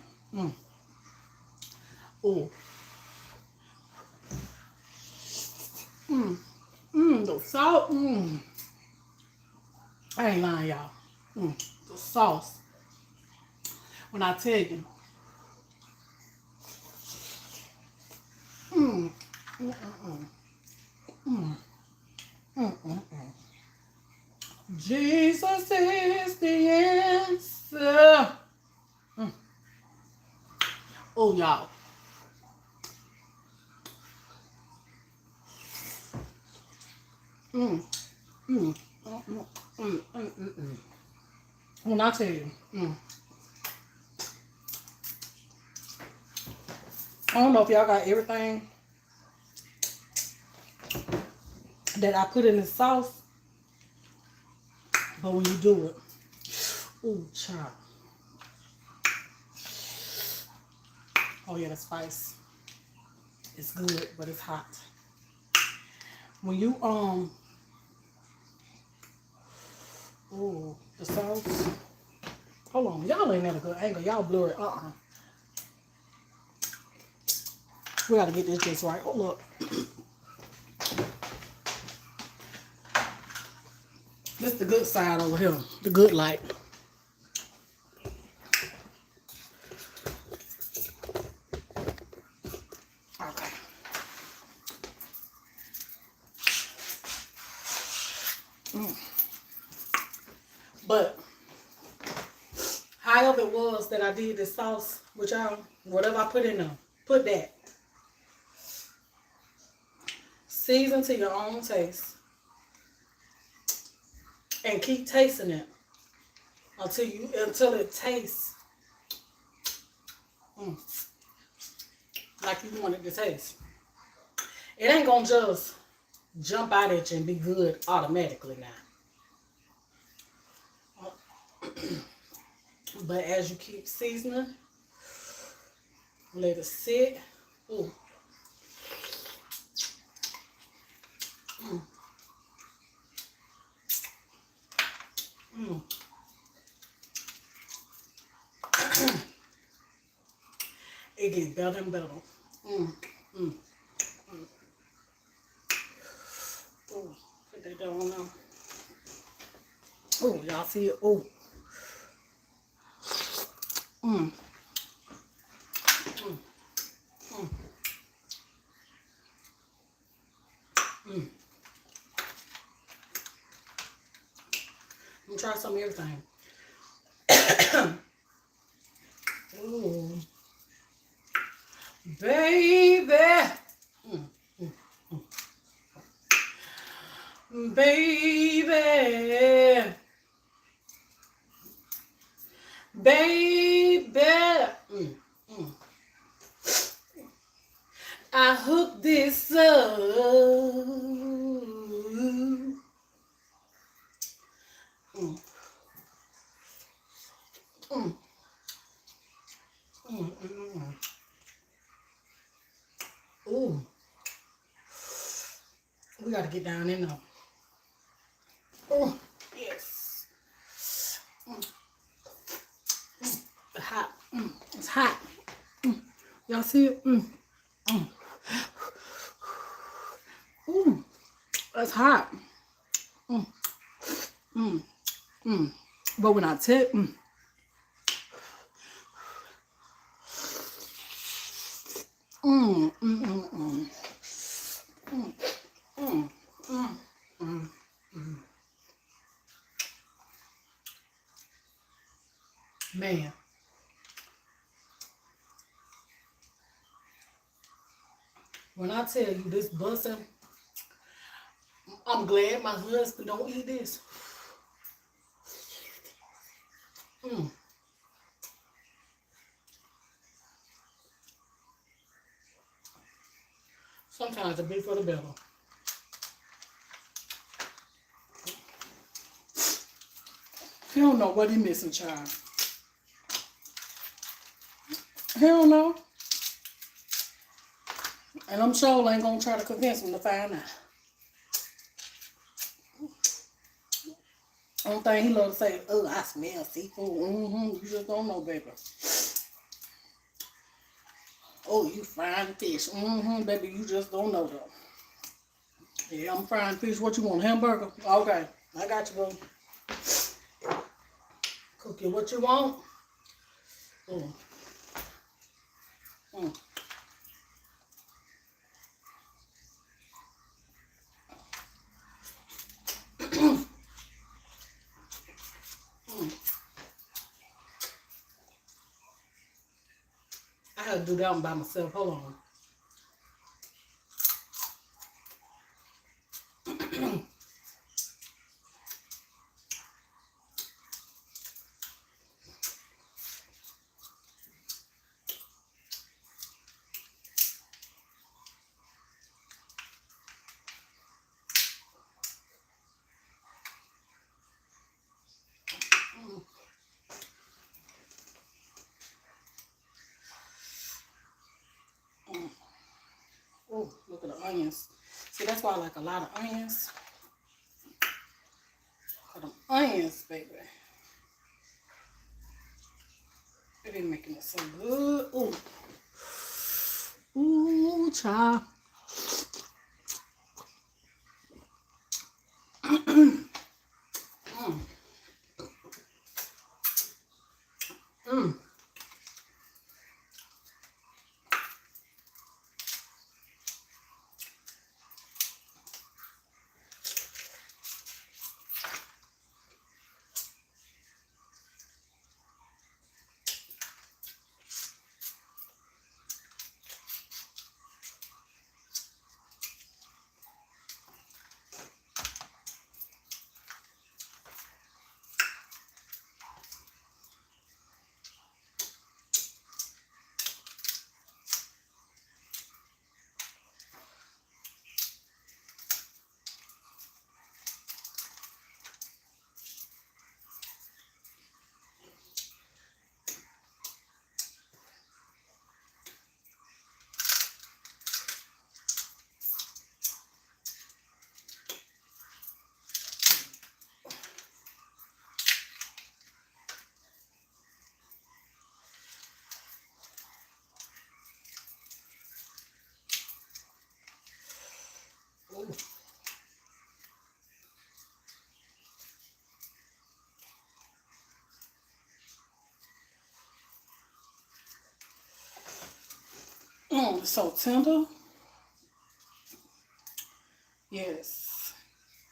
Oh. The salt. I ain't lying, y'all. The sauce. When I tell you. Jesus is the answer. Oh, y'all. When I tell you, I don't know if y'all got everything that I put in the sauce, but when you do it, ooh, child. Oh yeah, the spice. It's good, but it's hot. When you ooh, the sauce. Hold on, y'all ain't at a good angle. Y'all blur it. We gotta get this just right. Hold up. This the good side over here. The good light. Okay. But however it was that I did this sauce with y'all, whatever I put in there, put that. Season to your own taste. And keep tasting it until it tastes like you want it to taste. It ain't gonna just jump out at you and be good automatically now. But as you keep seasoning, let it sit. Ooh. It gets better and better. Ooh, put that down now. Oh, y'all see it? Oh. I'm gonna try some of everything. Ooh. Baby. Baby. Baby. I hooked this up. Ooh. We gotta get down in there. Oh, yes. It's hot. Y'all see it? Ooh, that's hot. But when I tell man, when I tell you this bussin', I'm glad my husband don't eat this. Sometimes the beef for the better. He don't know what he missing, child. He don't know. And I'm sure I ain't gonna try to convince him to find out. Only thing he love to say, oh, I smell seafood. You just don't know, baby. Oh, you frying fish. Baby, you just don't know though. Yeah, I'm frying fish. What you want, hamburger? Okay, I got you, bro. Cook you what you want. I had to do that one by myself. Hold on. Oh, look at the onions. See, that's why I like a lot of onions. For them onions, baby. It ain't making it so good. Ooh. Ooh, child. It's so tender. Yes,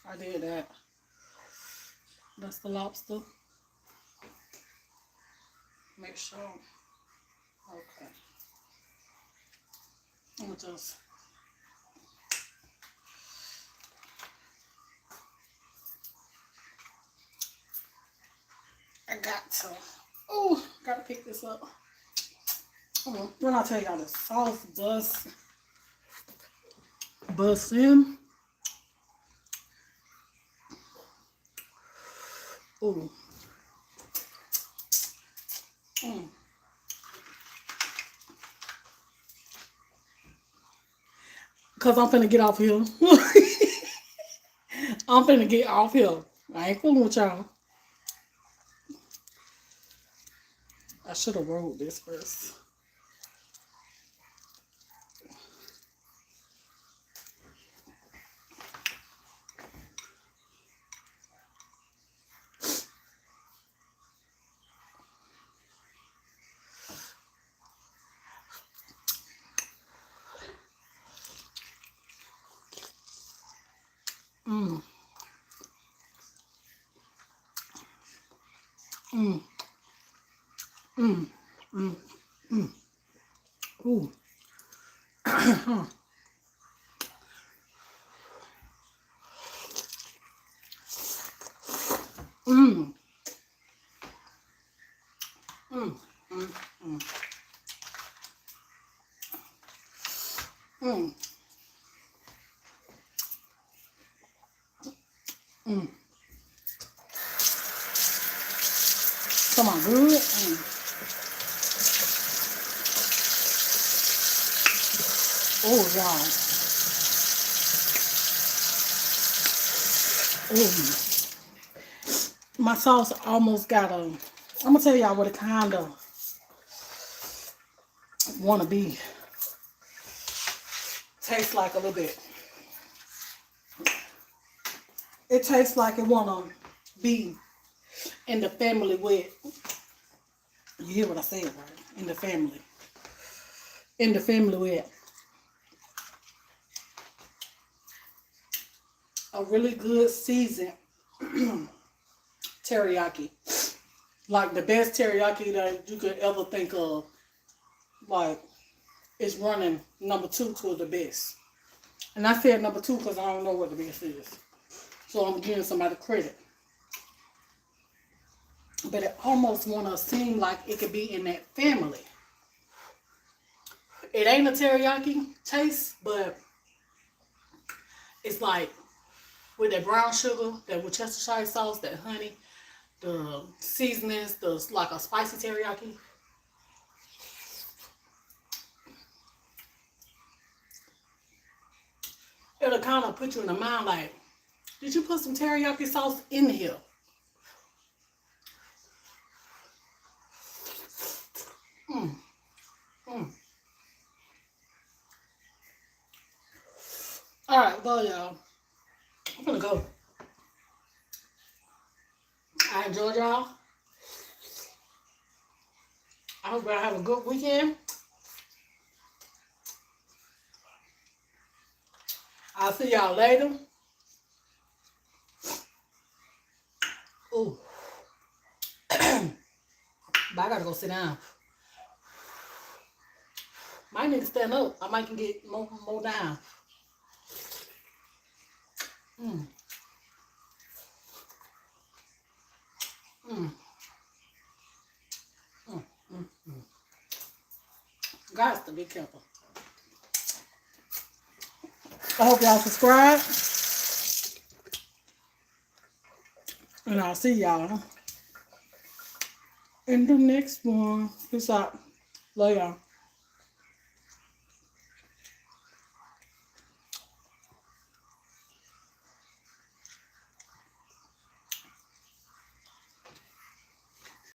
I did that. That's the lobster. Make sure. Okay. I'll just. I got to. Oh, gotta pick this up. When I tell y'all the sauce bust in. Ooh. Cause I'm finna get off here. I'm finna get off here. I ain't fooling with y'all. should have rolled this first. Mmm. Mmm. Mmm. Mmm. Mmm. Ooh. Mmm. Mmm. Mmm. Mmm. Mmm. Mmm. Come on, good. Mm. Oh, y'all. Oh, my sauce almost got a. I'm gonna tell y'all what it kind of want to be. Tastes like a little bit. It tastes like it want to be in the family with. You hear what I said, right? In the family. In the family with a really good seasoned teriyaki. Like the best teriyaki that you could ever think of. Like, it's running number 2 to the best. And I said number 2 because I don't know what the best is. So I'm giving somebody credit. But it almost want to seem like it could be in that family. It ain't a teriyaki taste, but it's like with that brown sugar, that Worcestershire sauce, that honey, the seasonings, the like a spicy teriyaki. It'll kind of put you in the mind like, did you put some teriyaki sauce in here? Mm. Mm. All right, well, y'all, I'm gonna go. I enjoyed y'all. I hope y'all have a good weekend. I'll see y'all later. Ooh. But I gotta go sit down. Might need to stand up. I might can get more down. Mm. Mm. Mm. Mm. Mm. Got to be careful. I hope y'all subscribe. And I'll see y'all in the next one. Peace out. Love y'all.